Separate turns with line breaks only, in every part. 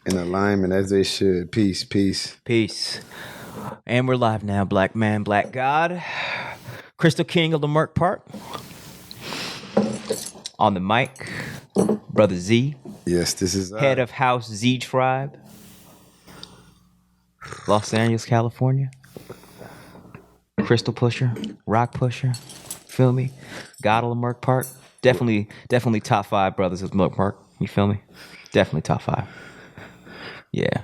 In alignment as they should. Peace, peace.
Peace. And we're live now. Black man, black God. Crystal King of Leimert Park. On the mic, Brother Z.
Yes, this is
Head of House Z Tribe. Los Angeles, California. Crystal Pusher. Rock Pusher. Feel me? God of Leimert Park. Definitely top 5 brothers of Leimert Park. You feel me? Definitely top 5. Yeah.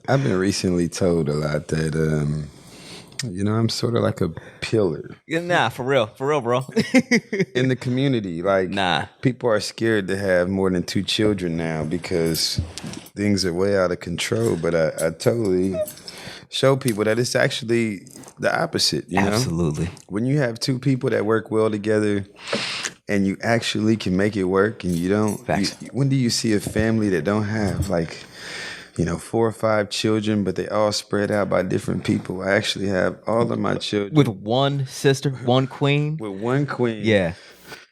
I've been recently told a lot that I'm sort of like a pillar.
Nah, for real, bro.
In the community. Like,
Nah.
people are scared to have more than 2 children now because things are way out of control. But I totally show people that it's actually the opposite, you know?
Absolutely.
When you have 2 people that work well together and you actually can make it work and you don't... when do you see a family that don't have, 4 or 5 children, but they all spread out by different people? I actually have all of my children...
With one sister, one queen?
With one queen.
Yeah.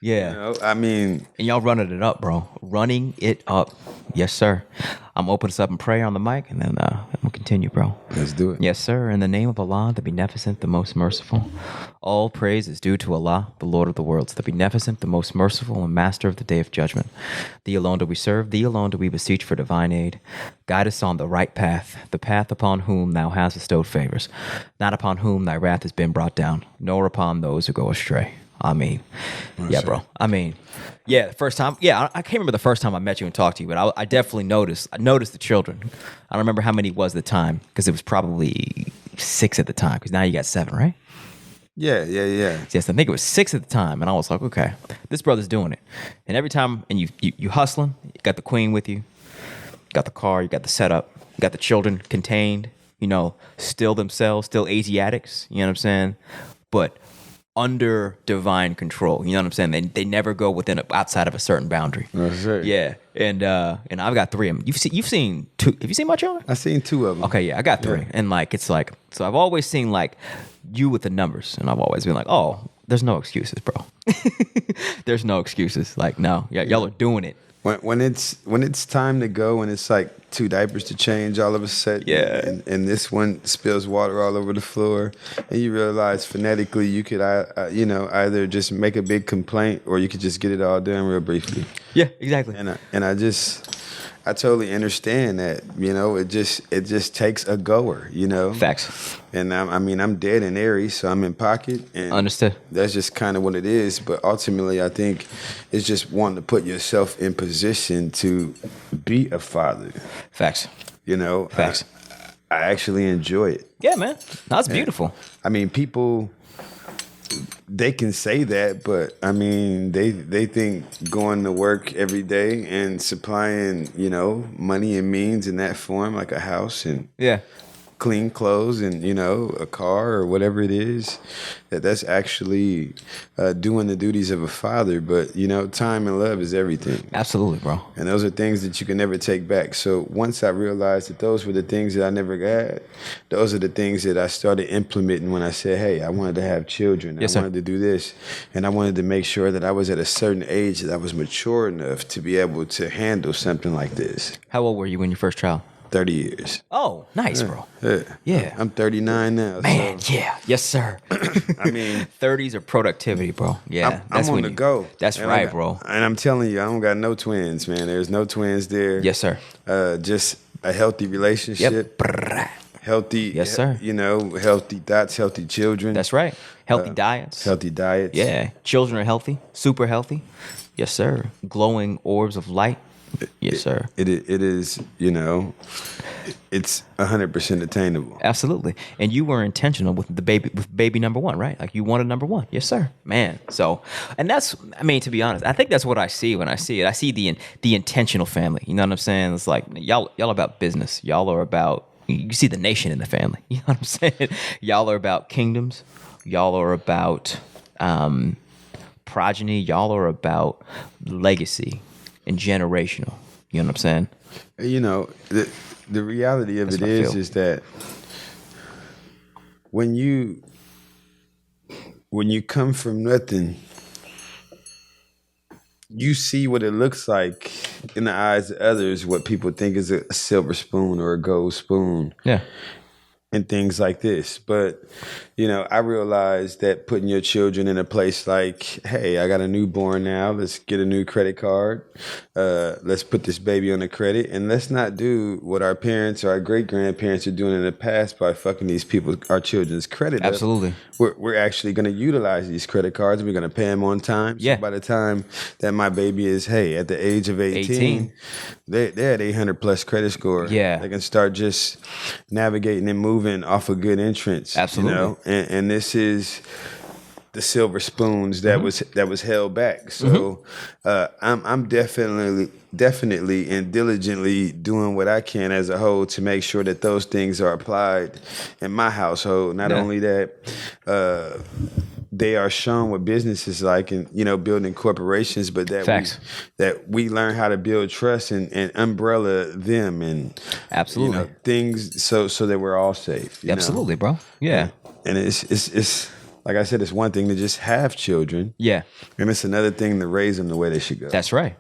And
y'all running it up, bro. Running it up. Yes, sir. I'm open us up in prayer on the mic, and then we'll continue, bro.
Let's do it.
Yes, sir. In the name of Allah, the Beneficent, the Most Merciful. All praise is due to Allah, the Lord of the worlds, the Beneficent, the Most Merciful, and Master of the Day of Judgment. Thee alone do we serve, thee alone do we beseech for divine aid. Guide us on the right path, the path upon whom thou hast bestowed favors, not upon whom thy wrath has been brought down, nor upon those who go astray. I mean, yeah, bro. I mean, yeah, the first time, I can't remember the first time I met you and talked to you, but I definitely noticed the children. I don't remember how many it was at the time, because it was probably 6 at the time, because now you got 7, right?
Yeah.
Yes, I think it was 6 at the time, and I was like, okay, this brother's doing it. And every time, and you hustling, you got the queen with you, got the car, you got the setup, you got the children contained, still themselves, still Asiatics, you know what I'm saying? But under divine control, you know what I'm saying? They never go outside of a certain boundary.
That's right.
Yeah, and I've got 3 of them. You've seen 2? Have you seen my children?
I've seen 2 of them.
Okay, yeah, I got 3, and so I've always seen you with the numbers, and I've always been like, oh, there's no excuses, bro. There's no excuses. No, y'all are doing it.
When it's time to go and it's 2 diapers to change all of a sudden, and this one spills water all over the floor, and you realize phonetically you could either just make a big complaint or you could just get it all done real briefly.
Yeah, exactly.
And I totally understand that, it just takes a goer,
Facts.
And I'm dead in Aries, so I'm in pocket. And
understood.
That's just kind of what it is. But ultimately, I think it's just wanting to put yourself in position to be a father.
Facts.
Facts. I actually enjoy it.
Yeah, man. That's beautiful.
People, they can say that, but they think going to work every day and supplying, money and means in that form, like a house and clean clothes and, a car or whatever it is, that's actually doing the duties of a father. But, time and love is everything.
Absolutely, bro.
And those are things that you can never take back. So once I realized that those were the things that I never got, those are the things that I started implementing when I said, hey, I wanted to have children.
Yes,
I wanted to do this. And I wanted to make sure that I was at a certain age that I was mature enough to be able to handle something like this.
How old were you when your first child?
30 years.
Oh, nice, bro.
Yeah. I'm 39 now.
Man,
so.
yeah. Yes, sir. 30s are productivity, bro. Yeah.
I'm on the go.
That's
and
right, bro.
And I'm telling you, I don't got no twins, man. There's no twins there.
Yes, sir.
Just a healthy relationship.
Yep.
Healthy.
Yes, sir.
Healthy thoughts, healthy children.
That's right. Healthy diets.
Healthy diets.
Yeah. Children are healthy. Super healthy. Yes, sir. Glowing orbs of light. Yes, sir.
It is, it's 100% attainable.
Absolutely. And you were intentional with baby number 1, right? You wanted number 1. Yes, sir. Man. So, and that's, to be honest, I think that's what I see when I see it. I see the intentional family. You know what I'm saying? It's y'all about business. Y'all are about, you see the nation in the family. You know what I'm saying? Y'all are about kingdoms. Y'all are about progeny. Y'all are about legacy and generational. You know what I'm saying?
The reality of it is that when you come from nothing, you see what it looks like in the eyes of others what people think is a silver spoon or a gold spoon.
Yeah.
And things like this. But, you know, I realized that putting your children in a place like, hey, I got a newborn now. Let's get a new credit card. Let's put this baby on the credit. And let's not do what our parents or our great-grandparents are doing in the past by fucking these people, our children's credit up.
Absolutely.
We're actually going to utilize these credit cards. We're going to pay them on time. So
Yeah.
by the time that my baby is, hey, at the age of 18. They're at 800 plus credit score.
Yeah.
They can start just navigating and moving off a good entrance.
Absolutely.
You know? And this is the silver spoons that was held back. So I'm definitely and diligently doing what I can as a whole to make sure that those things are applied in my household. Not only that, they are shown what business is like, and you know, building corporations, but that we learn how to build trust and umbrella them and
absolutely,
you know, things so that we're all safe.
Absolutely, bro. Yeah,
and it's like I said, it's one thing to just have children.
Yeah,
and it's another thing to raise them the way they should go.
That's right.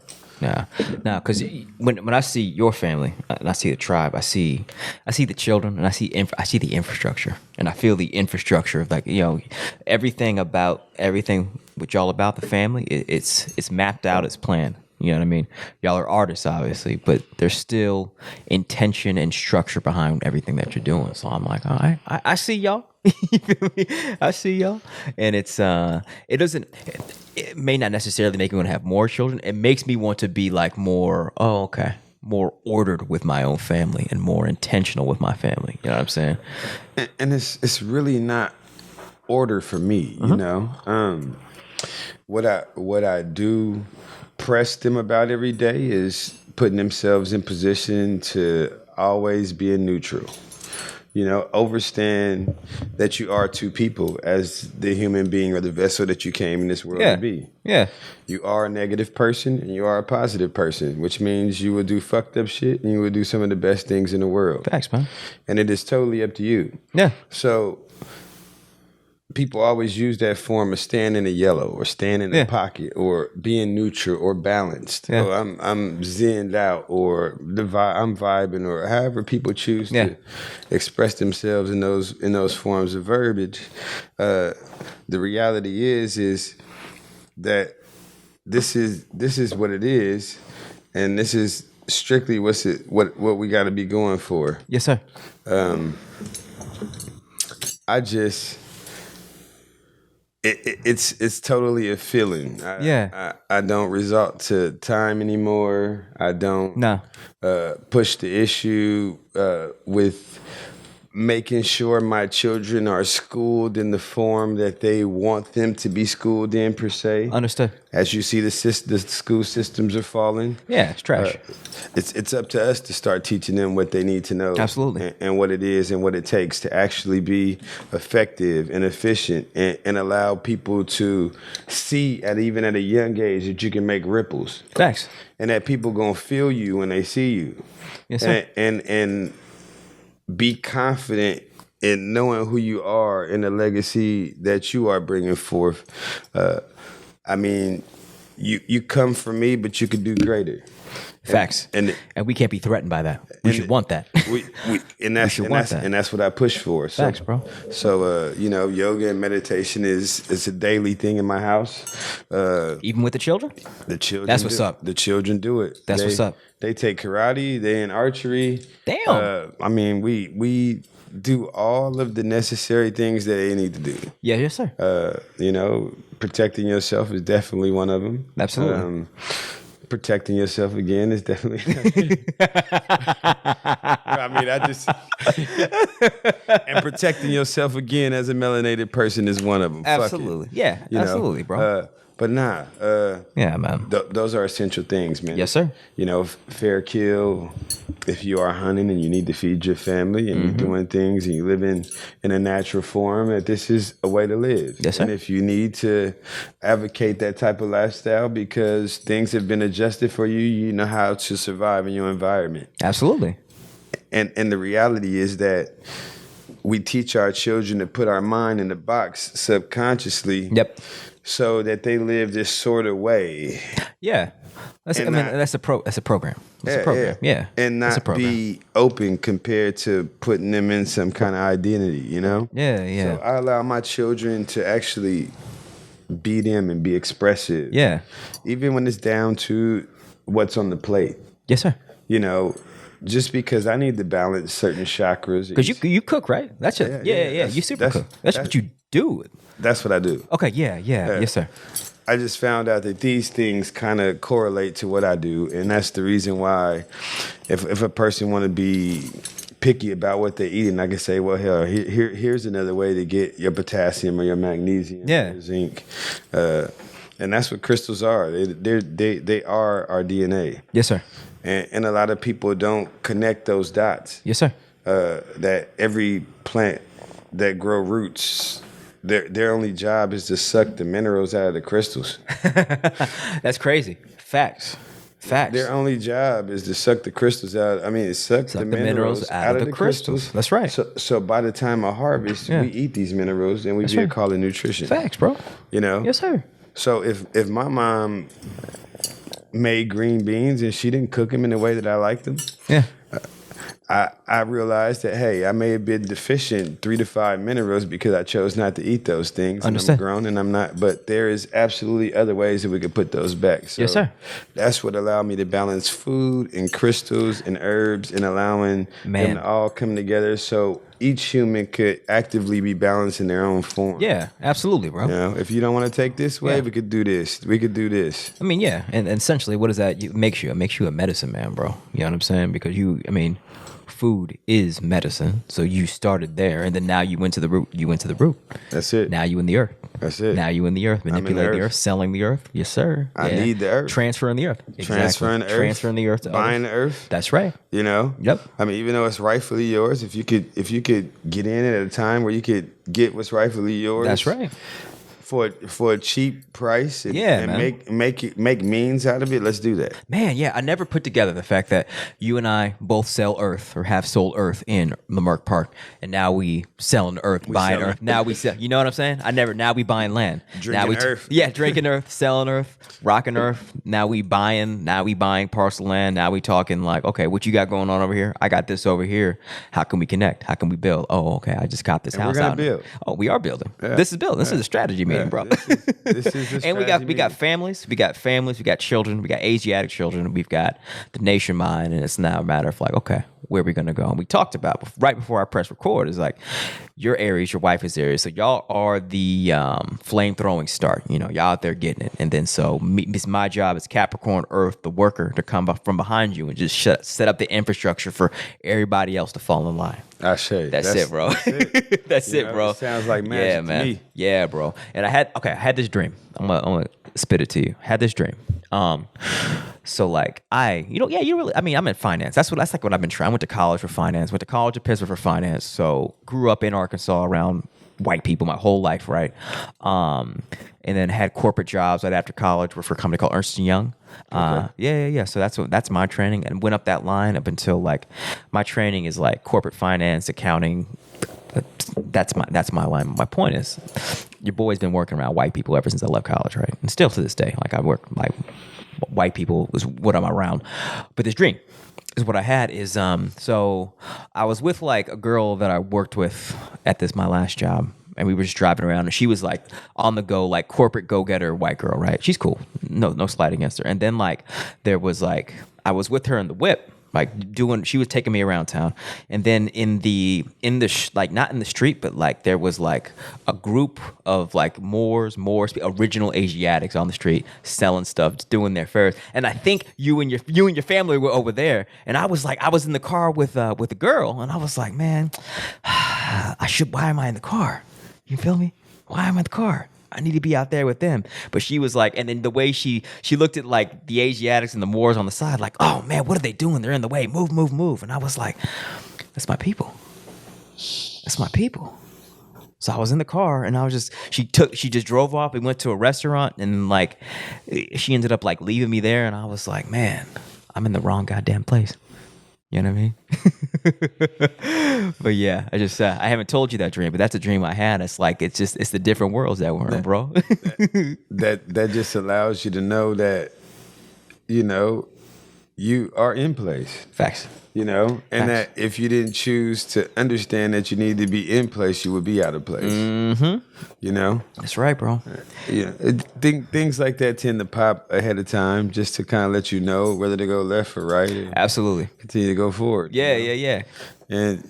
Nah, because when I see your family and I see the tribe, I see the children and I see the infrastructure, and I feel the infrastructure of, like, you know, everything with y'all about the family. It's mapped out, it's planned. You know what I mean? Y'all are artists, obviously, but there's still intention and structure behind everything that you're doing. So I'm like, all right, I see y'all. You feel me? I see y'all. And it may not necessarily make me want to have more children. It makes me want to be like more ordered with my own family and more intentional with my family. You know what I'm saying?
And it's really not order for me, you know? What I do press them about every day is putting themselves in position to always be in neutral. You know, understand that you are two people as the human being or the vessel that you came in this world to be.
Yeah.
You are a negative person and you are a positive person, which means you will do fucked up shit and you will do some of the best things in the world.
Thanks, man.
And it is totally up to you.
Yeah.
So people always use that form of staying in the yellow or staying in the pocket or being neutral or balanced.
Yeah.
Oh, I'm zenned out or I'm vibing, or however people choose to express themselves in those forms of verbiage. The reality is that this is what it is, and this is strictly what we got to be going for.
Yes, sir.
It's totally a feeling. I don't resort to time anymore. I don't push the issue with making sure my children are schooled in the form that they want them to be schooled in, per se.
Understood.
As you see, the school systems are falling.
Yeah, it's trash.
It's up to us to start teaching them what they need to know.
Absolutely.
And what it is and what it takes to actually be effective and efficient, and allow people to see even at a young age that you can make ripples.
Thanks.
And that people gonna feel you when they see you.
Yes, sir.
And be confident in knowing who you are and the legacy that you are bringing forth. I mean, you come from me, but you could do greater.
Facts. And we can't be threatened by that. We should want that.
And that's what I push for. So,
thanks, bro.
So, you know, yoga and meditation is a daily thing in my house.
Even with the children?
The children.
That's what's up.
The children do it.
That's what's up.
They take karate. They in archery.
Damn.
I mean, we do all of the necessary things that they need to do.
Yeah, yes, sir.
You know, protecting yourself is definitely one of them.
Absolutely.
Protecting yourself again is definitely. I mean, and protecting yourself again as a melanated person is one of them.
Absolutely. Yeah, absolutely, bro.
But nah.
Yeah, man.
Those are essential things, man.
Yes, sir.
You know, fair kill. If you are hunting and you need to feed your family and you're doing things and you live in a natural form, that this is a way to live.
Yes, sir.
And if you need to advocate that type of lifestyle because things have been adjusted for you, you know how to survive in your environment.
Absolutely.
And the reality is that we teach our children to put our mind in the box subconsciously.
Yep.
so that they live this sort of way.
Yeah. That's a program. It's a program. Yeah.
And
It's a
not
program.
be open compared to putting them in some kind of identity, you know?
Yeah.
So I allow my children to actually be them and be expressive.
Yeah.
Even when it's down to what's on the plate.
Yes, sir.
You know, just because I need to balance certain chakras.
Because you cook, right? That's it. Yeah. You super cook. That's what you do.
That's what I do.
Okay. Yeah. Yes, sir.
I just found out that these things kind of correlate to what I do, and that's the reason why, if a person want to be picky about what they're eating, I can say, well, hell, here's another way to get your potassium or your magnesium, or your zinc, and that's what crystals are. They are our DNA.
Yes, sir.
And a lot of people don't connect those dots.
Yes, sir.
That every plant that grow roots, their only job is to suck the minerals out of the crystals.
That's crazy. Facts.
Their only job is to suck the crystals out. I mean, suck the minerals out of the crystals.
That's right.
So by the time of harvest, we eat these minerals and we call it nutrition.
Facts, bro.
You know?
Yes, sir.
So if my mom made green beans and she didn't cook them in the way that I like them, I realized that, hey, I may have been deficient 3 to 5 minerals because I chose not to eat those things.
Understand.
And I'm grown and I'm not, but there is absolutely other ways that we could put those back. So
yes, sir.
That's what allowed me to balance food and crystals and herbs and allowing them to all come together so each human could actively be balanced in their own form.
Yeah, absolutely, bro.
You know, if you don't want to take this way, we could do this. We could do this.
I mean, yeah, and essentially, what does that makes you? It makes you a medicine man, bro. You know what I'm saying? Because food is medicine. So you started there, and then now you went to the root. You went to the root.
That's it.
Now you in the earth.
That's it.
Now you in the earth, manipulating the earth, selling the earth. Yes, sir.
I need the earth.
Transferring the earth. Exactly. Transferring the earth to
buying
others.
the earth.
That's right.
You know.
Yep.
I mean, even though it's rightfully yours, if you could get in it at a time where you could get what's rightfully yours.
That's right.
For a cheap price and make means out of it, let's do that.
Man, yeah, I never put together the fact that you and I both sell Earth or have sold Earth in Leimert Park, and now we selling Earth, buying Earth. Now we sell. You know what I'm saying? Now we buying land.
Drinking Earth.
Yeah, drinking Earth, selling Earth, rocking Earth. Now we buying parcel land. Now we talking like, okay, what you got going on over here? I got this over here. How can we connect? How can we build? Oh, okay, I just got this house
we're gonna
out.
build.
Oh, we are building.
Yeah.
This is building. This is a strategy meeting, bro.
This is
and we got families, we got children, we got Asiatic children, we've got the nation mind, and it's now a matter of like, okay, where are we gonna go? And we talked about right before I press record is like, your Aries, your wife is Aries, so y'all are the flame throwing start. You know, y'all out there getting it, and then so it's my job as Capricorn Earth, the worker, to come from behind you and just set up the infrastructure for everybody else to fall in line.
That's
it, bro. That's it, bro.
It sounds like magic to me.
Yeah, bro. And I had this dream. I'm gonna spit it to you. Had this dream. So like I'm in finance. That's like what I've been trying. I went to college for finance. Went to college at Pittsburgh for finance. So grew up in Arkansas around white people my whole life, right? And then had corporate jobs right after college. Worked for a company called Ernst & Young. Yeah. So that's my training, and went up that line up until like my training is like corporate finance, accounting. That's my line. My point is, your boy's been working around white people ever since I left college, right? And still to this day, like I work like white people is what I'm around. But this dream is what I had is so I was with like a girl that I worked with at my last job. And we were just driving around, and she was like on the go, like corporate go-getter white girl, right? She's cool, no slight against her. And then like there was like I was with her in the whip, like she was taking me around town. And then like not in the street, but like there was like a group of like Moors, original Asiatics on the street selling stuff, just doing their fairs. And I think you and your family were over there. And I was in the car with a girl, and I was like, man, why am I in the car? You feel me? Why am I in the car? I need to be out there with them. But she was like, and then the way she looked at like the Asiatics and the Moors on the side, like, oh man, what are they doing? They're in the way. Move. And I was like, that's my people. That's my people. So I was in the car, and she just drove off. We went to a restaurant, and like she ended up like leaving me there, and I was like, man, I'm in the wrong goddamn place. You know what I mean? But yeah, I haven't told you that dream, but that's a dream I had. It's like it's the different worlds that we're in, bro.
That just allows you to know that, you are in place.
Facts.
And
Facts.
that if you didn't choose to understand that you need to be in place, you would be out of place. Mm-hmm.
That's right, bro.
Things like that tend to pop ahead of time just to kind of let you know whether to go left or right. And
Absolutely.
continue to go forward.
Yeah.
And,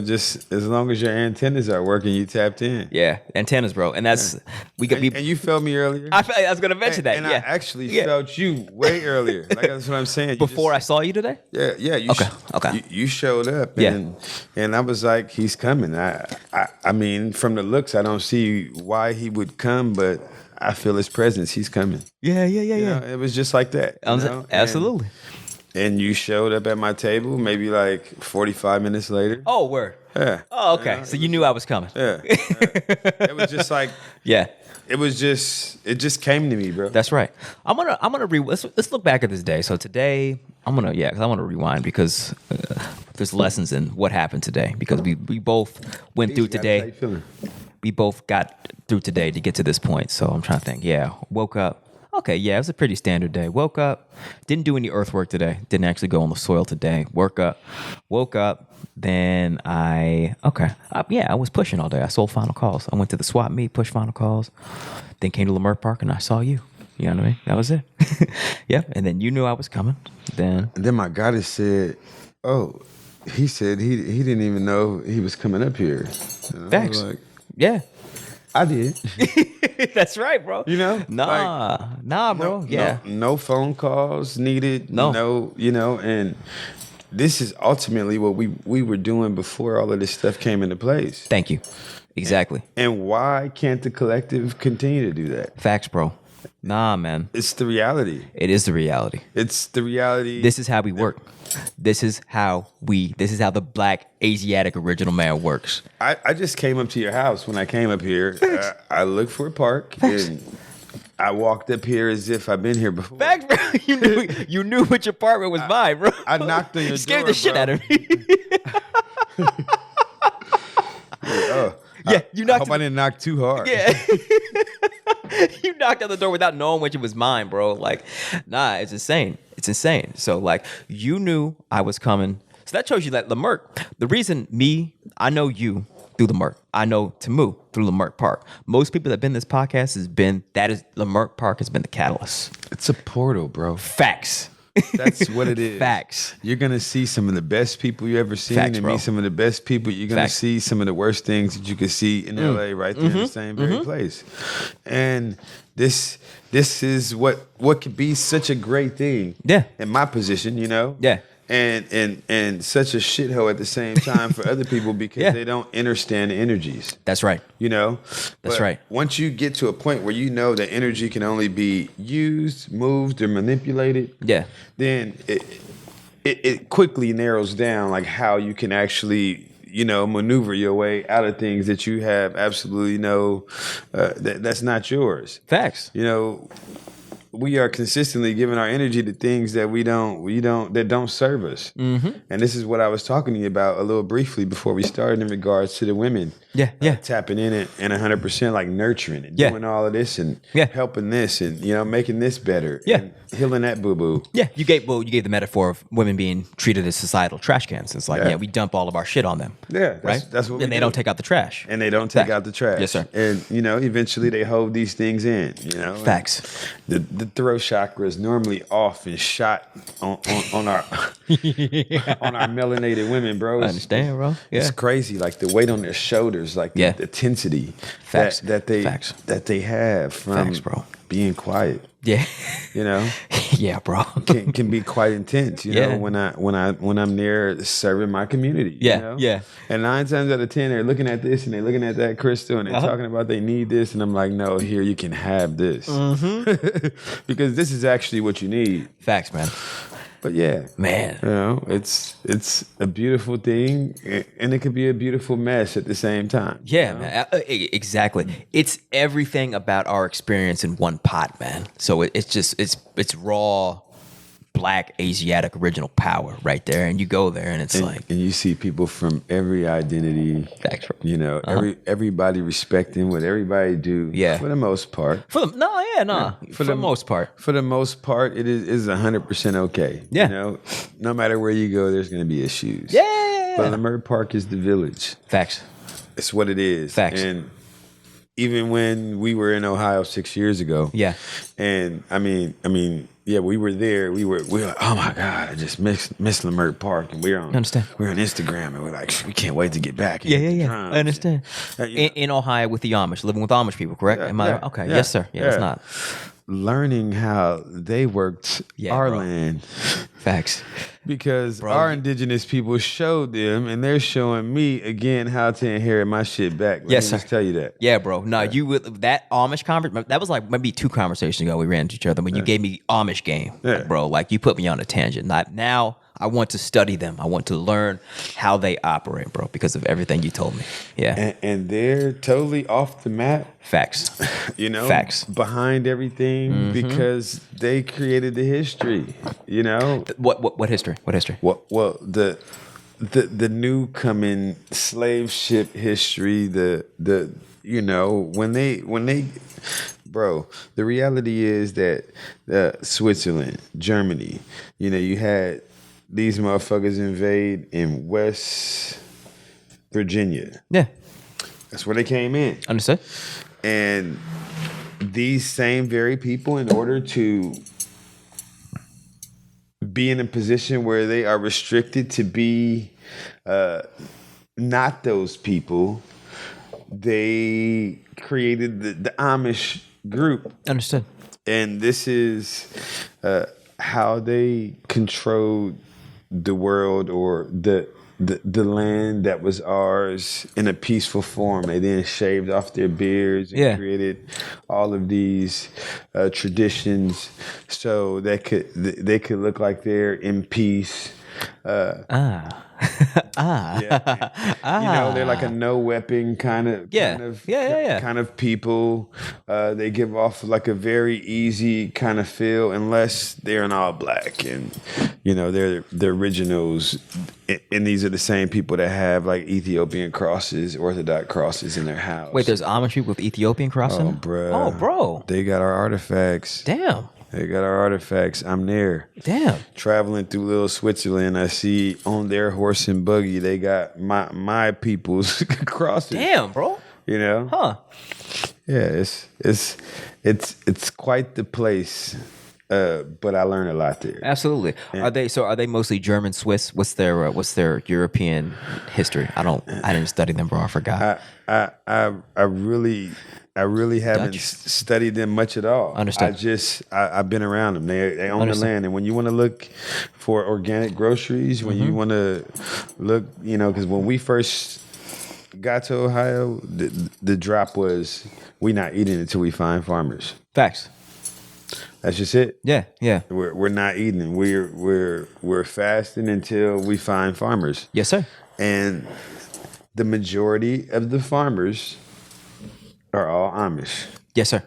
just as long as your antennas are working, you tapped in.
Yeah, antennas, bro. And that's,
And you felt me earlier.
I was going to mention that.
And
yeah.
I actually felt you way earlier. Like, that's what I'm saying.
Before I saw you today?
Yeah.
Okay.
You showed up.
Yeah.
And I was like, he's coming. I mean, from the looks, I don't see why he would come, but I feel his presence. He's coming.
Yeah.
It was just like that.
Absolutely.
And you showed up at my table maybe like 45 minutes later.
Oh, word.
Yeah.
Oh, okay. So you knew I was coming.
Yeah. It was just like,
yeah.
it just came to me, bro.
That's right. Let's look back at this day. So today, because I want to rewind because there's lessons in what happened today because we both went through today.
How you feeling?
We both got through today to get to this point. So I'm trying to think. Yeah. Woke up. Okay, yeah, it was a pretty standard day. Woke up, didn't do any earthwork today. Didn't actually go on the soil today. Woke up, then I was pushing all day. I sold final calls. I went to the swap meet, pushed final calls, then came to Leimert Park and I saw you. You know what I mean? That was it. Yeah, and then you knew I was coming.
And then my goddess said, oh, he said he didn't even know he was coming up here. And I was
Facts.
like,
Yeah.
I did.
That's right, bro. Nah, bro. Yeah.
No phone calls needed.
No.
And this is ultimately what we were doing before all of this stuff came into place.
Thank you. Exactly.
And why can't the collective continue to do that?
Facts, bro. Nah, man.
It's the reality.
It is the reality.
It's the reality.
This is how we work. This is how the Black Asiatic original man works.
I just came up to your house when I came up here. I looked for a park and I walked up here as if I've been here before.
Facts, bro. You knew which apartment was mine, bro.
I knocked on your door.
Scared the shit out of me. You knocked.
I hope I didn't knock too hard.
Yeah. You knocked on the door without knowing which it was mine, bro. Like, nah, it's insane. It's insane. So, like, you knew I was coming. So that shows you that Leimert, the reason I know you through Leimert. I know Tamu through Leimert Park. Most people that have been in this podcast Leimert Park has been the catalyst.
It's a portal, bro.
Facts.
That's what it is.
Facts.
You're going to see some of the best people you ever seen
Facts,
and
bro.
meet some of the best people. You're going to see some of the worst things that you could see in LA right there in the same very place. And this is what could be such a great thing.
Yeah.
In my position,
Yeah.
And such a shithole at the same time for other people because they don't understand the energies.
That's right.
That's
That's right.
Once you get to a point where you know that energy can only be used, moved, or manipulated, then it quickly narrows down like how you can actually maneuver your way out of things that you have absolutely that's not yours.
Facts.
We are consistently giving our energy to things that that don't serve us. Mm-hmm. And this is what I was talking to you about a little briefly before we started in regards to the women. Tapping in it and 100% like nurturing and doing all of this and helping this and, making this better. And healing that boo-boo.
Yeah, you gave the metaphor of women being treated as societal trash cans. It's like, we dump all of our shit on them.
Yeah, that's what we
And they
do.
don't take out the trash.
And they don't take out the trash.
Yes, sir.
And, eventually they hold these things in,
Facts.
The throat chakra is normally off and shot on our on our melanated women, bro.
I understand, bro. Yeah.
It's crazy, like the weight on their shoulders, like the intensity
Facts.
that they have from
Facts, bro.
being quiet.
Yeah. Yeah, bro.
can be quite intense, when I'm there serving my community.
Yeah.
And 9 times out of 10, they're looking at this and they're looking at that crystal and they're talking about they need this, and I'm like, no, here you can have this, because this is actually what you need.
Facts, man.
But yeah,
man,
it's a beautiful thing, and it could be a beautiful mess at the same time.
Yeah, man, exactly. It's everything about our experience in one pot, man. So it's raw black Asiatic original power right there, and you go there, and it's like,
and you see people from every identity.
Facts, bro.
You know, everybody respecting what everybody do.
Yeah.
For the most part.
For the most part.
For the most part, it is 100% okay.
Yeah.
You know, no matter where you go, there's going to be issues.
Yeah.
But Leimert Park is the village.
Facts.
It's what it is.
Facts.
And even when we were in Ohio 6 years ago.
Yeah.
And I mean, yeah, we were there. We were like, oh my God, I just miss Leimert Park, and we're on Instagram, and we're like, we can't wait to get back.
Yeah. I understand. In Ohio with the Amish, living with Amish people, correct? Okay. Yes, sir. Yeah, it's not.
Learning how they worked our land.
Facts.
Because our indigenous people showed them, and they're showing me again how to inherit my shit back. Let me just tell you that.
Yeah, bro. No, you with that Amish conversation, that was like maybe 2 conversations ago we ran into each other when you gave me Amish game, bro. Like you put me on a tangent. Now I want to study them. I want to learn how they operate, bro, because of everything you told me. Yeah.
And they're totally off the map.
Facts.
You know?
Facts.
Behind everything because they created the history, you know?
What history? What history?
Well, the new coming slave ship history, the you know, when they bro, the reality is that Switzerland, Germany, you know, you had these motherfuckers invade in West Virginia.
Yeah.
That's where they came in.
Understood.
And these same very people, in order to be in a position where they are restricted to be not those people, they created the Amish group.
Understood.
And this is how they controlled the world, or the land that was ours, in a peaceful form. They then shaved off their beards and created all of these traditions so they could look like they're in peace. Yeah. You know, they're like a no weapon kind of people. They give off like a very easy kind of feel, unless they're in all black, and you know they're the originals. And these are the same people that have like Ethiopian crosses, Orthodox crosses in their house.
Wait, there's Amish people with Ethiopian crosses?
Oh, bro. They got our artifacts.
Damn.
They got our artifacts. I'm there.
Damn.
Traveling through little Switzerland, I see on their horse and buggy, they got my people's crosses.
Damn, bro.
You know?
Huh.
Yeah, it's quite the place. But I learned a lot there.
Absolutely.
And
are they mostly German, Swiss? What's their European history? I didn't study them, bro. I forgot.
I really haven't studied them much at all.
Understood.
I've been around them. They own the land, and when you want to look for organic groceries, when you want to look, you know, because when we first got to Ohio, the drop was, we not eating until we find farmers.
Facts.
That's just it.
Yeah.
We're not eating. We're fasting until we find farmers.
Yes, sir.
And the majority of the farmers are all Amish.
Yes, sir.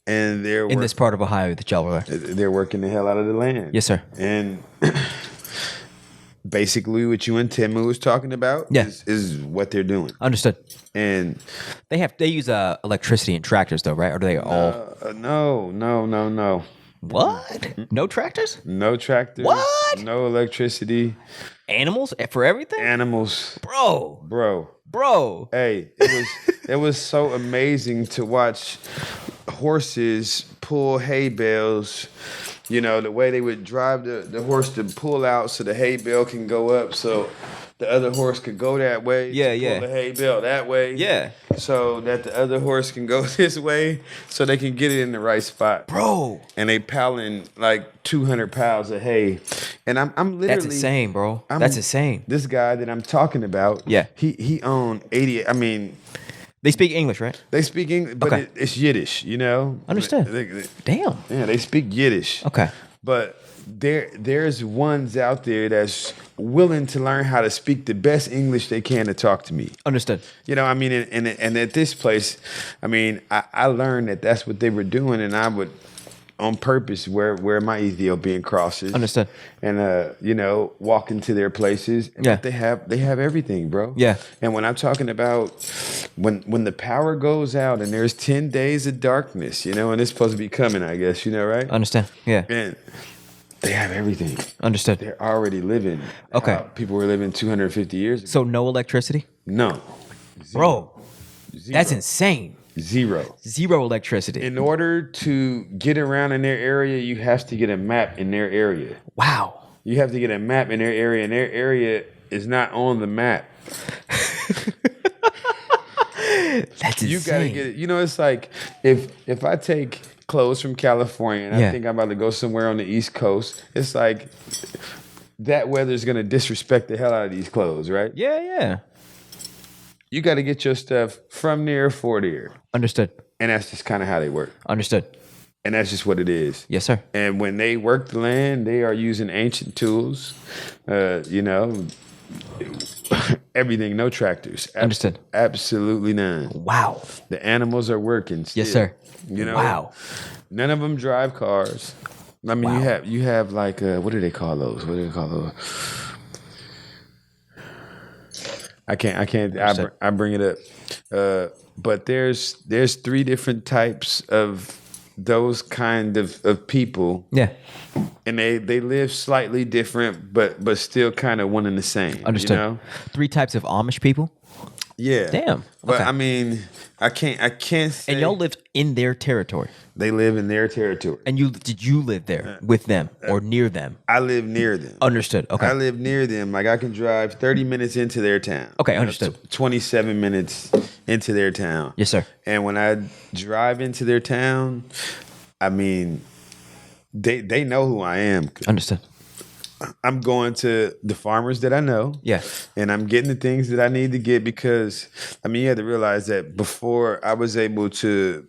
And they're
in this part of Ohio that y'all are.
They're working the hell out of the land.
Yes, sir.
And basically what you and Tim was talking about is what they're doing.
Understood.
And
they use electricity and tractors though, right? Or do they all?
No.
What? No tractors?
No tractors.
What?
No electricity.
Animals for everything?
Animals.
Bro.
Hey, it was so amazing to watch horses pull hay bales. You know, the way they would drive the horse to pull out so the hay bale can go up, so the other horse could go that way. Pull the hay bale that way.
Yeah.
So that the other horse can go this way, so they can get it in the right spot.
Bro.
And they piling like 200 pounds of hay. And I'm literally...
That's insane, bro. That's insane.
This guy that I'm talking about, he owned 80... I mean...
They speak English, right?
They speak English, but it's Yiddish, you know?
Understood. Damn.
Yeah, they speak Yiddish.
Okay.
But there's ones out there that's willing to learn how to speak the best English they can to talk to me.
Understood.
You know, I mean, and at this place, I mean, I learned that that's what they were doing, and I would on purpose wear my Ethiopian crosses.
Understood.
And walk into their places.
Yeah.
But they have everything, bro.
Yeah.
And when I'm talking about when the power goes out and there's 10 days of darkness, and it's supposed to be coming, I guess, right?
Understand. Yeah.
And they have everything.
Understood.
They're already living.
Okay.
How people were living 250 years ago.
So no electricity?
No.
Bro,
Zero.
that's insane.
Zero.
Zero electricity.
In order to get around in their area, you have to get a map in their area.
Wow.
You have to get a map in their area, and their area is not on the map.
That's insane.
You gotta get it. It's like if I take clothes from California and I think I'm about to go somewhere on the East Coast, it's like that weather's gonna disrespect the hell out of these clothes, right?
Yeah.
You got to get your stuff from there for there.
Understood.
And that's just kind of how they work.
Understood.
And that's just what it is.
Yes, sir.
And when they work the land, they are using ancient tools, everything, no tractors.
Understood.
Absolutely none.
Wow.
The animals are working still.
Yes, sir. Wow.
None of them drive cars. I mean, you have like, what do they call those? I can't. I bring it up. But there's 3 different types of those kind of people.
Yeah.
And they live slightly different, but still kind of one and the same.
Understood. 3 types of Amish people?
Yeah.
Damn.
But
Okay.
I mean, I can't say.
And y'all lived in their territory.
They live in their territory.
And did you live there with them or near them?
I live near them.
Understood. Okay.
I live near them. Like I can drive 30 minutes into their town.
Okay, understood.
27 minutes into their town.
Yes, sir.
And when I drive into their town, I mean, they know who I am.
Understood.
I'm going to the farmers that I know.
Yeah.
And I'm getting the things that I need to get because, I mean, you have to realize that before I was able to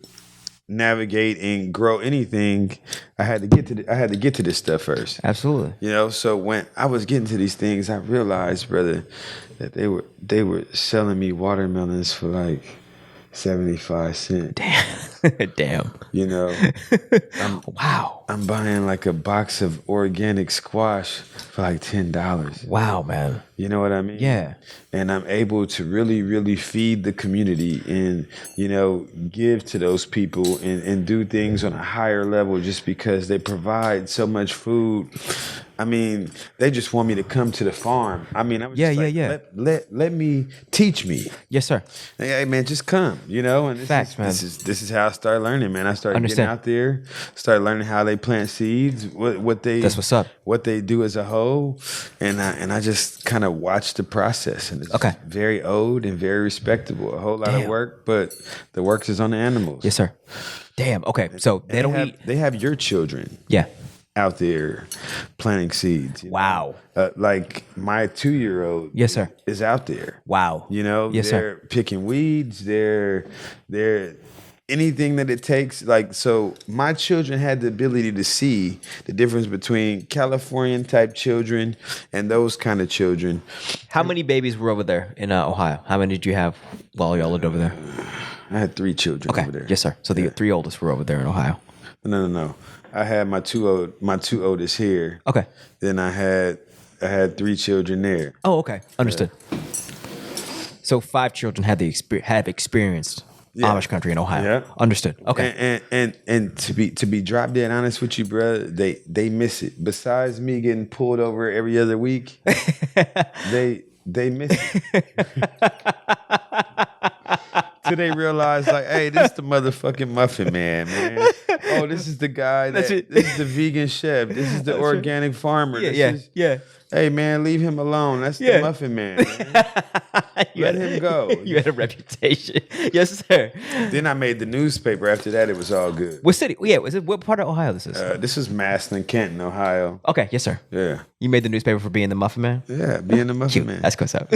navigate and grow anything, I had to get to this stuff first.
Absolutely.
So when I was getting to these things, I realized, brother, that they were selling me watermelons for like 75 cents.
Damn. Wow.
I'm buying like a box of organic squash for like $10.
Wow, man.
You know what I mean?
Yeah.
And I'm able to really, really feed the community and, give to those people and do things on a higher level just because they provide so much food. I mean, they just want me to come to the farm. I mean, I was let me teach me.
Yes, sir.
Hey, man, just come, and
Facts, man.
This is how I started learning, man. I started getting out there, started learning how they plant seeds, that's what's up, what they do as a whole, and I just kind of watched the process, and it's very old and very respectable. A whole lot of work, but the work is on the animals.
Yes, sir. Damn. Okay, so they don't eat.
They have your children.
Yeah.
Out there planting seeds.
Wow.
Like my 2-year-old.
Yes, sir.
Is out there.
Wow.
Yes, they're picking weeds. They're anything that it takes. Like, so my children had the ability to see the difference between Californian type children and those kind of children.
How many babies were over there in Ohio? How many did you have while y'all lived over there?
I had 3 children over there.
Yes, sir. So the 3 oldest were over there in Ohio.
No. I had my two oldest here.
Okay.
Then I had 3 children there.
Oh, okay. Understood. So 5 children have experienced Amish country in Ohio.
Yeah.
Understood. Okay.
And to be drop dead honest with you, bro, they miss it. Besides me getting pulled over every other week, they miss it. Till they realize, like, hey, this is the motherfucking muffin man. Oh, this is the guy. This is the vegan chef. This is the organic farmer.
Yeah.
Hey, man, leave him alone. That's the muffin man. Let him go.
You had a reputation. Yes, sir.
Then I made the newspaper. After that, it was all good.
What city? Yeah, what part of Ohio this is?
This is Massillon, Kenton, Ohio.
Okay, yes, sir.
Yeah.
You made the newspaper for being the muffin man?
Yeah, being the muffin man.
That's what's up.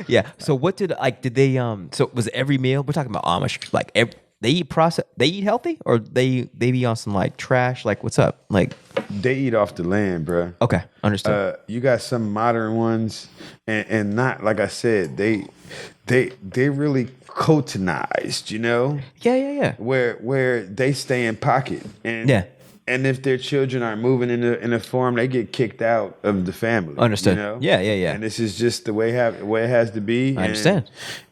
Yeah. So what did they so was every meal, we're talking about Amish, like they eat healthy, or they be on some like trash? Like, what's up? Like,
they eat off the land, bro.
Okay, understood.
You got some modern ones, and not like I said, they really cotonized, you know,
Yeah.
where they stay in pocket, and
Yeah.
and if their children aren't moving in a form, they get kicked out of the family.
Understood.
You know?
Yeah.
And this is just the way it has to be.
I understand.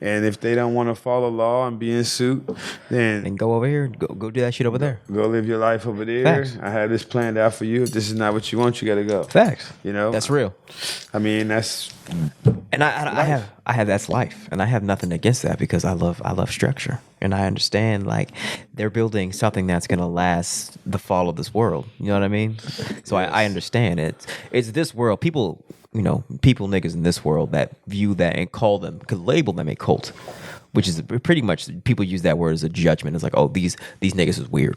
And if they don't want to follow law and be in suit, then
And go over here. Go do that shit over there.
go live your life over there.
Facts.
I have this planned out for you. If this is not what you want, you got to go.
Facts.
You know,
That's real.
I mean, that's
And I have that's life, and I have nothing against that because I love structure, and I understand like they're building something that's gonna last the fall of this world. You know what I mean? So I understand it's this world. People niggas in this world that view that and could label them a cult, which is pretty much people use that word as a judgment. It's like, oh, these niggas is weird.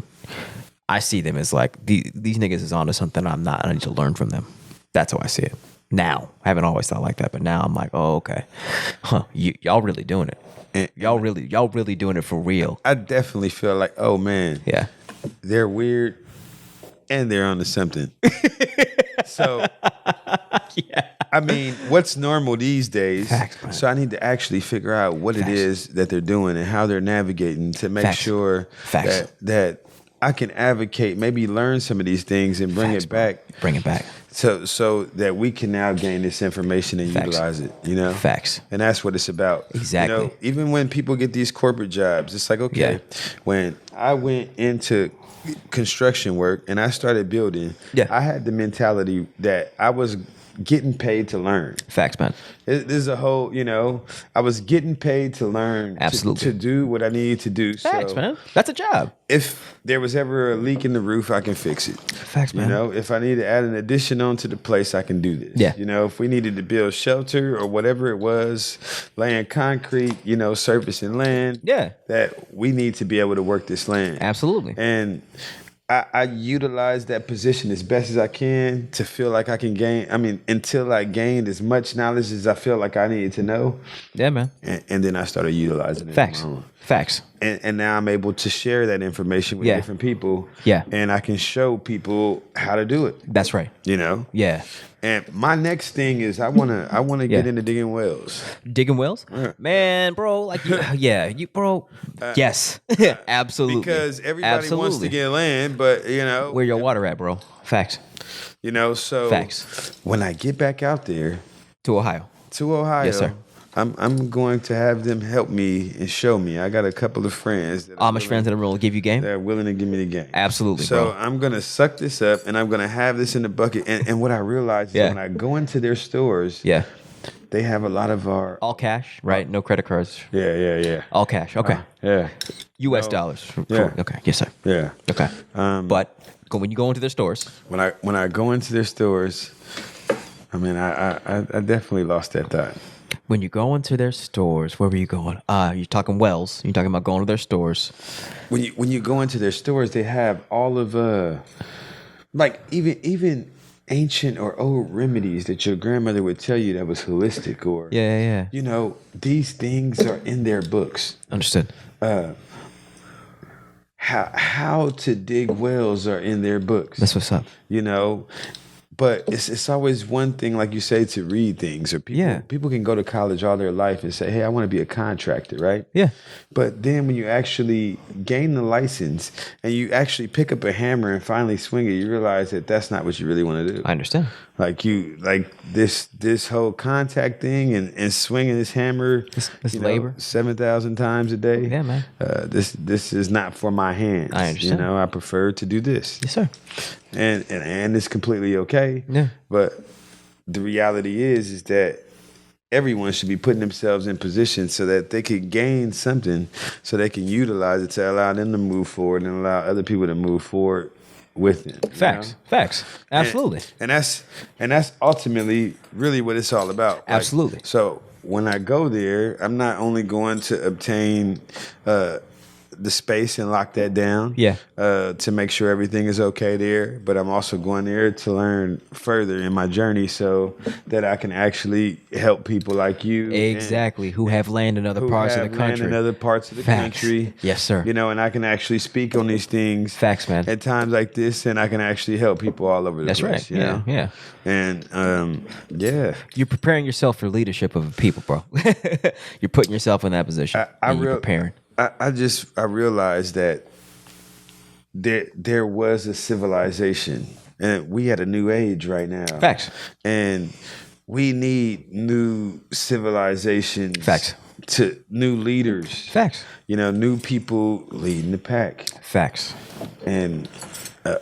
I see them as like these niggas is onto something I'm not. I need to learn from them. That's how I see it. Now, I haven't always thought like that, but now I'm like, oh, okay, y'all really doing it.
And
Y'all really doing it for real.
I definitely feel like, oh man,
Yeah.
they're weird and they're onto something. So, I mean, what's normal these days?
Facts, man.
So I need to actually figure out what it
Facts.
is that they're doing and how they're navigating to make
Facts.
sure
Facts.
that I can advocate, maybe learn some of these things and bring
Facts,
it back.
bro. Bring it back.
So that we can now gain this information and
Facts.
utilize it, you know?
Facts.
And that's what it's about.
Exactly.
You know, even when people get these corporate jobs, it's like, okay,
Yeah.
when I went into construction work and I started building,
Yeah.
I had the mentality that I was getting paid to learn.
Facts, man.
There's a whole, you know, I was getting paid to learn,
Absolutely.
to do what I needed to do.
Facts,
So
man. That's a job.
if there was ever a leak in the roof, I can fix it.
Facts, man.
You know, if I need to add an addition onto the place, I can do this.
Yeah.
You know, if we needed to build shelter or whatever it was, laying concrete, you know, surfacing land.
Yeah.
That we need to be able to work this land.
Absolutely.
And I utilize that position as best as I can to feel like I can until I gained as much knowledge as I feel like I needed to know.
Yeah, man.
And then I started utilizing it.
Facts.
on my own.
Facts.
And now I'm able to share that information with
Yeah.
different people.
Yeah.
And I can show people how to do it.
That's right.
You know?
Yeah.
And my next thing is I wanna get
Yeah.
into digging wells.
Digging wells?
Yeah.
Man, bro, like bro. Yes. Absolutely.
Because everybody wants to get land, but you know,
Where your water at, bro? Facts.
you know, so
Facts.
when I get back out there
To Ohio.
to Ohio,
Yes, sir.
I'm going to have them help me and show me. I got a couple of friends that
Amish friends that are willing to give you game?
that are willing to give me the game.
Absolutely,
So
bro.
I'm gonna suck this up and I'm gonna have this in the bucket. And what I realized
Yeah.
is when I go into their stores,
Yeah.
they have a lot of our
All cash, right? No credit cards.
yeah.
All cash. Okay.
Yeah.
US dollars.
Yeah.
Okay. Yes, sir.
Yeah.
Okay. But when you go into their stores,
When I go into their stores, I mean I definitely lost that thought.
where were you going? You're talking wells. You're talking about going to their stores.
When you go into their stores, they have all of like even ancient or old remedies that your grandmother would tell you that was holistic or
Yeah.
you know, these things are in their books.
Understood.
How to dig wells are in their books.
That's what's up.
You know, but it's always one thing, like you say, to read things or people can go to college all their life and say, hey, I want to be a contractor, right?
Yeah.
But then when you actually gain the license and you actually pick up a hammer and finally swing it, you realize that that's not what you really want to do.
I understand.
Like this whole contact thing and swinging this hammer,
This labor.
7,000 times a day.
Yeah, man.
This is not for my hands.
I understand.
You know, I prefer to do this.
Yes, sir.
And it's completely okay.
Yeah.
But the reality is that everyone should be putting themselves in position so that they could gain something, so they can utilize it to allow them to move forward and allow other people to move forward with them. you
Facts.
know?
Facts. Absolutely.
And that's ultimately really what it's all about. Like,
Absolutely.
So when I go there, I'm not only going to obtain the space and lock that down.
Yeah.
To make sure everything is okay there. But I'm also going there to learn further in my journey so that I can actually help people like you.
Exactly. Who have land in other parts of the country.
In other parts of the
Facts.
country.
Yes, sir.
You know, and I can actually speak on these things.
Facts, man.
At times like this, and I can actually help people all over the
That's
place.
right.
You know?
Yeah.
And yeah.
You're preparing yourself for leadership of people, bro. You're putting yourself in that position. You're preparing.
I realized that there was a civilization, and we had a new age right now.
Facts.
And we need new civilizations.
Facts.
To new leaders.
Facts.
You know, new people leading the pack.
Facts.
And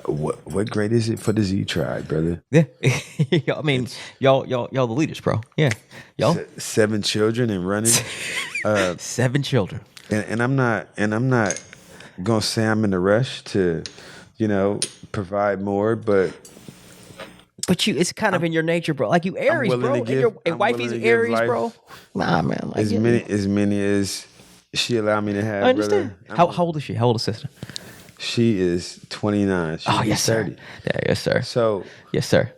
what grade is it for the Z tribe, brother?
Yeah. I mean, y'all the leaders, bro. Yeah. Y'all
7 children and running.
7 children.
And I'm not gonna say I'm in a rush to, you know, provide more, but
it's kind of in your nature, bro. Like you Aries, bro. And wifey's Aries, bro. Nah, man. Like,
as many as she allowed me to have.
I understand.
Brother.
How old is she? How old is sister?
She is 29. She'll be
yes,
30.
sir. Yeah, yes, sir.
So
yes, sir.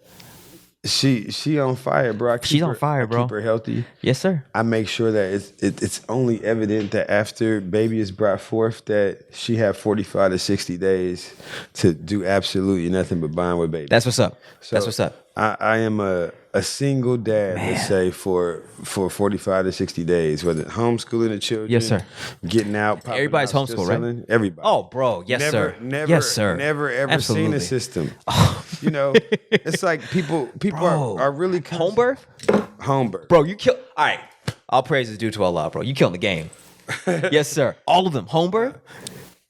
She on fire, bro.
She's on fire, bro.
Keep her healthy.
Yes, sir.
I make sure that it's only evident that after baby is brought forth that she have 45 to 60 days to do absolutely nothing but bond with baby.
That's what's up.
So
That's what's up.
I am a single dad, let's say, for 45 to 60 days, whether homeschooling the children.
Yes, sir.
Getting out.
Everybody's
out, still
homeschooled, right?
selling, everybody.
Oh, bro. Yes, sir.
Yes, sir. Never ever
Absolutely.
seen a system. You know, it's like people are really
home birth?
Home birth.
Bro, you kill. All right. All praise is due to Allah, bro. You killing the game. Yes, sir. All of them. Home birth?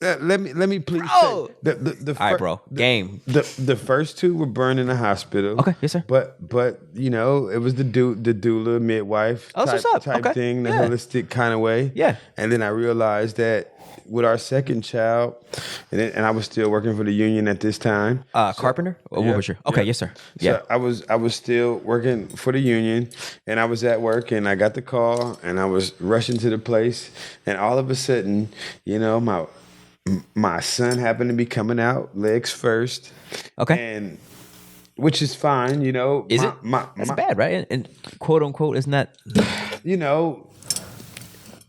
Let me please
Bro.
say the
All right, bro. Game.
The first 2 were burned in the hospital.
Okay, yes, sir.
But you know, it was the doula midwife type thing, the holistic kind of way.
Yeah.
And then I realized that with our second child, and I was still working for the union at this time.
Carpenter? Or what was your? Okay, yes, sir. Yeah.
So I was still working for the union, and I was at work, and I got the call, and I was rushing to the place, and all of a sudden, you know, my son happened to be coming out legs first.
Okay.
And which is fine, you know.
Is it? That's bad, right? And quote unquote, isn't that?
You know,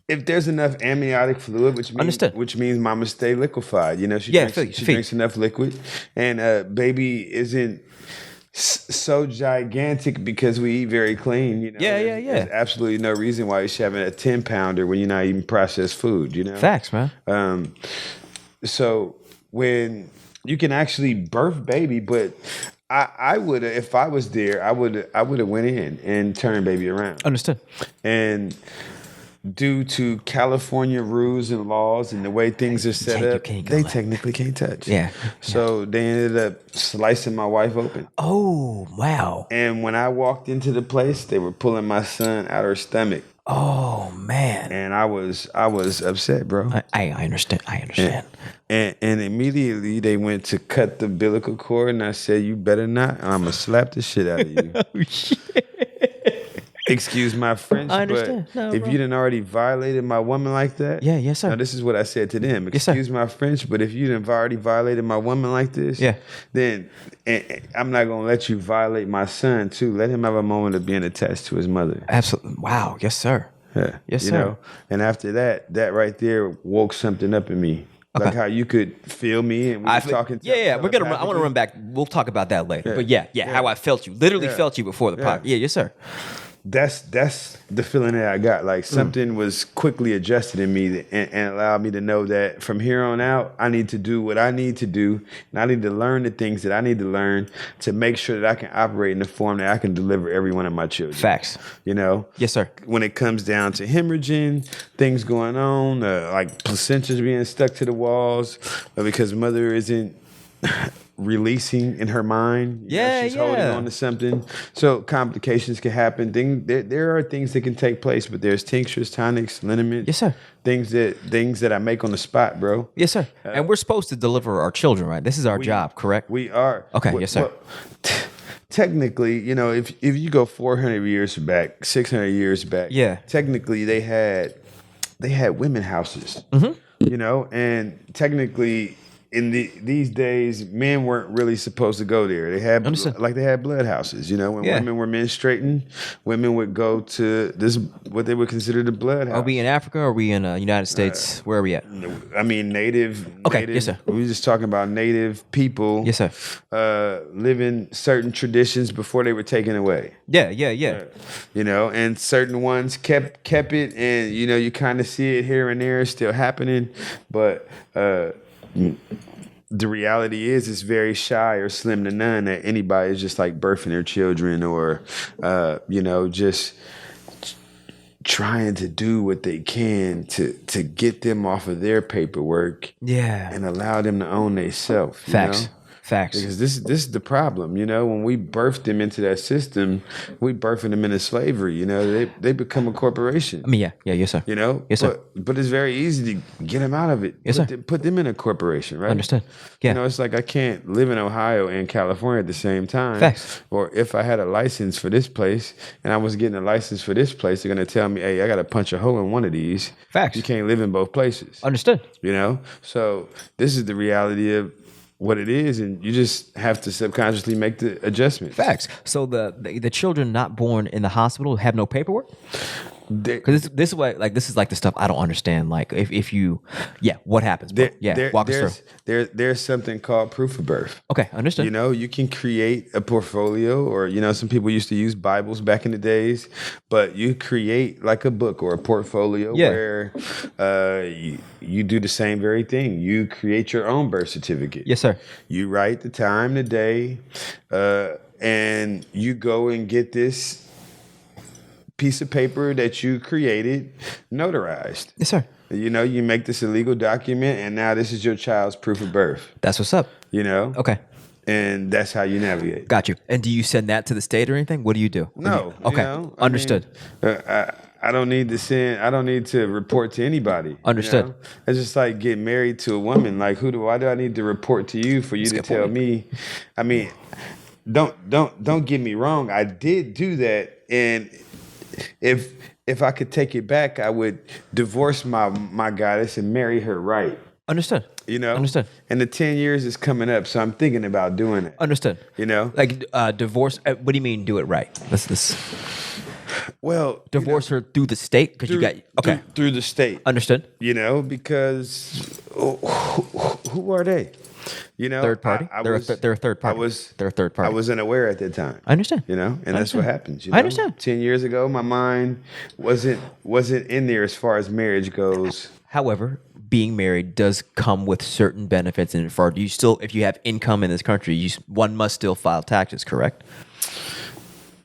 if there's enough amniotic fluid, which means mama stay liquefied. You know, she drinks enough liquid, and baby isn't so gigantic because we eat very clean. You know, there's absolutely no reason why you should have a 10-pounder when you're not eating processed food. You know,
facts, man.
So when you can actually birth baby, but I would, if I was there, I would have went in and turned baby around.
Understood.
And due to California rules and laws and the way things are set up, they technically can't touch.
Yeah.
So they ended up slicing my wife open.
Oh, wow.
And when I walked into the place, they were pulling my son out of her stomach.
Oh, man.
And I was upset, bro.
I understand.
And immediately they went to cut the umbilical cord, and I said, "You better not. I'm gonna slap the shit out of you."
Oh, shit.
Excuse my French,
I understand.
But if you didn't already violated my woman like that,
yes, sir.
Now this is what I said to them. Excuse my French, but if you didn't already violated my woman like this, then I'm not gonna let you violate my son too. Let him have a moment of being attached to his mother.
Absolutely. Wow. Yes, sir.
Yeah.
Yes,
you
sir.
know? And after that right there woke something up in me.
Okay.
Like how you could feel me and we were talking.
I want to run back. We'll talk about that later. But how I felt you. Literally felt you before the podcast. Yeah, yes, sir.
That's the feeling that I got. Like something was quickly adjusted in me and allowed me to know that from here on out, I need to do what I need to do. And I need to learn the things that I need to learn to make sure that I can operate in the form that I can deliver every one of my children.
Facts.
You know?
Yes, sir.
When it comes down to hemorrhaging, things going on, like placentas being stuck to the walls because mother isn't releasing in her mind. She's holding on to something. So complications can happen. There are things that can take place, but there's tinctures, tonics, liniments.
Yes, sir.
Things that I make on the spot, bro.
Yes, sir. And we're supposed to deliver our children, right? This is our job, correct?
We are.
Okay, yes, sir.
Well, technically, you know, if you go 400 years back, 600 years back, technically they had women houses. you know, and technically in these days, men weren't really supposed to go there. They had
Understood.
like they had blood houses, you know, when
Yeah.
women were menstruating, women would go to this what they would consider the blood house.
Are we in Africa or are we in United States? Where are we at?
I mean, native.
Okay,
native,
yes, sir.
We were just talking about native people.
Yes, sir.
Living certain traditions before they were taken away.
Yeah.
You know, and certain ones kept it, and you know, you kind of see it here and there, still happening, but the reality is it's very shy or slim to none that anybody is just like birthing their children or you know, just trying to do what they can to get them off of their paperwork and allow them to own themselves.
Facts.
You know?
Facts.
Because this is the problem, you know. When we birthed them into that system, we birthing them into slavery. You know, they become a corporation.
I mean, yeah, yes, sir.
You know,
Yes, sir.
But it's very easy to get them out of it.
Yes, sir.
Put them in a corporation, right?
Understood. Yeah.
You know, it's like I can't live in Ohio and California at the same time.
Facts.
Or if I had a license for this place and I was getting a license for this place, they're gonna tell me, "Hey, I got to punch a hole in one of these."
Facts.
You can't live in both places.
Understood.
You know, so this is the reality of what it is, and you just have to subconsciously make the adjustments.
Facts. So the children not born in the hospital have no paperwork?
They-
Because this is what this is like the stuff I don't understand. Like if you, what happens? Bro? Walk us through.
There's something called proof of birth.
Okay, understood.
You know, you can create a portfolio, or you know, some people used to use Bibles back in the days, but you create like a book or a portfolio where you do the same very thing. You create your own birth certificate.
Yes, sir.
You write the time, the day, and you go and get this piece of paper that you created notarized.
Yes, sir.
You know, you make this a legal document, and now this is your child's proof of birth.
That's what's up.
You know?
Okay.
And that's how you navigate.
Got you. And do you send that to the state or anything? What do you do?
No.
Okay.
You know,
Understood.
I don't need to send. I don't need to report to anybody.
Understood.
You know? It's just like getting married to a woman. Like, why do I need to report to you for you to tell me? I mean, don't get me wrong. I did do that, and if I could take it back, I would divorce my goddess and marry her right.
Understood.
You know?
Understood.
And the 10 years is coming up, so I'm thinking about doing it.
Understood.
You know?
Like divorce. What do you mean do it right? Let's
Well,
divorce her through the state because you got
through the state.
Understood.
You know, because who are they? You know,
Third party. They're a third party. They're a third party.
I wasn't aware at that time.
I understand.
You know, and that's what happens. You know?
I understand.
10 years ago, my mind wasn't in there as far as marriage goes.
However, being married does come with certain benefits, and if you have income in this country, one must still file taxes. Correct?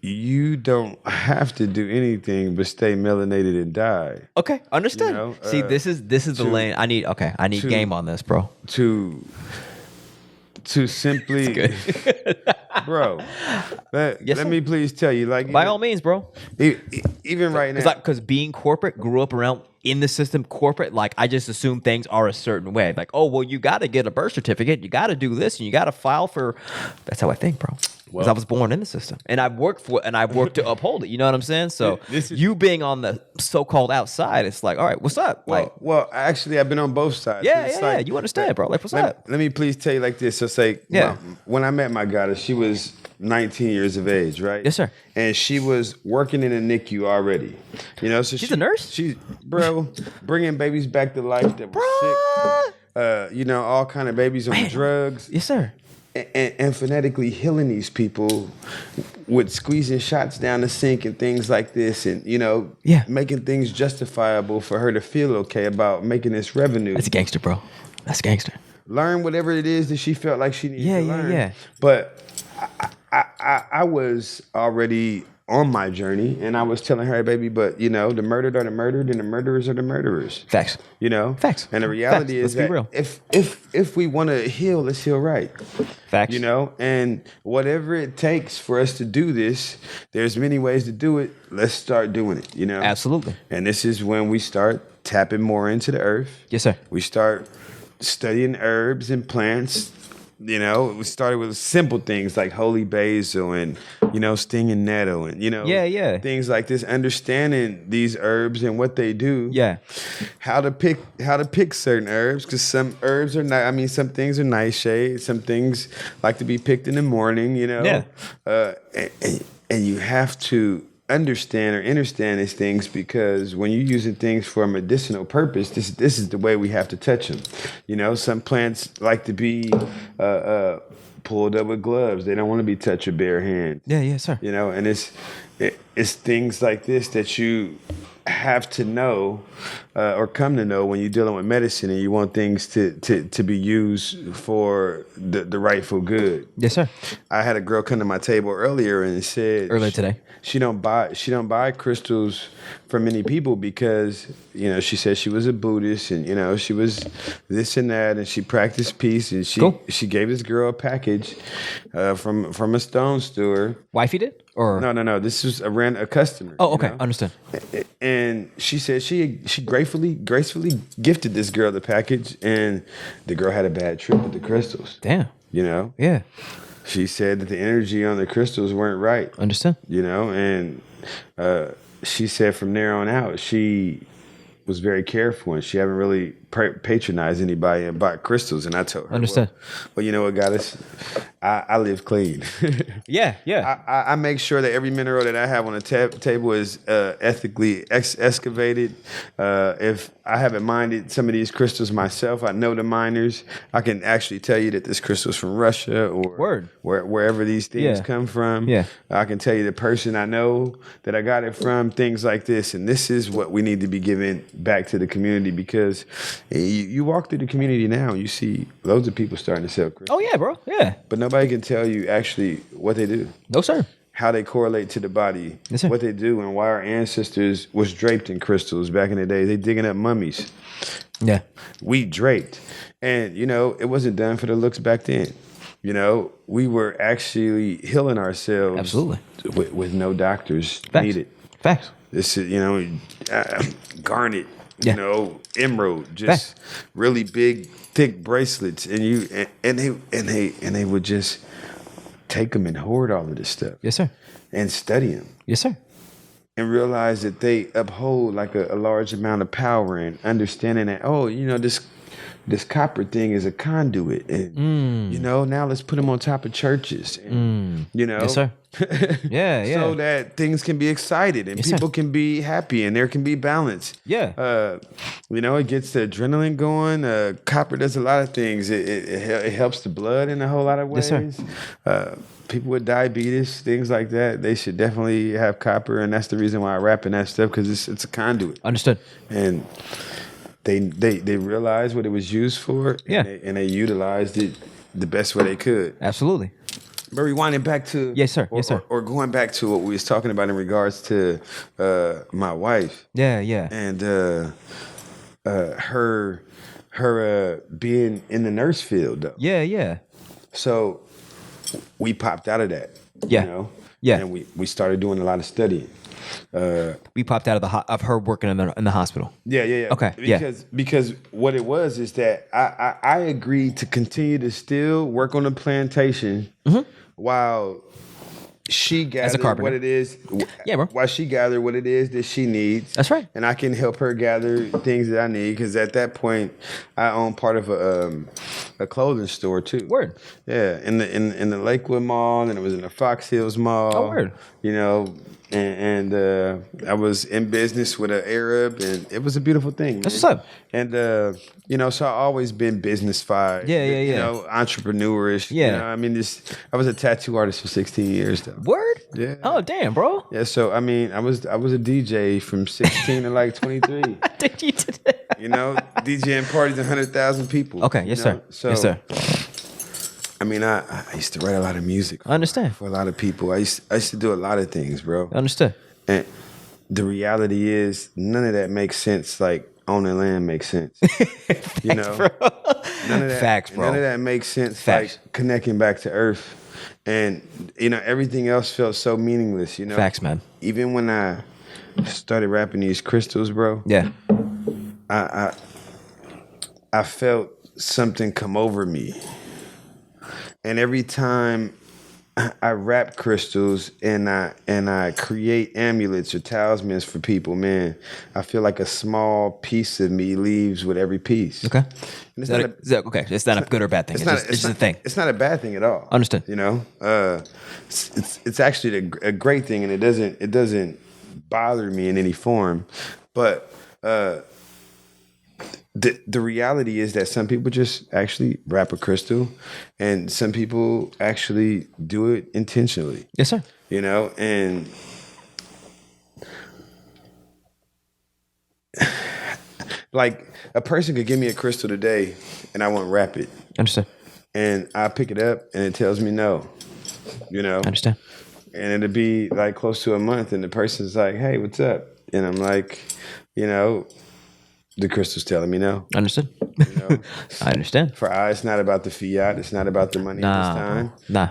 You don't have to do anything but stay melanated and die.
Okay, understood.
You know,
See, this is the lane I need. Okay, I need game on this, bro.
To simply, bro. Let me please tell you, like,
by all means, bro.
Even right now,
because being corporate, grew up around in the system, corporate. Like, I just assume things are a certain way. Like, oh well, you got to get a birth certificate, you got to do this, and you got to file for. That's how I think, bro. Because I was born in the system, and I've worked to uphold it. You know what I'm saying? So you being on the so-called outside, it's like, all right, what's up?
Well, actually, I've been on both sides.
Yeah. You understand, bro? Like, what's up?
Let me please tell you like this. So, when I met my goddess, she was 19 years of age, right?
Yes, sir.
And she was working in a NICU already. You know, so
she's a nurse.
She's bringing babies back to life that were sick. You know, all kind of babies on drugs.
Yes, sir.
And phonetically healing these people with squeezing shots down the sink and things like this, and you know, making things justifiable for her to feel okay about making this revenue.
That's gangster, bro. That's gangster.
Learn whatever it is that she felt like she needed to learn.
Yeah.
But I was already on my journey, and I was telling her, hey, baby, but you know, the murdered are the murdered, and the murderers are the murderers.
Facts.
You know,
facts.
And the reality is that if we want to heal, let's heal right.
Facts.
You know, and whatever it takes for us to do this, there's many ways to do it. Let's start doing it. You know,
absolutely.
And this is when we start tapping more into the earth.
Yes, sir.
We start studying herbs and plants You know, we started with simple things like holy basil and, stinging nettle and,
Yeah.
things like this, understanding these herbs and what they do.
Yeah.
How to pick certain herbs, because some herbs are not, some things are nightshade, some things like to be picked in the morning,
Yeah.
And you have to understand these things, because when you're using things for a medicinal purpose, this is the way we have to touch them. Some plants like to be pulled up with gloves. They don't want to be touched with bare hands.
Yeah, yes, sir.
And it's things like this that you have to know or come to know when you're dealing with medicine and you want things to be used for the rightful good.
Yes, sir.
I had a girl come to my table earlier and said
Earlier today.
She don't buy crystals from many people because, she said she was a Buddhist and, she was this and that and she practiced peace, and she gave this girl a package from a stone store.
Wifey did? Or
No. This was a customer.
Oh, okay. Understood.
And she said she gracefully gifted this girl the package, and the girl had a bad trip with the crystals.
Damn. Yeah.
She said that the energy on the crystals weren't right.
Understood.
And she said from there on out, she was very careful, and she haven't really patronized anybody and bought crystals. And I told her,
Understood.
Well, you know what, Goddess? I live clean.
Yeah.
I make sure that every mineral that I have on the table is ethically excavated. If I haven't mined some of these crystals myself, I know the miners. I can actually tell you that this crystal's from Russia or wherever these things come from.
Yeah.
I can tell you the person I know that I got it from, things like this. And this is what we need to be giving back to the community, because you walk through the community now and you see loads of people starting to sell crystals.
Oh, yeah, bro. Yeah.
But nobody can tell you actually what they do.
No, sir.
How they correlate to the body,
yes, sir.
What they do, and why our ancestors was draped in crystals back in the day. They digging up mummies.
Yeah.
We draped. And, it wasn't done for the looks back then. We were actually healing ourselves.
Absolutely.
With no doctors
Facts.
needed.
Facts.
This is, garnet,
Yeah.
emerald, just really big, thick bracelets, and they would just take them and hoard all of this stuff.
Yes, sir.
And study them.
Yes, sir.
And realize that they uphold like a large amount of power, and understanding that, this copper thing is a conduit, and now let's put them on top of churches, and,
Yes, sir. Yeah.
so that things can be excited and people can be happy and there can be balance.
Yeah.
It gets the adrenaline going. Copper does a lot of things. It helps the blood in a whole lot of ways.
Yes,
sir. People with diabetes, things like that, they should definitely have copper, and that's the reason why I wrap in that stuff, because it's a conduit.
Understood.
And they realized what it was used for, and they utilized it the best way they could.
Absolutely.
But rewinding back to
yes, sir.
Or going back to what we was talking about in regards to my wife.
Yeah.
And her being in the nurse field though.
Yeah.
So we popped out of that.
Yeah. Yeah.
And we started doing a lot of studying.
We popped out of her working in the hospital.
Yeah.
Okay.
Because what it was is that I agreed to continue to still work on the plantation while she gathered what it is.
Yeah, bro.
While she gathered what it is that she needs.
That's right.
And I can help her gather things that I need, because at that point I own part of a clothing store too.
Word.
Yeah, in the Lakewood Mall, and it was in the Fox Hills Mall.
Oh, word.
And I was in business with an Arab, and it was a beautiful thing.
That's what's up.
And so I've always been business-fied.
Yeah.
Entrepreneurish.
Yeah.
I was a tattoo artist for 16 years though.
Word?
Yeah.
Oh, damn, bro.
Yeah, so I was a DJ from 16 to like 23.
Did you today?
DJing parties, 100,000 people.
Okay, yes, sir.
So,
yes, sir.
I used to write a lot of music.
I understand.
For a lot of people. I used to do a lot of things, bro.
Understood.
And the reality is, none of that makes sense like owning land makes sense.
Facts, bro.
None of that,
Facts, bro.
None of that makes sense
Facts.
like connecting back to earth. And, everything else felt so meaningless,
Facts, man.
Even when I started rapping these crystals, bro.
Yeah.
I felt something come over me. And every time I wrap crystals and I create amulets or talismans for people, man, I feel like a small piece of me leaves with every piece.
Okay.
And
Okay. It's not a good or bad thing. It's just a thing.
It's not a bad thing at all.
Understood.
You know, it's actually a great thing, and it doesn't bother me in any form. But the reality is that some people just actually wrap a crystal, and some people actually do it intentionally.
Yes, sir.
You know, and like a person could give me a crystal today, and I won't wrap it.
Understood.
And I pick it up, and it tells me no. You know,
Understand.
and it'll be like close to a month, and the person's like, "Hey, what's up?" And I'm like, you know, the crystal's telling me no.
Understood.
You know?
I understand.
For I, it's not about the fiat. It's not about the money at this time.
Nah.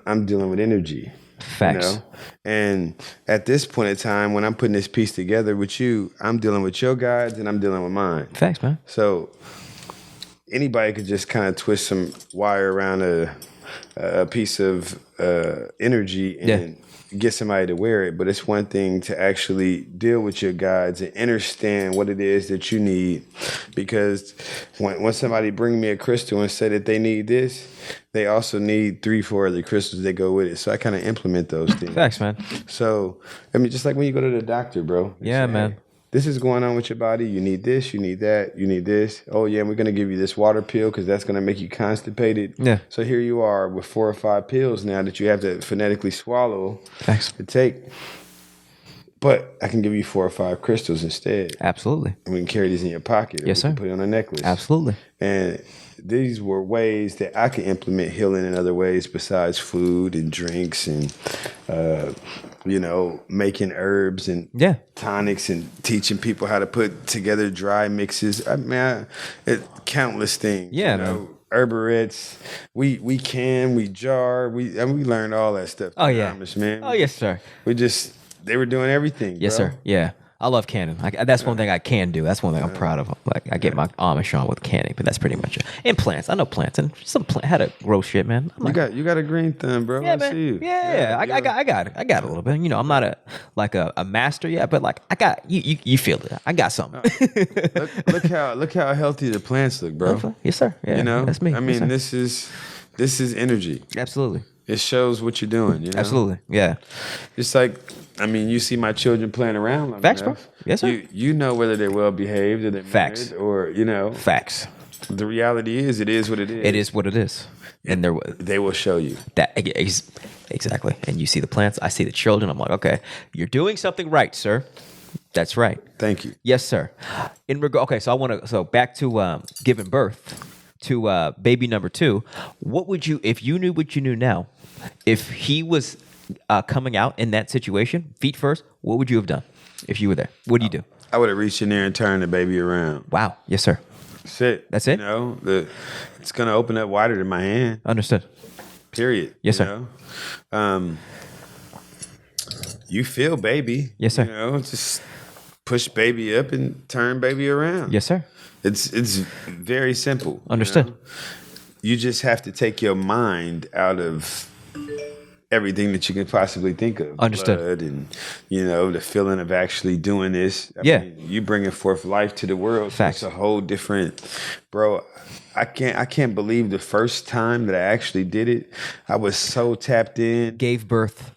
I'm dealing with energy.
Facts.
You know? And at this point in time, when I'm putting this piece together with you, I'm dealing with your guides and I'm dealing with mine.
Facts, man.
So anybody could just kind of twist some wire around a piece of energy and get somebody to wear it. But it's one thing to actually deal with your guides and understand what it is that you need. Because when somebody bring me a crystal and say that they need this, they also need 3-4 other crystals that go with it. So I kind of implement those things.
Facts, man.
So, I mean, just like when you go to the doctor, bro.
Yeah,
say,
man.
"Hey, this is going on with your body. You need this, you need that, you need this. Oh, yeah, we're going to give you this water pill because that's going to make you constipated."
Yeah.
So here you are with 4 or 5 pills now that you have to phonetically swallow
Facts.
to take. But I can give you 4 or 5 crystals instead.
Absolutely.
And we can carry these in your pocket. Or
Yes,
we can
sir.
put it on a necklace.
Absolutely.
And these were ways that I could implement healing in other ways besides food and drinks and, you know, making herbs and tonics and teaching people how to put together dry mixes. I mean, countless things.
Yeah,
you know, herbarets. We jar. We learned all that stuff.
Oh, yeah.
Amish, man.
Oh, yes, sir.
They were doing everything.
Yes,
bro.
sir. Yeah. I love canning. That's one thing I can do. That's one thing I'm proud of. Like I get my Amish on with canning, but that's pretty much it. And plants. I know plants and some how to grow shit, man.
You got a green thumb, bro.
Yeah,
I
man.
see you.
Yeah. I got it. I got a little bit. You know, I'm not a master yet, but like I got you feel it. I got something.
look how healthy the plants look, bro.
Yes, sir. Yeah,
you know,
that's me.
I mean,
yes,
this is energy.
Absolutely.
It shows what you're doing. You know?
Absolutely. Yeah.
Just like, I mean, you see my children playing around. Long
Facts,
enough.
bro. Yes, sir.
You know whether they're well behaved or they're
Facts,
married or you know.
Facts.
The reality is, it is what it is.
It is what it is, and
they will show you
that exactly. And you see the plants, I see the children. I'm like, okay, you're doing something right, sir. That's right.
Thank you.
Yes, sir. Okay, so back to giving birth to baby number 2. What would you, if you knew what you knew now, if he was coming out in that situation, feet first, what would you have done if you were there? What do you do?
I would have reached in there and turned the baby around.
Wow. Yes, sir.
That's it.
That's it?
You know, it's going to open up wider than my hand.
Understood.
Period.
Yes, sir.
Know? You feel baby.
Yes, sir.
You know, just push baby up and turn baby around.
Yes, sir.
It's very simple.
Understood.
You know? You just have to take your mind out of everything that you can possibly think of.
Understood.
Blood and, you know, the feeling of actually doing this. I mean, you bringing forth life to the world.
Facts.
So it's a whole different, bro. I can't believe the first time that I actually did it. I was so tapped in.
Gave birth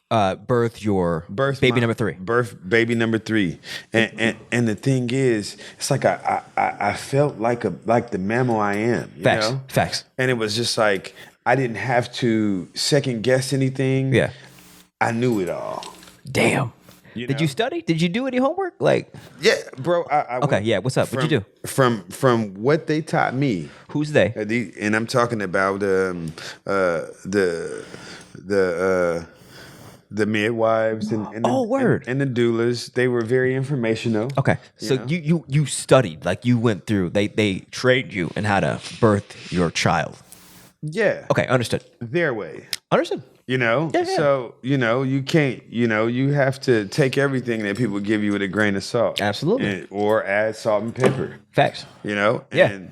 your baby number 3.
Birth baby number 3. And the thing is, it's like I felt like the mammal I am. You
Facts.
know?
Facts.
And it was just like I didn't have to second guess anything.
Yeah.
I knew it all.
Damn. Did you study? Did you do any homework? Like,
yeah, bro. I
okay, yeah. What's up? What'd you do?
From what they taught me.
Who's they?
And I'm talking about the midwives and
word.
and the doulas. They were very informational.
Okay, so you studied, like you went through. They trained you in how to birth your child.
Yeah.
Okay, understood.
Their way.
Understood.
You know, so, you know, you can't, you know, you have to take everything that people give you with a grain of salt.
Absolutely.
Or add salt and pepper.
Facts.
You know?
Yeah.
And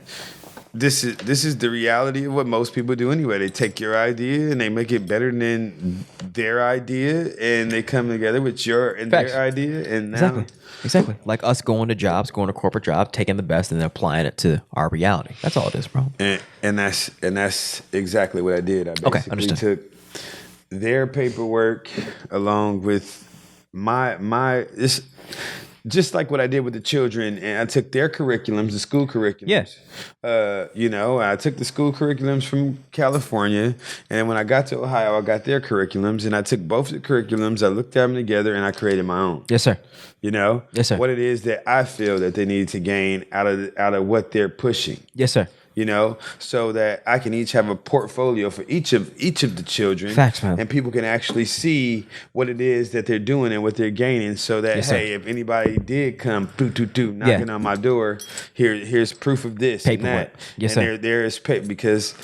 this is the reality of what most people do anyway. They take your idea and they make it better than their idea, and they come together with your and
Facts.
their idea, and now
Exactly. Like us going to corporate jobs, taking the best and then applying it to our reality. That's all it is, bro.
and that's exactly what I did. I basically
understood.
took their paperwork along with my it's just like what I did with the children, and I took their curriculums, the school curriculums.
Yes.
I took the school curriculums from California, and when I got to Ohio, I got their curriculums, and I took both the curriculums, I looked at them together, and I created my own.
Yes, sir.
Yes,
sir.
What it is that I feel that they need to gain out of what they're pushing.
Yes, sir.
So that I can each have a portfolio for each of the children.
Facts, man.
And people can actually see what it is that they're doing and what they're gaining, so that,
Yes, sir.
hey, if anybody did come knocking on my door, here's proof of this
Paperwork.
and that.
Yes,
and
sir.
There is because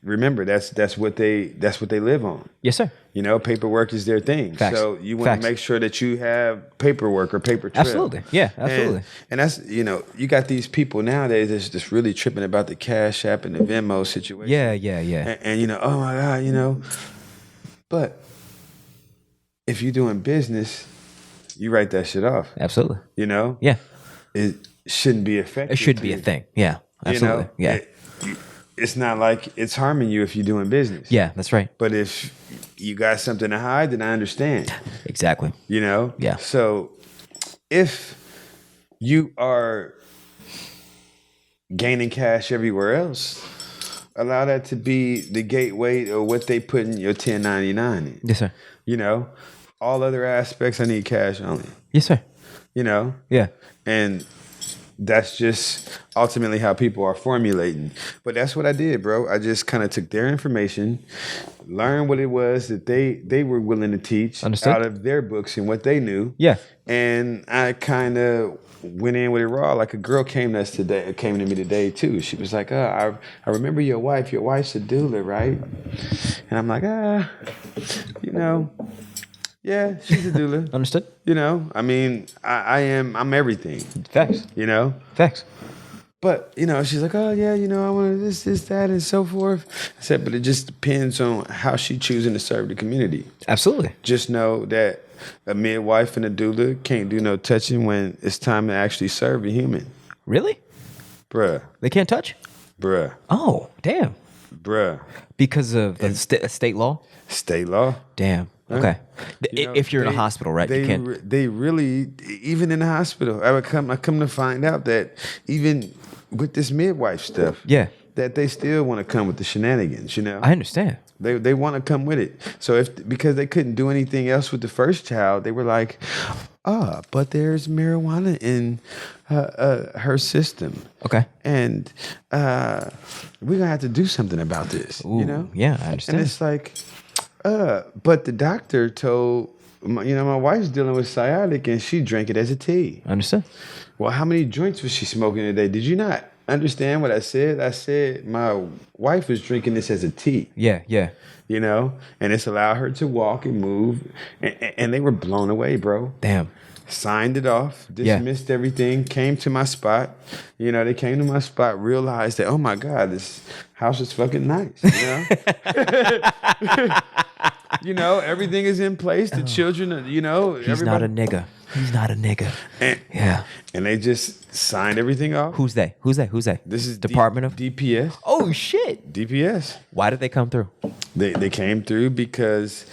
remember, that's what they live on.
Yes, sir.
Paperwork is their thing.
Facts.
So you want
Facts.
to make sure that you have paperwork or paper trail.
Absolutely. Yeah, absolutely.
And that's, you got these people nowadays that's just really tripping about the Cash App and the Venmo situation.
Yeah.
And oh my God, but if you're doing business, you write that shit off.
Absolutely.
Yeah. It shouldn't be effective.
It should be a thing. Yeah. Absolutely. Yeah.
It's not like it's harming you if you're doing business.
Yeah, that's right.
But if you got something to hide, then I understand.
Exactly. Yeah.
So if you are gaining cash everywhere else, allow that to be the gateway or what they put in your 1099 in.
Yes, sir.
All other aspects, I need cash only.
Yes, sir. Yeah.
And that's just ultimately how people are formulating. But that's what I did, bro. I just kind of took their information, learned what it was that they were willing to teach out of their books and what they knew.
Yeah.
And I kind of went in with it raw. Like a girl came to me today too. She was like, I remember your wife. Your wife's a doula, right? And I'm like, yeah, she's a doula.
Understood.
I mean, I'm everything.
Facts. Facts.
But, she's like, oh, yeah, I want this, that, and so forth. I said, but it just depends on how she choosing to serve the community.
Absolutely.
Just know that a midwife and a doula can't do no touching when it's time to actually serve a human.
Really?
Bruh.
They can't touch?
Bruh.
Oh, damn.
Bruh.
Because of the state law?
State law.
Damn. Okay. If you're in a hospital, right? You can't.
They really, even in the hospital, I come to find out that even with this midwife stuff, that they still want to come with the shenanigans.
I understand.
They want to come with it. So because they couldn't do anything else with the first child, they were like, but there's marijuana in her system.
Okay.
And we're gonna have to do something about this.
Ooh, yeah, I understand.
And it's like, but the doctor told my wife's dealing with sciatic and she drank it as a tea.
I understand.
Well, how many joints was she smoking today? Did you not understand what I said? I said my wife was drinking this as a tea.
Yeah.
And it's allowed her to walk and move. And they were blown away, bro.
Damn.
Signed it off, dismissed everything, came to my spot. They came to my spot, realized that, oh my God, this house is fucking nice. Everything is in place. The children,
He's not a nigga. He's not a nigga.
And they just signed everything off.
Who's they?
This is
Department of
DPS.
Oh shit.
DPS.
Why did they come through?
They came through because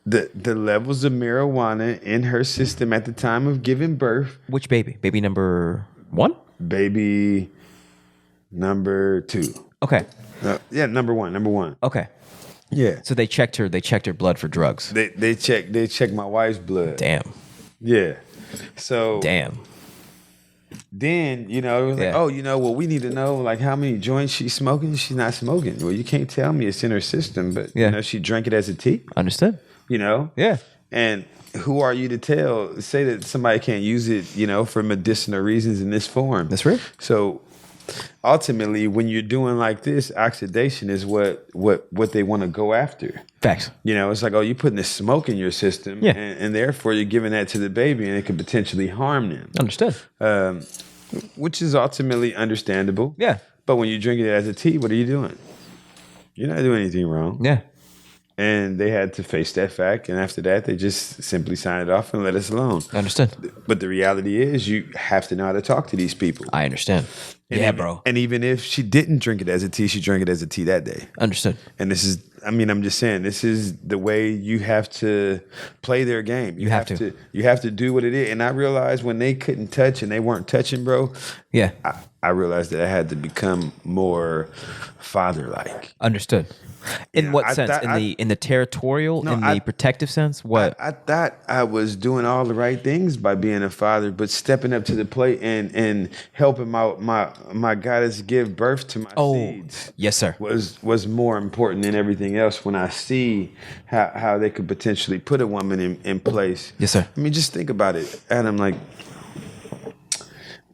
the levels of marijuana in her system at the time of giving birth.
Which baby? Baby number 1?
Baby number 2.
Okay.
Number one.
Okay.
Yeah.
So they checked her blood for drugs.
They checked my wife's blood.
Damn.
Yeah. So
damn.
Then, it was like, we need to know like how many joints she's smoking. She's not smoking. Well, you can't tell me it's in her system, but she drank it as a tea.
Understood. Yeah.
And who are you to say that somebody can't use it, for medicinal reasons in this form?
That's right.
So ultimately, when you're doing like this, oxidation is what they want to go after.
Facts.
It's like, you're putting this smoke in your system, and therefore you're giving that to the baby, and it could potentially harm them.
Understood.
Which is ultimately understandable.
Yeah.
But when you drink it as a tea, what are you doing? You're not doing anything wrong.
Yeah.
And they had to face that fact. And after that, they just simply signed it off and let us alone.
Understood.
But the reality is you have to know how to talk to these people.
I understand.
And
yeah,
even,
bro.
And even if she didn't drink it as a tea, she drank it as a tea that day.
Understood.
And this is, I'm just saying, this is the way you have to play their game.
You have to.
You have to do what it is. And I realized when they couldn't touch and they weren't touching, bro.
Yeah.
I realized that I had to become more father-like.
Understood. In what
I
sense?
thought-
In the territorial,
No,
in the protective sense? What?
I thought I was doing all the right things by being a father, but stepping up to the plate and helping my goddess give birth to my seeds
yes, sir.
was more important than everything else when I see how they could potentially put a woman in place.
Yes, sir.
I mean, just think about it, Adam. Like,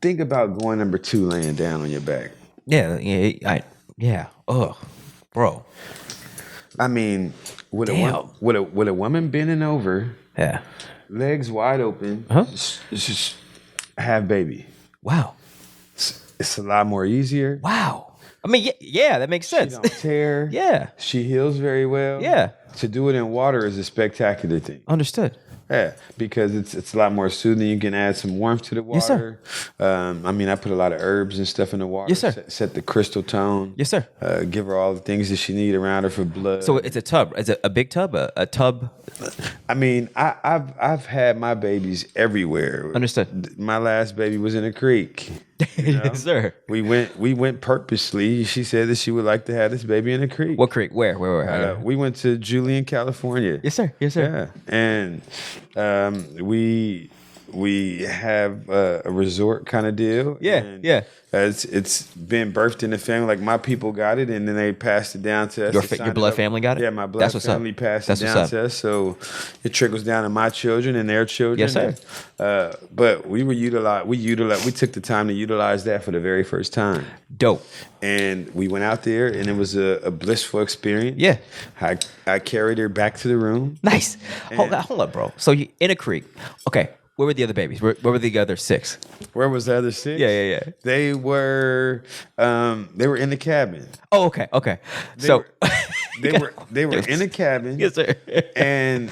think about going number 2 laying down on your back.
Yeah. Ugh, bro.
I mean, with
Damn.
a woman bending over,
Yeah.
legs wide open,
Uh-huh.
just have baby.
Wow.
It's a lot more easier.
Wow. I mean, yeah, that makes
She
sense.
don't tear.
Yeah.
She heals very well.
Yeah.
To do it in water is a spectacular thing.
Understood.
Yeah, because it's a lot more soothing. You can add some warmth to the water.
Yes, sir.
I put a lot of herbs and stuff in the water.
Yes, sir.
Set the crystal tone.
Yes, sir.
Give her all the things that she need around her for blood.
So it's a tub. Is it a big tub? A tub?
I mean, I've had my babies everywhere.
Understood.
My last baby was in a creek. You know?
Yes, sir.
We went purposely. She said that she would like to have this baby in a creek.
What creek? Where?
We went to Julian, California.
Yes, sir. Yes, sir.
Yeah, and we have a resort kind of deal.
Yeah,
and
yeah.
It's been birthed in the family. Like my people got it, and then they passed it down to us.
Your
They signed
your
it
blood
up.
family got it?
Yeah, my blood
That's what's
family
up.
passed
That's
it
what's
down
up.
to us. So it trickles down to my children and their children.
Yes, sir.
But we took the time to utilize that for the very first time.
Dope.
And we went out there, and it was a blissful experience.
Yeah.
I carried her back to the room.
Nice. Hold up, bro. So you in a creek. Okay. Where were the other babies? Where were the other 6?
Where was the other 6?
Yeah.
They were in the cabin.
Oh, okay.
They were in the cabin.
Yes, sir.
And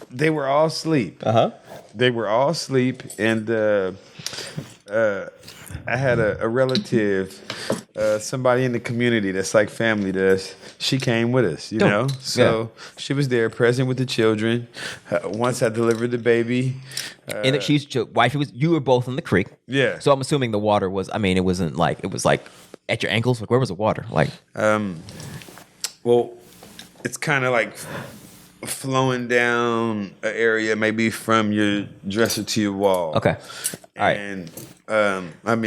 they were all asleep. They were all asleep, and I had a relative, somebody in the community that's like family to us. She came with us, you
Dope.
know? So she was there present with the children. Once I delivered the baby.
And she's wife. You were both in the creek.
Yeah.
So I'm assuming the water was. I mean, it was like at your ankles. Like where was the water? Like.
Well, it's kind of like flowing down an area, maybe from your dresser to your wall.
Okay. All right.
And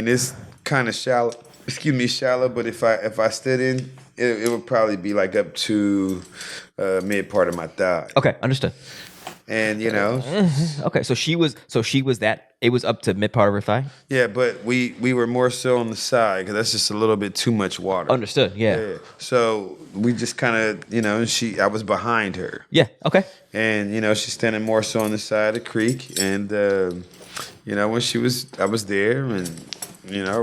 it's kind of shallow. Shallow. But if I stood in, it would probably be like up to mid part of my thigh.
Okay. Understood.
And you know.
Okay. So she was that. It was up to mid part of her thigh.
Yeah, but we were more so on the side because that's just a little bit too much water.
Understood. Yeah.
So we just kind of, I was behind her.
Yeah. Okay.
And, she's standing more so on the side of the creek. And, when I was there and,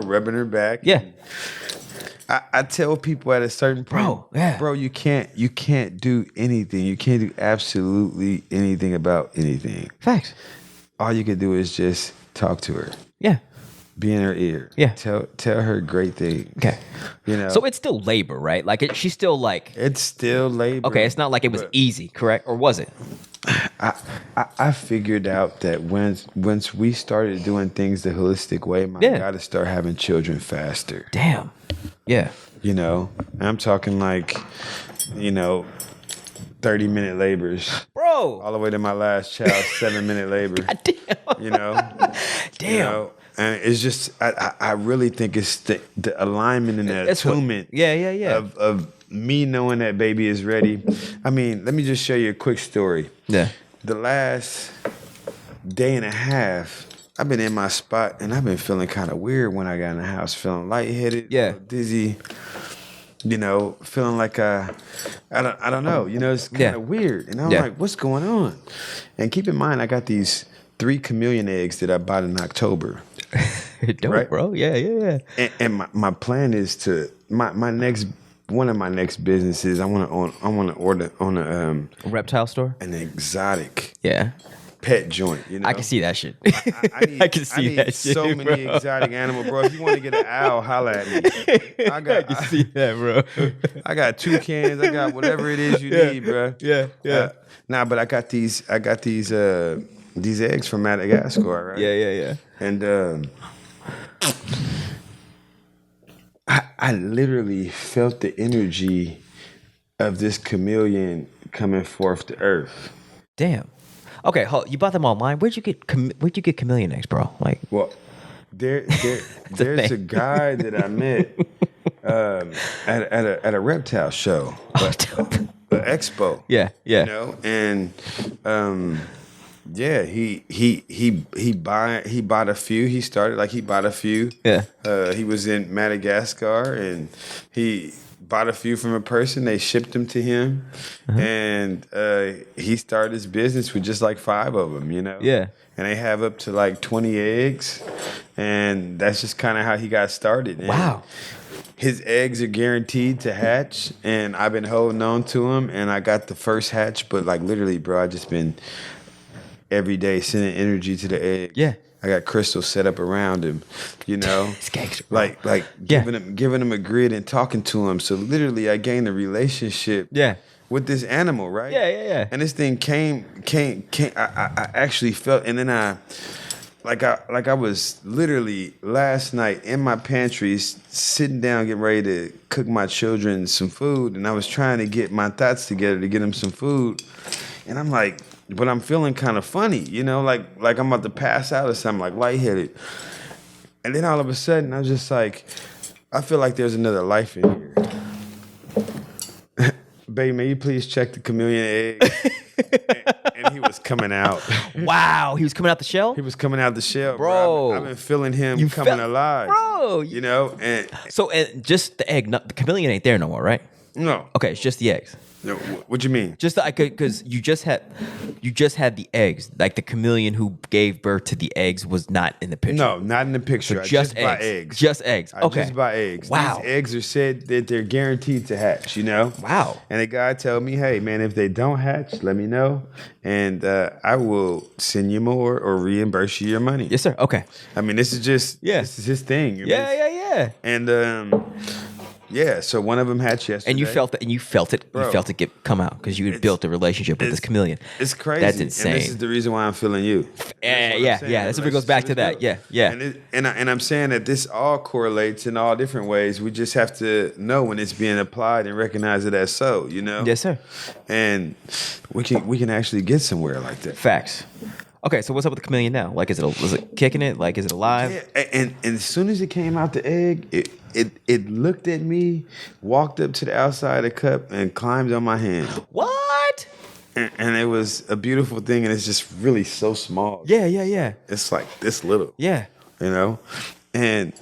rubbing her back.
Yeah.
I tell people at a certain point, bro, you can't do anything. You can't do absolutely anything about anything.
Facts.
All you can do is just talk to her.
Yeah.
Be in her ear.
Yeah.
Tell her great things.
Okay.
So
it's still labor, right? Like she's still like.
It's still labor.
Okay, it's not like it was easy, correct? Or was it?
I figured out that once we started doing things the holistic way, I got to start having children faster.
Damn. Yeah.
I'm talking like, 30-minute labors.
Bro.
All the way to my last child, 7-minute labor.
God damn.
Damn. And it's just, I really think it's the alignment and the attunement. Of me knowing that baby is ready. I mean, let me just show you a quick story.
Yeah.
The last day and a half, I've been in my spot and I've been feeling kind of weird when I got in the house, feeling lightheaded, dizzy, feeling like I don't know, it's kind of weird. And I'm like, what's going on? And keep in mind, I got these 3 chameleon eggs that I bought in October.
Dope,
Right.
bro. Yeah.
And my plan is to my next one of my next businesses. I want to order on
A reptile store.
an exotic
Yeah,
pet joint. You know,
I can see that shit.
I need,
I can see
need
that shit,
so many
bro.
exotic animals, bro. If you want to get an owl, holla at me. I
can see that, bro.
I got toucans. I got whatever it is you need, bro.
Yeah.
But I got these eggs from Madagascar, right?
Yeah.
And I literally felt the energy of this chameleon coming forth to Earth.
Damn. Okay, you bought them online. Where'd you get chameleon eggs, bro? Like,
Well, there's a guy that I met at a reptile show, an expo.
Yeah.
You know, and yeah, he bought a few. He started like he bought a few.
Yeah.
He was in Madagascar and he bought a few from a person. They shipped them to him, and he started his business with just like 5 of them. You know.
Yeah.
And they have up to like 20 eggs, and that's just kind of how he got started. And
Wow.
his eggs are guaranteed to hatch, and I've been holding on to them, and I got the first hatch, but like literally, bro, I just been every day sending energy to the egg.
Yeah.
I got crystals set up around him, you know,
It's gangster, bro.
like
Yeah.
giving him a grid and talking to him. So literally, I gained a relationship.
Yeah.
With this animal, right?
Yeah.
And this thing came. I actually felt, and then I was literally last night in my pantry, sitting down, getting ready to cook my children some food, and I was trying to get my thoughts together to get them some food, and I'm like, but I'm feeling kind of funny, you know, like I'm about to pass out or something, like lightheaded, and then all of a sudden, I was just like, I feel like there's another life in here. Baby, may you please check the chameleon egg? and he was coming out.
Wow, he was coming out the shell.
He was coming out the shell,
Bro.
I've been feeling him
You
coming
felt-
alive,
bro.
You know, and
So, just the egg. The chameleon ain't there no more, right?
no,
Okay, it's just the eggs.
no, what you mean?
Just because you just had the eggs. Like the chameleon who gave birth to the eggs was not in the picture.
No, not in the picture. I
just
buy
eggs.
eggs.
Just eggs.
I
Okay.
just buy eggs.
Wow.
These eggs are said that they're guaranteed to hatch, you know?
Wow.
And the guy told me, hey, man, if they don't hatch, let me know. And I will send you more or reimburse you your money.
Yes, sir. Okay.
I mean, this is his thing. I mean,
Yeah.
And yeah, so one of them hatched yesterday.
And you felt it.
Bro.
You felt it come out because you had built a relationship with this chameleon.
It's crazy.
That's insane.
And this is the reason why I'm feeling you.
Yeah. That's what it goes back to that. Yeah.
And I'm saying that this all correlates in all different ways. We just have to know when it's being applied and recognize it as so, you know?
Yes, sir.
And we can actually get somewhere like that.
Facts. Okay, so what's up with the chameleon now? Like, is it kicking it? Like, is it alive?
Yeah, and as soon as it came out the egg, it looked at me, walked up to the outside of the cup, and climbed on my hand.
What?
And it was a beautiful thing, and it's just really so small.
Yeah.
It's like this little.
Yeah.
You know? And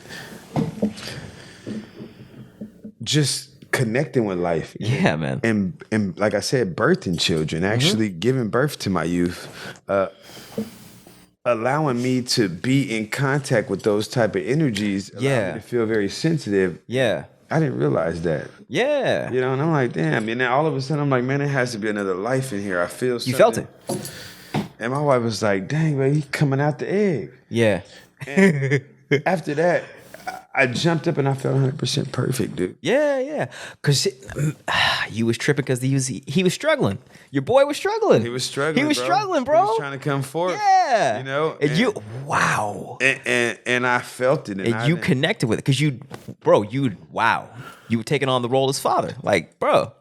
just connecting with life.
Yeah, man.
And like I said, birthing children, actually giving birth to my youth, allowing me to be in contact with those type of energies, allowed me to feel very sensitive.
Yeah.
I didn't realize that.
Yeah.
You know, and I'm like, damn. And then all of a sudden, I'm like, man, there has to be another life in here. I feel something.
You felt it.
And my wife was like, dang, baby, he coming out the egg.
Yeah.
And after that, I jumped up and I felt 100% perfect, dude.
Yeah. Because you was tripping because he was struggling. Your boy was struggling.
He was struggling.
He was struggling, bro.
He was trying to come forth.
Yeah.
You know?
And wow.
And I felt it.
And you connected with it because you were taking on the role as father. Like, bro,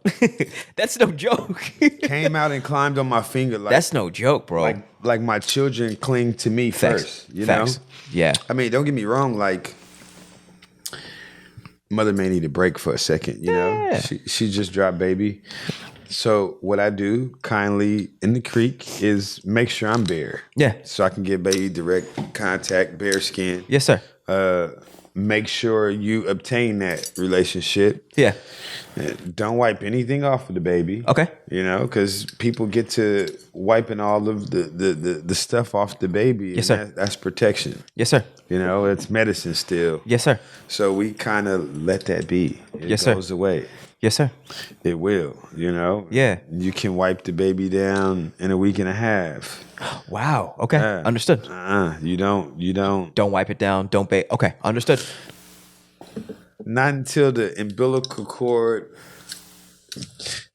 that's no joke.
came out and climbed on my finger. Like,
That's no joke, bro.
like my children cling to me first. You
Facts.
know?
Yeah.
I mean, don't get me wrong. Like, mother may need a break for a second. You know, she just dropped baby. So what I do kindly in the creek is make sure I'm bare.
Yeah.
So I can get baby direct contact, bare skin.
Yes, sir.
make sure you obtain that relationship.
Yeah.
Don't wipe anything off of the baby.
Okay.
Because people get to wiping all of the stuff off the baby.
Yes,
and
sir.
That's protection.
Yes, sir.
It's medicine still.
Yes, sir.
So we kind of let that be. It
Yes, sir.
goes away.
Yes, sir.
It will,
Yeah.
You can wipe the baby down in a week and a half.
Wow. Okay. Understood.
You don't.
Don't wipe it down. Don't bait. Okay. Understood.
Not until the umbilical cord.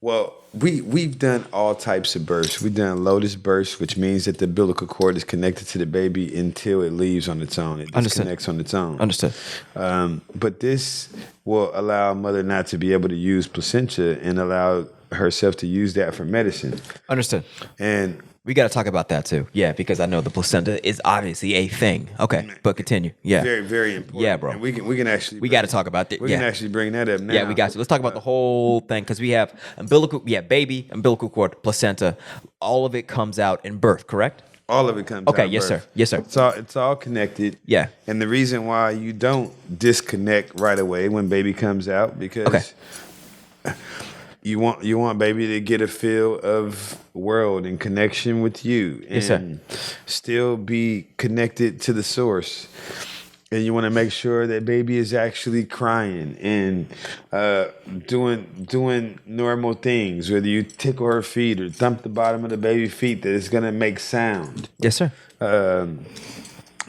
Well, we've done all types of births. We've done lotus births, which means that the umbilical cord is connected to the baby until it leaves on its own. It disconnects on its own.
Understood.
But this will allow a mother not to be able to use placenta and allow herself to use that for medicine.
Understood.
And
we got to talk about that too. Yeah, because I know the placenta is obviously a thing. Okay, but continue. Yeah.
very, very important.
Yeah, bro.
And we can actually
We got to talk about that.
we can actually bring that up now.
Yeah, we got to. Let's talk about the whole thing because we have baby, umbilical cord, placenta. All of it comes out in birth, correct?
All of it comes
Okay,
out of
yes,
birth.
sir. Yes, sir.
It's all connected.
Yeah.
And the reason why you don't disconnect right away when baby comes out because you want baby to get a feel of world and connection with you and
Yes, sir.
still be connected to the source. And you want to make sure that baby is actually crying and doing normal things, whether you tickle her feet or thump the bottom of the baby feet, that it's going to make sound.
Yes, sir.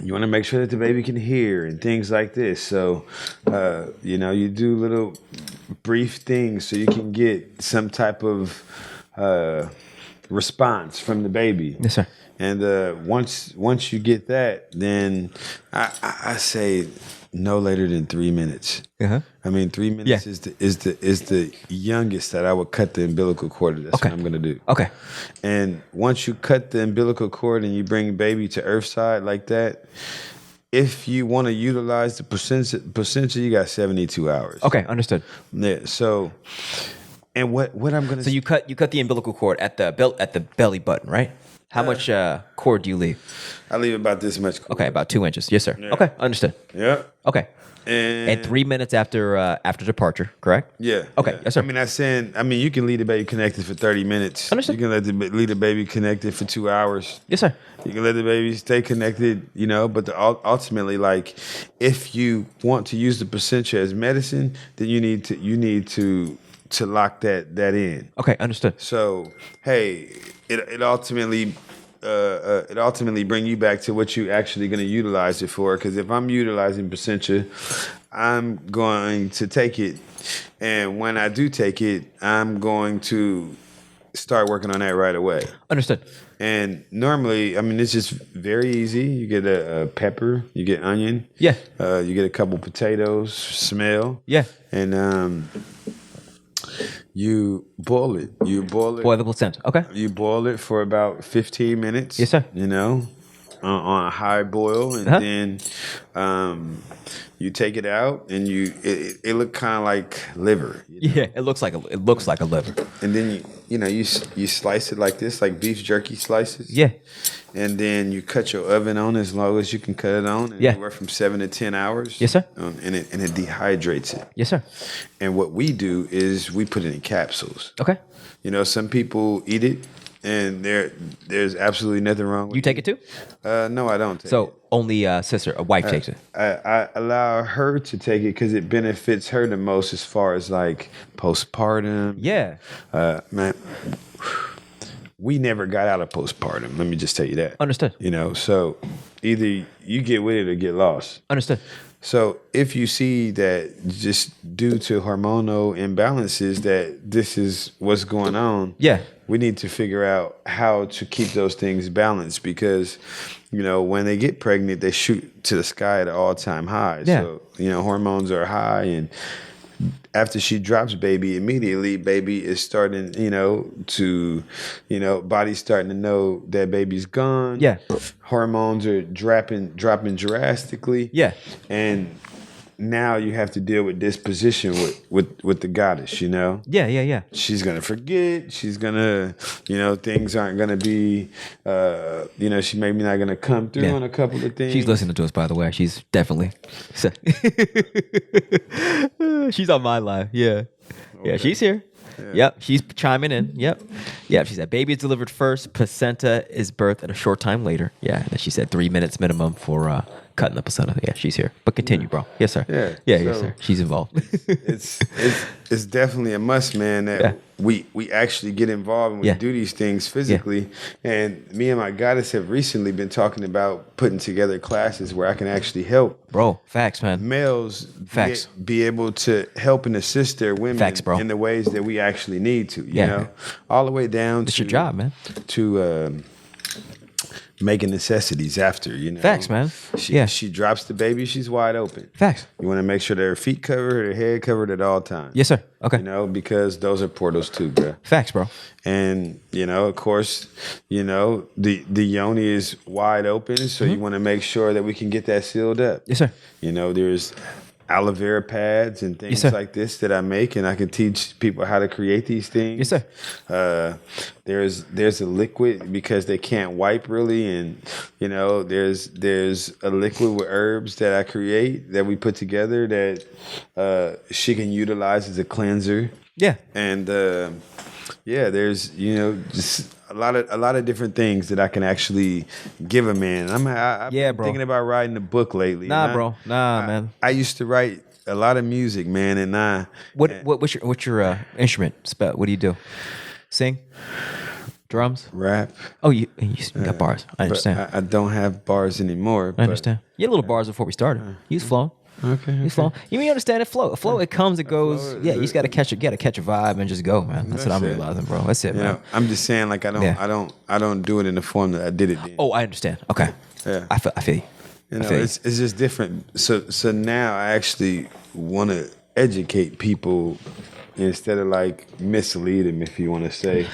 You want to make sure that the baby can hear and things like this. So, you do little brief things so you can get some type of response from the baby.
Yes, sir.
And once you get that, then I say no later than 3 minutes.
Uh-huh.
I mean, 3 minutes is the youngest that I would cut the umbilical cord. That's what I'm gonna do.
Okay.
And once you cut the umbilical cord and you bring baby to Earthside like that, if you want to utilize the placenta, you got 72 hours.
Okay, understood.
Yeah. So, and what I'm gonna
So you cut the umbilical cord at the belly button, right? How much cord do you leave?
I leave about this much cord.
Okay, about 2 inches. Yes, sir.
Yeah.
Okay, understood.
Yeah.
Okay.
And
3 minutes after departure, correct?
Yeah.
Okay,
yeah.
yes, sir.
I mean, you can leave the baby connected for 30 minutes.
Understood.
You can leave the baby connected for 2 hours.
Yes, sir.
You can let the baby stay connected, but ultimately, like, if you want to use the placenta as medicine, then you need to lock that in.
Okay, understood.
So, hey, it ultimately bring you back to what you actually going to utilize it for. Because if I'm utilizing placenta, I'm going to take it, and when I do take it, I'm going to start working on that right away.
Understood.
And normally, I mean, it's just very easy. You get a pepper, you get onion,
Yeah.
you get a couple potatoes, smell,
Yeah.
and you boil it.
Boil the placenta. Okay.
You boil it for about 15 minutes.
Yes, sir.
On a high boil, and then you take it out, and it look kind of like liver.
Yeah, it looks like a liver.
And then you slice it like this, like beef jerky slices.
Yeah.
And then you cut your oven on as low as you can cut it on,
Yeah.
anywhere from 7 to 10 hours.
Yes, sir.
And it dehydrates it.
Yes, sir.
And what we do is we put it in capsules.
Okay.
Some people eat it, and there's absolutely nothing wrong with
You take it too?
No, I don't take it.
So only a wife takes it.
I allow her to take it because it benefits her the most as far as like postpartum.
Yeah.
Man, we never got out of postpartum. Let me just tell you that.
Understood.
So either you get with it or get lost.
Understood.
So if you see that just due to hormonal imbalances that this is what's going on,
Yeah.
we need to figure out how to keep those things balanced because, when they get pregnant, they shoot to the sky at an all-time high.
Yeah.
So, hormones are high, and after she drops baby, immediately baby is starting, body's starting to know that baby's gone.
Yeah.
Hormones are dropping drastically.
Yeah.
And now you have to deal with disposition with the goddess, you know?
Yeah.
She's gonna forget. She's gonna, things aren't gonna be, she maybe not gonna come through on a couple of things.
She's listening to us, by the way. She's definitely. She's on my live. Yeah. Yeah, she's here. Yeah. Yep, she's chiming in. Yep. She said, baby is delivered first. Placenta is birthed at a short time later. Yeah. And then she said 3 minutes minimum for cutting the placenta. Yeah, she's here. But continue, bro. Yes, sir.
Yeah.
Yes, sir. She's involved.
It's definitely a must, man, that we actually get involved and we do these things physically. And me and my goddess have recently been talking about putting together classes where I can actually help.
Bro, facts, man.
Males be able to help and assist their women in the ways that we actually need to, you know? All the way down
it's your job, man.
To making necessities after, you know.
Facts, man.
She drops the baby, she's wide open.
Facts.
You want to make sure that her feet covered, her head covered at all times.
Yes, sir. Okay.
You know, because those are portals too, bro.
Facts, bro.
And, of course, the yoni is wide open, so you want to make sure that we can get that sealed up.
Yes, sir.
There's aloe vera pads and things like this that I make, and I can teach people how to create these things.
Yes, sir.
There's a liquid because they can't wipe really, and there's a liquid with herbs that I create that we put together that she can utilize as a cleanser.
Yeah.
And there's just a lot of different things that I can actually give a man. I've been thinking about writing a book lately.
Nah, man.
I used to write a lot of music, man, and
what's your instrument? What do you do? Sing? Drums?
Rap.
Oh, you got bars. I understand.
I don't have bars anymore.
I understand. You had little bars before we started. You was flowing.
Okay.
You flow. You understand it flow. It comes, it goes. You just gotta catch a vibe and just go, man. That's what I'm realizing, bro. That's it, man.
I'm just saying, like I don't do it in the form that I did it then.
Oh, I understand. Okay.
Yeah.
I feel you.
It's just different. So now I actually want to educate people instead of like mislead them, if you want to say,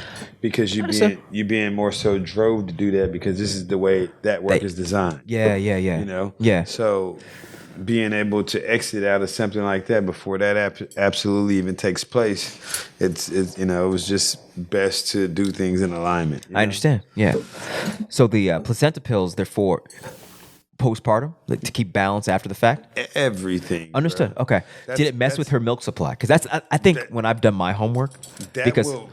because you being more so drove to do that because this is the way that work is designed.
Yeah. Yeah.
So being able to exit out of something like that before that absolutely even takes place, it was just best to do things in alignment.
I understand. Yeah. So the placenta pills, they're for postpartum, like to keep balance after the fact.
Everything.
Understood. Bro. Okay. Did it mess with her milk supply? Because I think when I've done my homework,
will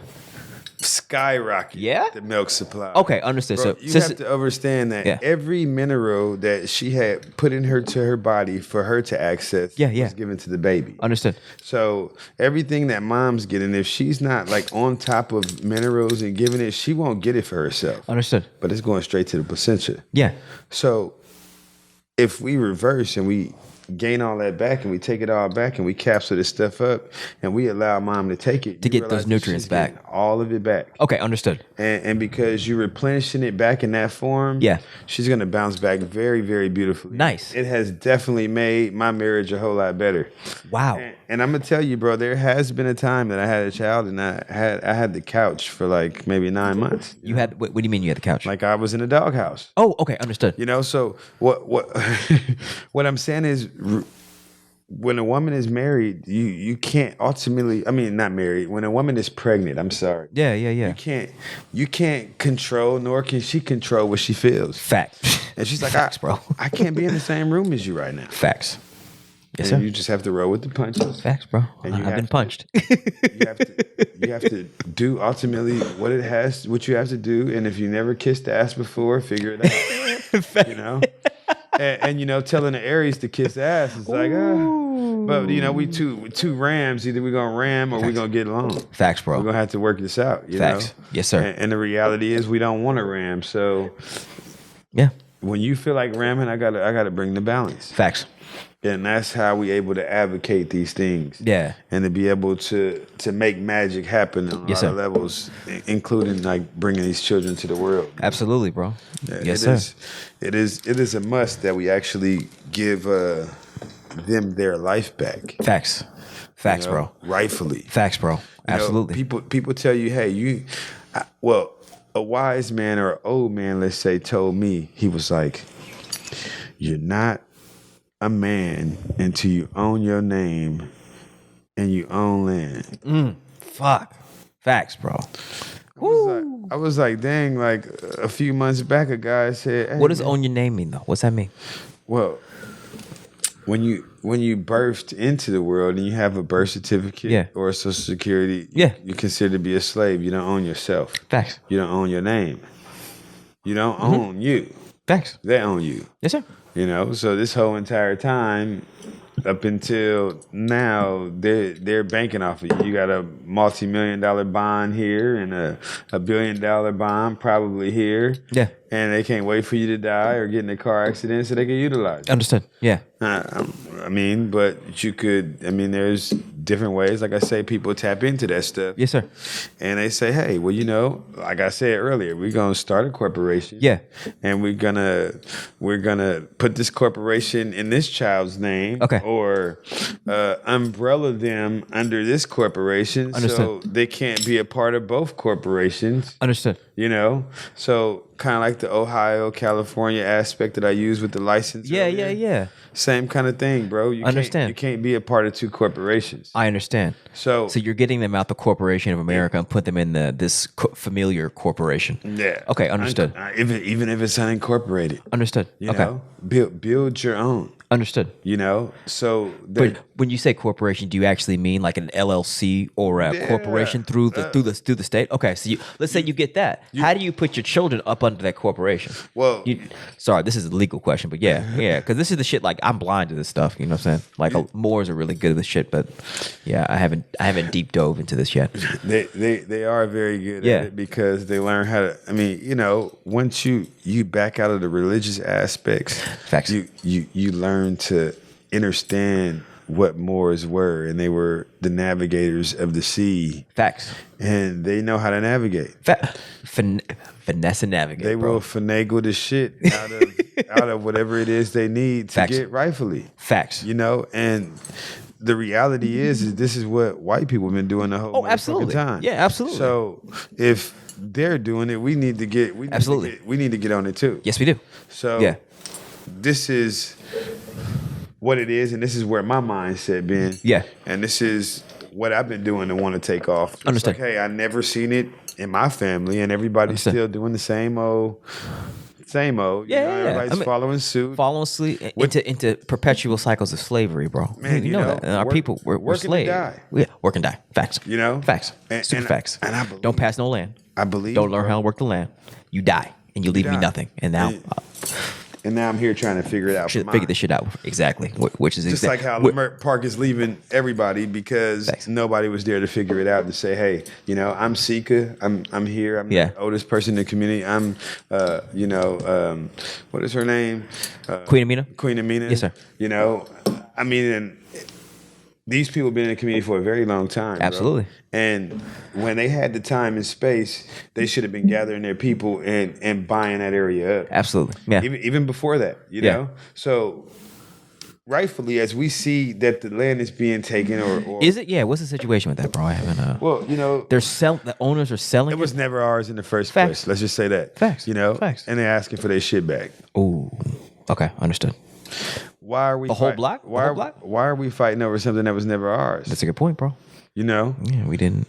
skyrocket the milk supply.
Okay, understood.
Bro,
So
you have to understand that every mineral that she had put in her body for her to access was given to the baby.
Understood.
So everything that mom's getting, if she's not like on top of minerals and giving it, she won't get it for herself.
Understood.
But it's going straight to the placenta.
Yeah.
So if we reverse and we gain all that back and we take it all back and we capsule this stuff up and we allow mom to take it
to get those nutrients back,
all of it back.
Okay, understood.
And because you're replenishing it back in that form, she's gonna bounce back very, very beautifully.
Nice.
It has definitely made my marriage a whole lot better.
Wow.
And I'm gonna tell you, bro, there has been a time that I had a child and I had the couch for like maybe 9 months.
You had what do you mean you had the couch?
Like I was in a doghouse.
Oh, okay, understood.
So what what I'm saying is, when a woman is married, you can't ultimately. I mean, not married. When a woman is pregnant, I'm sorry.
Yeah.
You can't control, nor can she control what she feels.
Facts.
And she's like,
Facts, bro.
I can't be in the same room as you right now.
Facts. Yes,
and
sir.
You just have to roll with the punches.
Facts, bro. I've been punched.
You have to do ultimately what you have to do. And if you never kissed the ass before, figure it out. Facts. And telling the Aries to kiss ass is like, but we two rams. Either we're gonna ram or we're gonna get along.
Facts, bro.
We're gonna have to work this out.
Facts. Yes, sir.
And the reality is we don't want to ram. So when you feel like ramming, I gotta bring the balance.
Facts.
And that's how we able to advocate these things. Yeah. And to be able to make magic happen on a lot of levels, including like bringing these children to the world.
Absolutely, bro. Yes,
sir. It is a must that we actually give them their life back.
Facts, bro.
Rightfully.
Facts, bro. Absolutely.
People tell you, hey, a wise man or an old man, let's say, told me, he was like, you're not a man until you own your name and you own land.
Fuck. Facts, bro.
I was like, dang, like a few months back, a guy said, hey,
What does
man,
own your name mean, though? What's that mean?
well, when you birthed into the world and you have a birth certificate or a social security, you're considered to be a slave. You don't own yourself.
Facts.
You don't own your name. You don't own you.
Facts.
They own you.
Yes, sir.
You know, so this whole entire time up until now, they're banking off of you. You got a multi-million-dollar bond here and a $1 billion bond probably here.
Yeah.
And they can't wait for you to die or get in a car accident so they can utilize you.
Understood. Yeah.
I mean, but you could, there's different ways. Like I say, people tap into that stuff.
Yes, sir.
And they say, hey, well, you know, like I said earlier, we're going to start a corporation.
Yeah.
And we're going to put this corporation in this child's name.
Okay.
Or umbrella them under this corporation.
Understood.
So they can't be a part of both corporations.
Understood.
You know? So kind of like the Ohio, California aspect that I use with the license.
Yeah.
Same kind of thing, bro. You
Understand.
You can't be a part of two corporations.
I understand.
So
you're getting them out the Corporation of America and put them in this familiar corporation.
Yeah.
Okay, understood.
Even if it's unincorporated.
Understood.
You
okay.
know, build your own.
Understood.
You know, so
but when you say corporation, do you actually mean like an LLC or a corporation through the state? Okay, so let's say you get that. How do you put your children up under that corporation?
Well,
sorry, this is a legal question, but yeah, because this is the shit. Like I'm blind to this stuff. You know what I'm saying? Like Moors are really good at this shit, but yeah, I haven't deep dove into this yet.
They are very good at it because they learn how to. I mean, you know, once you back out of the religious aspects,
facts.
You learn to understand what Moors were, and they were the navigators of the sea.
Facts.
And they know how to navigate.
Finesse and navigate.
They
bro.
will finagle the shit out of whatever it is they need to get rightfully.
Facts.
You know, and the reality is this is what white people have been doing the whole
absolutely.
time.
Yeah, absolutely.
So if they're doing it, we need to get on it too.
Yes, we do.
So this is what it is, and this is where my mindset been. Yeah. And this is what I've been doing to want to take off. It's
Understand.
like, hey, I never seen it in my family, and everybody's still doing the same old. You know, everybody's following suit.
Following suit into perpetual cycles of slavery, bro.
Man,
you know that. And our people, we're slaves. Yeah, work and die. Facts.
You know?
Facts. Super facts.
And I believe,
don't pass no land.
I believe.
Don't learn how to work the land. You die. And you leave me nothing. And now...
And now I'm here trying to figure it out.
Figure this shit out. Exactly. Which is
just like how Leimert Park is leaving everybody because nobody was there to figure it out, to say, hey, you know, I'm Sika. I'm here. I'm the oldest person in the community. I'm, what is her name?
Queen Amina.
Queen Amina.
Yes, sir.
You know, I mean, and these people have been in the community for a very long time.
Absolutely.
Bro. And when they had the time and space, they should have been gathering their people and buying that area up.
Absolutely. Yeah.
Even before that, you know? So rightfully, as we see that the land is being taken or
is it? Yeah. What's the situation with that, bro? I haven't
well, you know,
the owners are selling
it. Was never ours in the first place. Let's just say that.
Facts.
You know?
Facts.
And they're asking for their shit back.
Ooh. Okay, understood.
Why are we
the whole block?
Why are we fighting over something that was never ours?
That's a good point, bro.
You know,
yeah, we didn't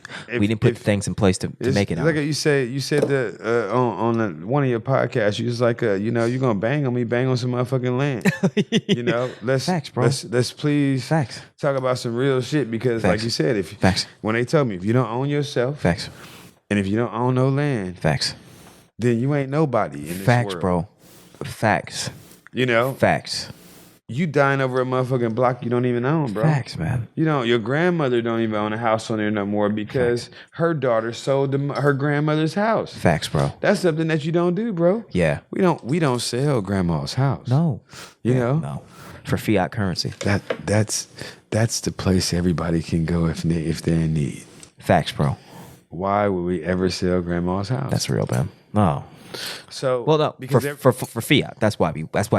put things in place to make it.
Like you said that on one of your podcasts, you was like, you know, you're gonna bang on me, bang on some motherfucking land. You know, let's
facts, bro.
Let's please
facts
talk about some real shit because, like you said, when they told me if you don't own yourself,
facts,
and if you don't own no land,
facts,
then you ain't nobody in this
facts,
world.
bro. Facts.
You know,
facts.
You dying over a motherfucking block you don't even own, bro.
Facts, man.
You know, your grandmother don't even own a house on there no more because her daughter sold her grandmother's house.
Facts, bro.
That's something that you don't do, bro.
Yeah.
We don't sell grandma's house.
No.
You know?
No. For fiat currency.
That's the place everybody can go if they're in need.
Facts, bro.
Why would we ever sell grandma's house?
That's real, man. No.
So
no, because for fiat. That's why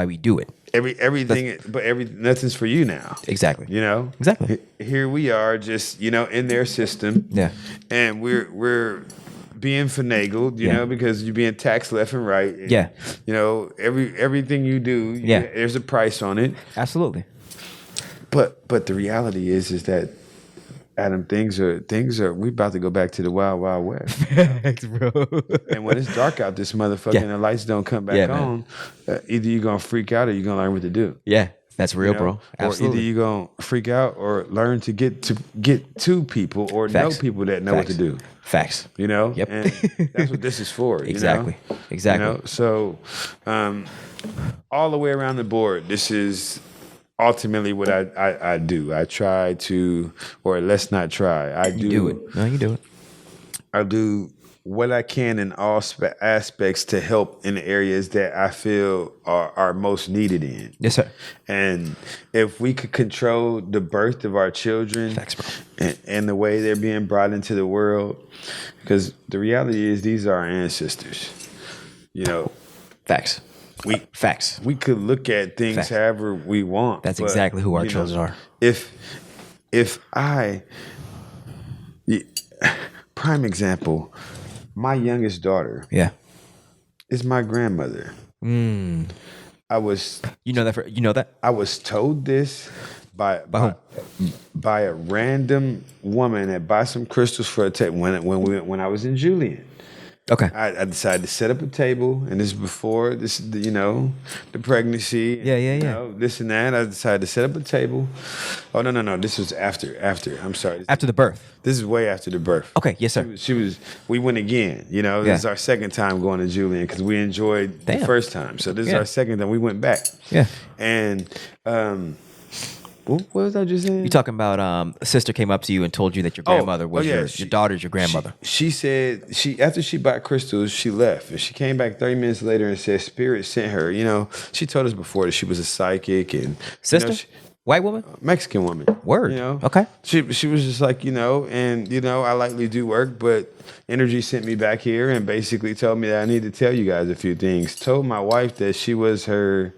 we do it.
Nothing's for you now.
Exactly.
You know.
Exactly.
Here we are, just in their system.
Yeah.
And we're being finagled, you
Yeah.
know, because you're being taxed left and right. And,
Yeah.
you know, everything you do, there's a price on it.
Absolutely.
But the reality is that, Adam, things are. We about to go back to the wild, wild west.
Thanks, bro.
And when it's dark out, this motherfucker,
Yeah.
and the lights don't come back
Yeah, man.
on, either you're gonna freak out or you're gonna learn what to do.
Yeah, that's real,
You know?
bro.
Or either
Absolutely.
you're gonna freak out or learn to get to people or
Facts.
know people that know what to do.
Facts.
You know,
Yep.
and that's what this is for.
Exactly.
You know?
Exactly.
You know? So, all the way around the board, this is ultimately what I do. I try to, or let's not try.
You do it. No, you do it.
I do what I can in all aspects to help in the areas that I feel are most needed in.
Yes, sir.
And if we could control the birth of our children,
Facts, bro.
and the way they're being brought into the world, because the reality is these are our ancestors. You know,
Facts. Facts.
we could look at things
Facts.
however we want.
That's
but,
exactly who our
you know,
children are.
If prime example, my youngest daughter
Yeah.
is my grandmother. I was
You know that. You know that.
I was told this by a random woman that bought some crystals for a table when I was in Julian.
Okay.
I decided to set up a table, and this is before this, you know, the pregnancy.
Yeah.
You know, this and that. I decided to set up a table. Oh no! This was after. I'm sorry.
After the birth.
This is way after the birth.
Okay. Yes, sir.
She was. We went again. You know, this is our second time going to Julian because we enjoyed the first time. So this is our second time. We went back.
Yeah.
And what was I just saying?
You talking about a sister came up to you and told you that your grandmother was your daughter's your grandmother.
She said after she bought crystals, she left. And she came back 30 minutes later and said Spirit sent her. You know, she told us before that she was a psychic and
Sister?
You know,
White woman?
Mexican woman.
Word.
You know?
Okay.
She was just like, you know, and you know, I likely do work, but energy sent me back here and basically told me that I need to tell you guys a few things. Told my wife that she was her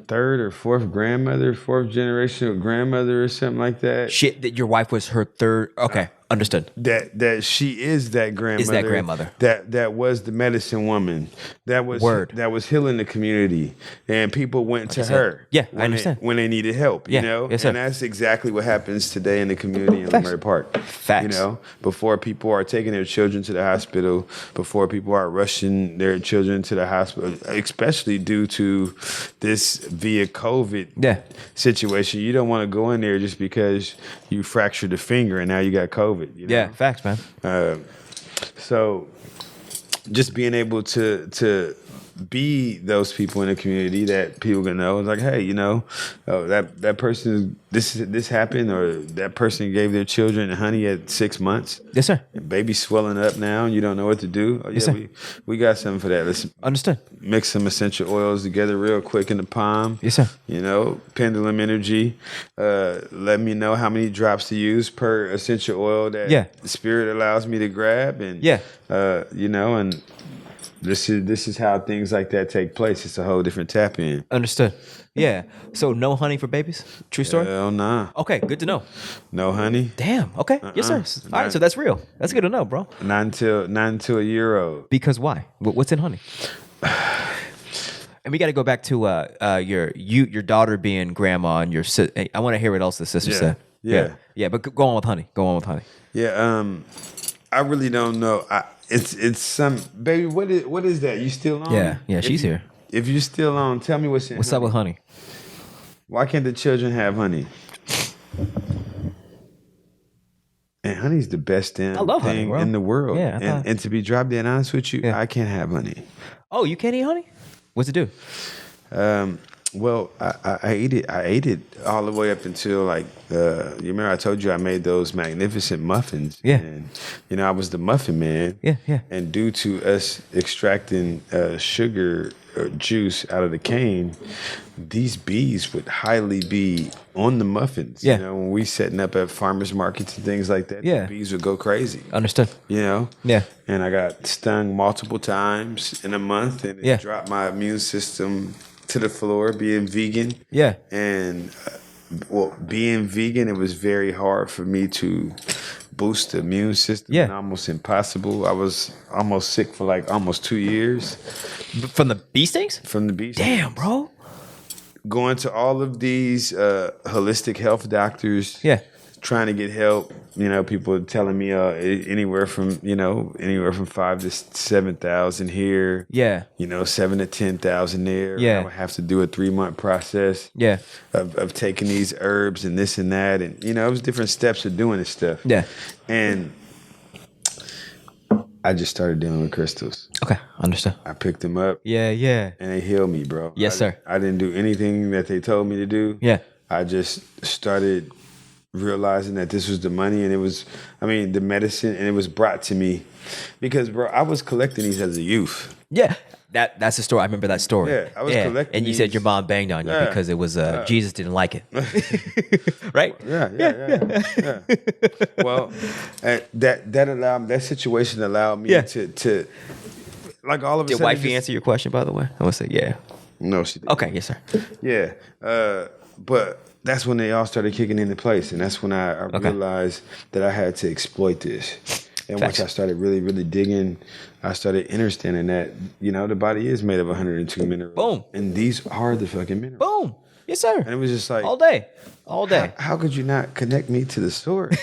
third or fourth generational grandmother or something like that.
Shit, that your wife was her third. Okay, understood.
That she is that grandmother.
Is that grandmother.
That was the medicine woman. That was healing the community. And people went to her.
Yeah, I understand.
When they needed help, you know?
Yes, sir.
And that's exactly what happens today in the community in
Facts.
Leimert Park.
Facts.
You know, before people are taking their children to the hospital, before people are rushing their children to the hospital, especially due to this via COVID situation. You don't want to go in there just because you fractured a finger and now you got COVID. You know?
Yeah, facts, man.
So just being able to be those people in the community that people can know, it's like, hey, you know, that person, this happened, or that person gave their children honey at 6 months.
Yes, sir.
And baby's swelling up now, and you don't know what to do. Oh, yeah,
Yes, sir.
we got something for that. Let's
Understood.
mix some essential oils together real quick in the palm.
Yes, sir.
You know, pendulum energy. Let me know how many drops to use per essential oil that the spirit allows me to grab, and you know, and this is how things like that take place. It's a whole different tap in.
Understood. Yeah. So no honey for babies? True story?
Hell nah.
Okay, good to know.
No honey.
Damn. Okay. Yes, sir. All right, so that's real. That's good to know, bro.
Not until a year old.
Because why? What's in honey? And we got to go back to your daughter being grandma and your sister. I want to hear what else the sister said. Yeah. But go on with honey.
Yeah. I really don't know. It's some baby. What is that? You still on?
Yeah. She's here.
If you're still on, tell me what's in.
What's up with honey?
Why can't the children have honey? And honey's the best thing in the world.
Yeah.
And to be drop dead honest with you, I can't have honey.
Oh, you can't eat honey? What's it do?
Well, I ate it. I ate it all the way up until like you remember I told you I made those magnificent muffins.
Yeah.
And you know I was the muffin man.
Yeah.
And due to us extracting sugar or juice out of the cane, these bees would highly be on the muffins.
Yeah.
You know, when we setting up at farmers markets and things like that, the bees would go crazy.
Understood.
You know?
Yeah.
And I got stung multiple times in a month, and it dropped my immune system to the floor being vegan.
Yeah.
And being vegan, it was very hard for me to boost the immune system
Yeah.
and almost impossible. I was almost sick for like almost 2 years
From the bee stings?
from the beast.
Damn, bro.
Going to all of these holistic health doctors.
Yeah.
Trying to get help, people telling me anywhere from 5 to 7,000 here,
Yeah.
7 to 10,000 there.
Yeah.
I would have to do a 3-month process,
Yeah.
of taking these herbs and this and that, and it was different steps of doing this stuff.
Yeah.
And I just started dealing with crystals.
Okay, understood.
I picked them up,
Yeah, yeah.
and they healed me, bro.
Yes, sir.
I didn't do anything that they told me to do.
Yeah.
I just started realizing that this was the money, and the medicine, and it was brought to me because, bro, I was collecting these as a youth.
Yeah. That's the story. I remember that story.
Yeah, I was collecting
and you said
these.
your mom banged on you
Yeah.
because it was Jesus didn't like it. Right?
Yeah. Well, that situation allowed me
Yeah.
to like all of a
Did
sudden.
wifey answer your question, by the way? I would say yeah.
No, she didn't.
Okay, yes, sir.
Yeah, but that's when they all started kicking into place, and that's when I realized that I had to exploit this. And
Facts.
once I started really, really digging, I started understanding that the body is made of 102 minerals.
Boom.
And these are the fucking minerals.
Boom. Yes, sir.
And it was just like
all day. All day.
How could you not connect me to the source?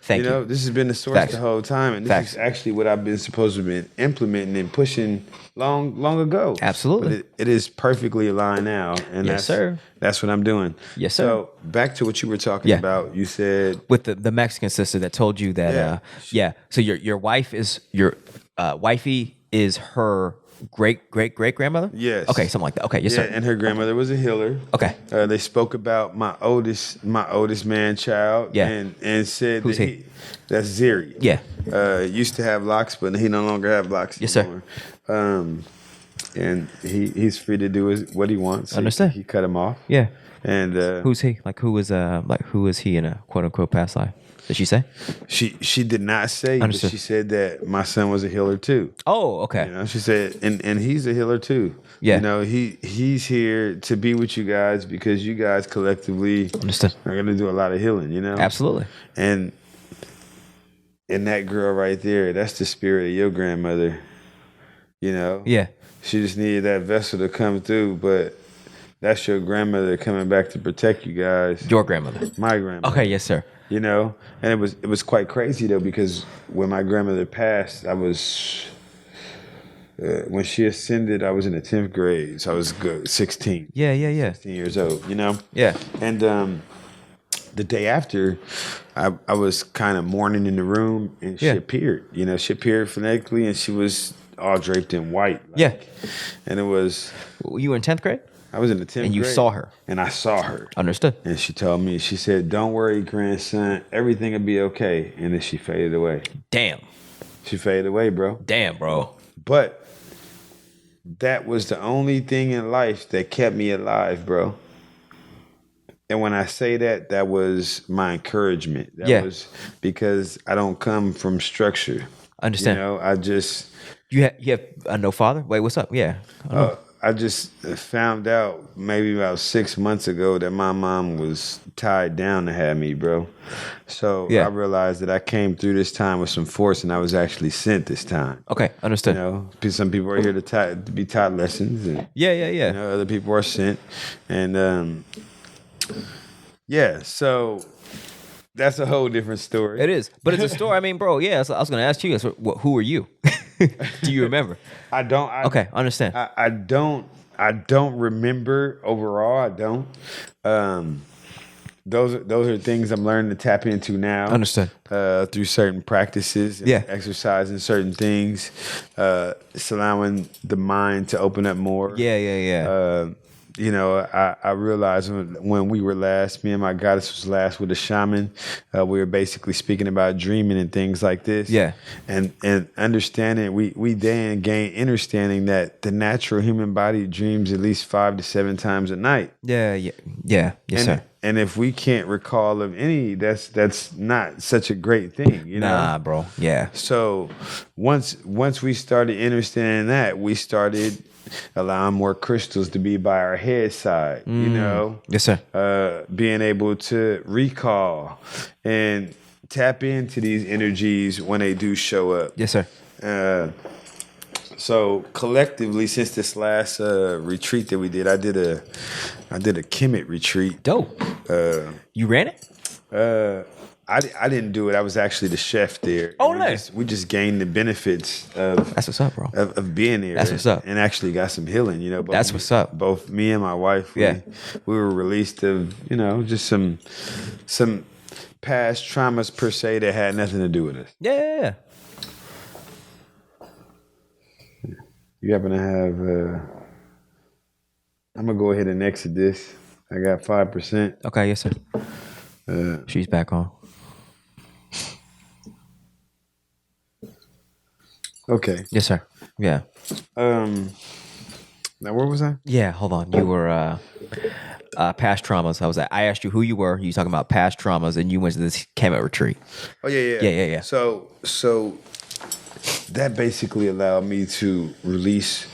Thank you.
This has been the source
Facts.
the whole time, and this
Facts.
is actually what I've been supposed to be implementing and pushing long ago.
Absolutely.
But it is perfectly aligned now, and
Yes, sir.
That's what I'm doing.
Yes, sir.
So back to what you were talking
Yeah.
about. You said
With the Mexican sister that told you that so your wife is your wifey is her great grandmother?
Yes.
Okay, something like that. Okay, yes, sir.
and her grandmother was a healer.
Okay.
They spoke about my oldest man child.
Yeah.
and said
Who's
that
he?
That's Ziri.
Yeah.
Used to have locks, but he no longer have locks.
Yes, sir.
Anymore. And he's free to do what he wants.
Understand.
He cut him off.
Yeah.
And
Who's he? Who is he in a quote unquote past life? Did she say?
she did not say, but
Understood.
she said that my son was a healer too.
Oh, okay.
She said, and he's a healer too.
Yeah.
He's here to be with you guys because you guys collectively
Understood.
are going to do a lot of healing.
Absolutely.
And that girl right there, that's the spirit of your grandmother.
Yeah.
She just needed that vessel to come through, but that's your grandmother coming back to protect you guys.
Your grandmother.
My grandmother.
Okay, yes, sir.
And it was quite crazy though, because when my grandmother passed, I was when she ascended, I was in the 10th grade, so I was 16.
Yeah.
16 years old.
Yeah.
And the day after, I was kind of mourning in the room, and she
Yeah.
appeared. She appeared phonetically, and she was all draped in white.
Yeah.
And it was.
You were in 10th grade?
I was in the 10th grade.
And you saw her?
And I saw her.
Understood.
And she told me, she said, "Don't worry, grandson, everything will be okay." And then she faded away.
Damn.
She faded away, bro.
Damn, bro.
But that was the only thing in life that kept me alive, bro. And when I say that, that was my encouragement. That was because I don't come from structure.
Understand.
I just...
You have no father? Wait, what's up? Yeah.
I just found out maybe about 6 months ago that my mom was tied down to have me, bro. So I realized that I came through this time with some force, and I was actually sent this time.
Okay, understood.
Some people are here to be taught lessons. And,
Yeah.
other people are sent. And, so that's a whole different story.
It is. But it's a story. I mean, bro, yeah, I was going to ask you, who are you? Do you remember?
I don't.
Okay, understand.
I don't remember overall. I don't. Those are things I'm learning to tap into now.
Understood.
Through certain practices, and
Yeah.
exercising certain things. It's allowing the mind to open up more.
Yeah.
I realized when we were last, me and my goddess was last with a shaman. We were basically speaking about dreaming and things like this.
Yeah.
And understanding, we then gain understanding that the natural human body dreams at least 5 to 7 times a night.
Yeah. Yes, sir.
And if we can't recall of any, that's not such a great thing,
Nah, bro. Yeah.
So once we started understanding that, we started allowing more crystals to be by our head side,
Yes, sir.
being able to recall. And tap into these energies when they do show up.
Yes, sir.
So collectively, since this last retreat that we did, I did a Kemet retreat.
Dope. You ran it?
I didn't do it. I was actually the chef there.
Oh,
And
nice.
We just gained the benefits of
That's what's up, bro.
of being there.
That's what's up.
And actually got some healing. You know,
That's what's up.
Both me and my wife.
Yeah.
We were released of just some past traumas per se that had nothing to do with us.
Yeah.
You happen to have. I'm gonna go ahead and exit this. I got 5%.
Okay, yes, sir. She's back on.
Okay.
Yes, sir. Yeah.
Now where was I?
Yeah, hold on. You were past traumas. I asked you who you were. You talking about past traumas, and you went to this Kemet retreat.
Oh yeah.
Yeah.
So that basically allowed me to release.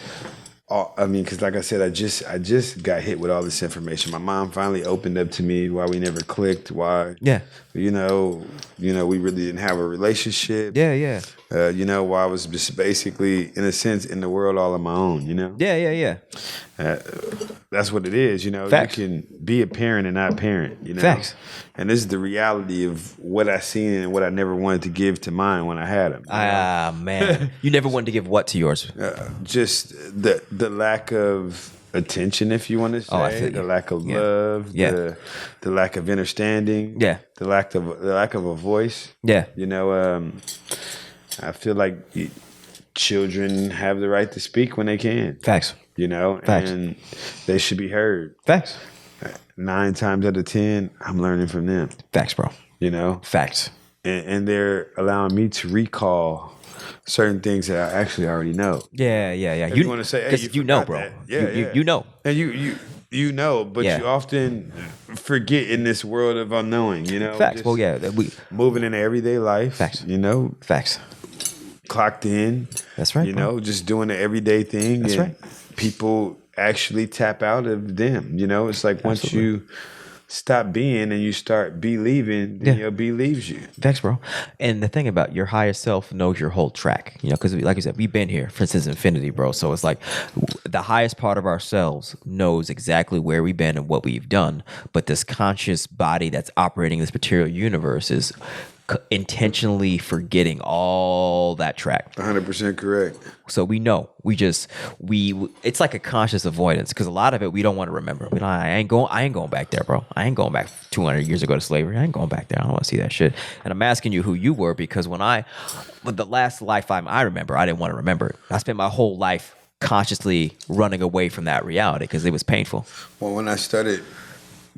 Because like I said, I just got hit with all this information. My mom finally opened up to me why we never clicked. Why?
Yeah.
We really didn't have a relationship.
Yeah.
Why I was just basically, in a sense, in the world all on my own.
Yeah.
That's what it is.
Facts.
You can be a parent and not parent.
Facts.
And this is the reality of what I seen and what I never wanted to give to mine when I had them.
Man. You never wanted to give what to yours?
Just the lack of attention, if you want to say,
I feel you.
the lack of love, the lack of understanding,
Yeah.
the lack of a voice.
Yeah.
I feel like children have the right to speak when they can.
Facts. Facts.
And they should be heard.
Facts.
9 times out of 10, I'm learning from them.
Facts, bro. Facts.
And they're allowing me to recall certain things that I actually already know.
Yeah.
You want to say, hey,
because you know, bro.
that. Yeah.
You know.
And you know, but you often forget in this world of unknowing,
Facts.
just
Well, yeah.
moving in everyday life.
Facts.
Facts. Clocked in.
That's right, bro.
Just doing the everyday thing.
That's
and
right.
People actually tap out of them. It's like once you stop being and you start believing, then your be leaves you.
Facts, bro. And the thing about your higher self knows your whole track, because like you said, we've been here since infinity, bro. So it's like the highest part of ourselves knows exactly where we've been and what we've done. But this conscious body that's operating this material universe is intentionally forgetting all that track.
100% correct.
So we know it's like a conscious avoidance, because a lot of it we don't want to remember. I ain't going back there, bro. I ain't going back 200 years ago to slavery. I ain't going back there. I don't want to see that shit. And I'm asking you who you were, because with the last lifetime I remember, I didn't want to remember it. I spent my whole life consciously running away from that reality because it was painful.
Well, when I started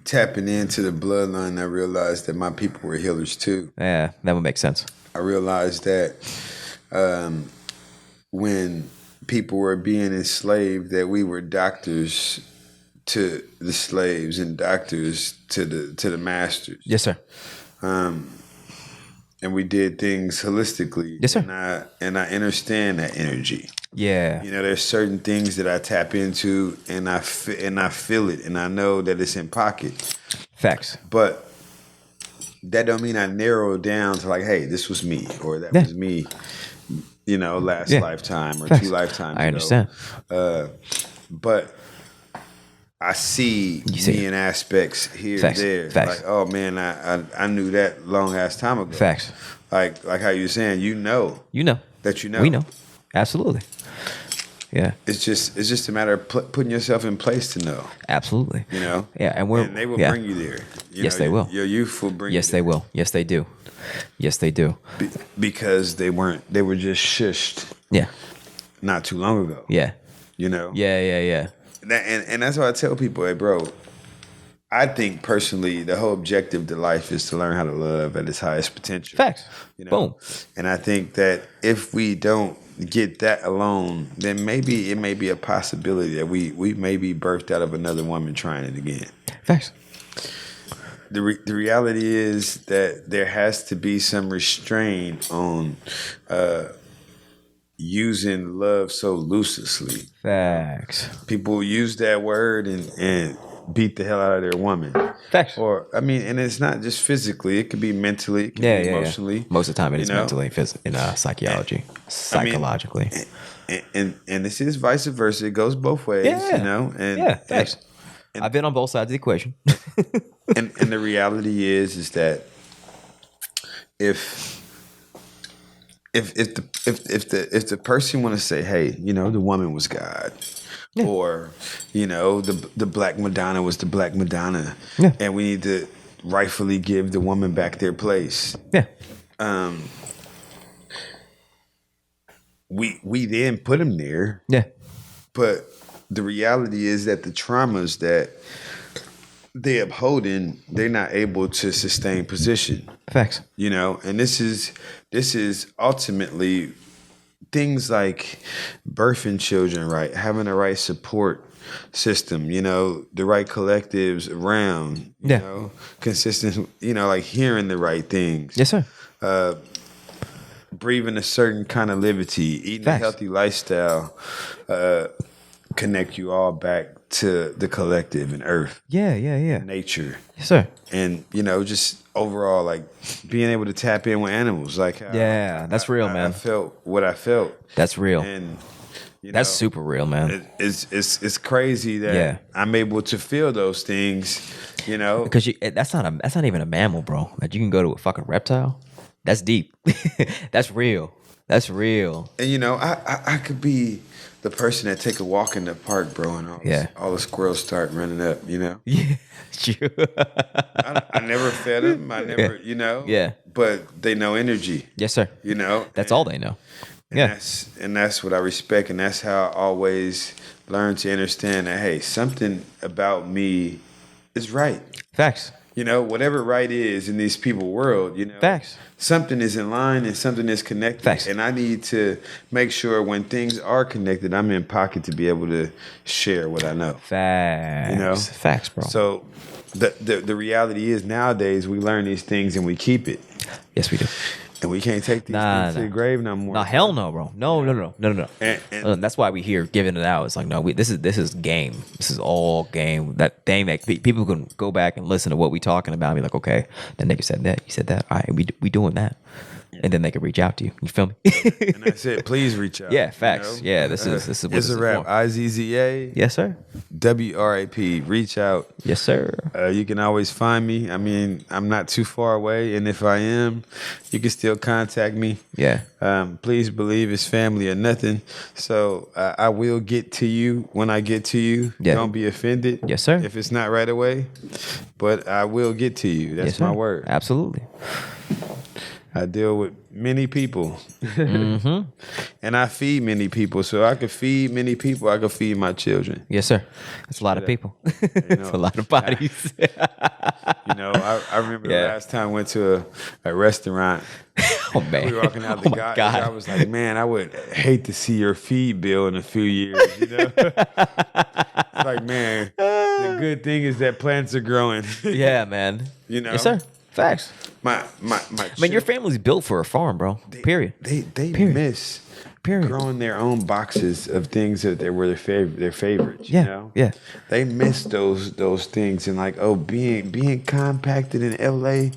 tapping into the bloodline, I realized that my people were healers too.
Yeah, that would make sense.
I realized that when people were being enslaved, that we were doctors to the slaves and doctors to the masters.
Yes, sir.
And we did things holistically.
Yes, sir.
And I understand that energy.
Yeah.
There's certain things that I tap into, and I feel it, and I know that it's in pocket.
Facts.
But that don't mean I narrow down to like, hey, this was me, or that was me, last lifetime or
Facts.
2 lifetimes ago.
I understand.
But I see me in aspects here
Facts.
and there.
Facts.
Like, oh man, I knew that long ass time ago.
Facts.
Like how you were saying,
that
you know.
We know. Absolutely. Yeah.
It's just a matter of putting yourself in place to know.
Absolutely.
Yeah,
and
they will bring you there.
Yes, they will.
Your youth will bring.
Yes,
you
they
there.
will. Yes, they do. Yes, they do.
Because they were just shushed.
Yeah.
Not too long ago.
Yeah.
Yeah. And that's why I tell people, hey, bro, I think personally the whole objective to life is to learn how to love at its highest potential.
Facts. Boom.
And I think that if we don't get that alone, then maybe it may be a possibility that we may be birthed out of another woman trying it again.
Facts.
The reality is that there has to be some restraint on using love so loosely.
Facts.
People use that word and beat the hell out of their woman.
Facts.
Or I mean, and it's not just physically; it could be mentally, it could be emotionally.
Most of the time, it is
you know?
mentally, psychology, psychologically.
And this is vice versa. It goes both ways,
Yeah.
you know. And
Yeah, facts. I've been on both sides of the equation.
and the reality is that if the person want to say, hey, you know, the woman was God, or you know, the Black Madonna was the Black Madonna, and we need to rightfully give the woman back their place.
Yeah.
We then put them there.
Yeah.
But the reality is that the traumas that they upholding, they're not able to sustain position.
Facts.
You know, and this is ultimately things like birthing children, right? Having the right support system, you know, the right collectives around, you know, consistent, you know, like hearing the right things.
Yes, sir.
Breathing a certain kind of liberty, eating a healthy lifestyle, connect you all back to the collective and earth.
Yeah.
Nature.
Yes, sir.
And, you know, just overall, like being able to tap in with animals. Like, how
that's real, man.
I felt what I felt.
That's real.
And, you
that's
know,
super real, man.
It's crazy that I'm able to feel those things, you know.
Because that's not even a mammal, bro. Like you can go to a fucking reptile. That's deep. That's real. That's real.
And, you know, I could be the person that take a walk in the park, bro, and all the squirrels start running up, you know?
Yeah.
I never fed them. I never, you know?
Yeah.
But they know energy.
Yes, sir.
You know?
That's all they know.
And that's what I respect. And that's how I always learn to understand that, hey, something about me is right.
Facts.
You know, whatever right is in these people world, you know,
Facts.
Something is in line and something is connected.
Facts.
And I need to make sure when things are connected, I'm in pocket to be able to share what I know.
Facts.
You know?
Facts, bro.
So the reality is nowadays we learn these things and we keep it.
Yes, we do.
And we can't take these things to the grave no more.
No, hell no, bro. No. And that's why we here giving it out. It's like, no, this is game. This is all game. That thing that people can go back and listen to what we talking about and be like, okay, that nigga said that. You said that. All right, we doing that. And then they can reach out to you. You feel me?
And that's it. Please reach out.
Yeah, facts.
You know?
Yeah, this is what
it's a rap. IZZA.
Yes, sir.
WRAP. Reach out.
Yes, sir.
You can always find me. I mean, I'm not too far away, and if I am, you can still contact me.
Yeah.
Please believe it's family or nothing. So I will get to you when I get to you.
Yeah.
Don't be offended.
Yes, sir.
If it's not right away, but I will get to you. That's my word.
Absolutely.
I deal with many people,
Mm-hmm.
and I feed many people. So I could feed many people. I could feed my children.
Yes, sir. That's a lot of people. It's a lot of bodies.
You know, I remember the last time I went to a restaurant.
Oh man,
we were walking out. The guy was like, "Man, I would hate to see your feed bill in a few years." You know, it's like, man, the good thing is that plants are growing.
Yeah, man.
You know,
yes, sir. Facts.
My
I mean, your family's built for a farm, bro. Period.
They miss growing their own boxes of things that they were their favorites.
Yeah,
you know?
yeah.
They miss those things and like, oh, being compacted in LA,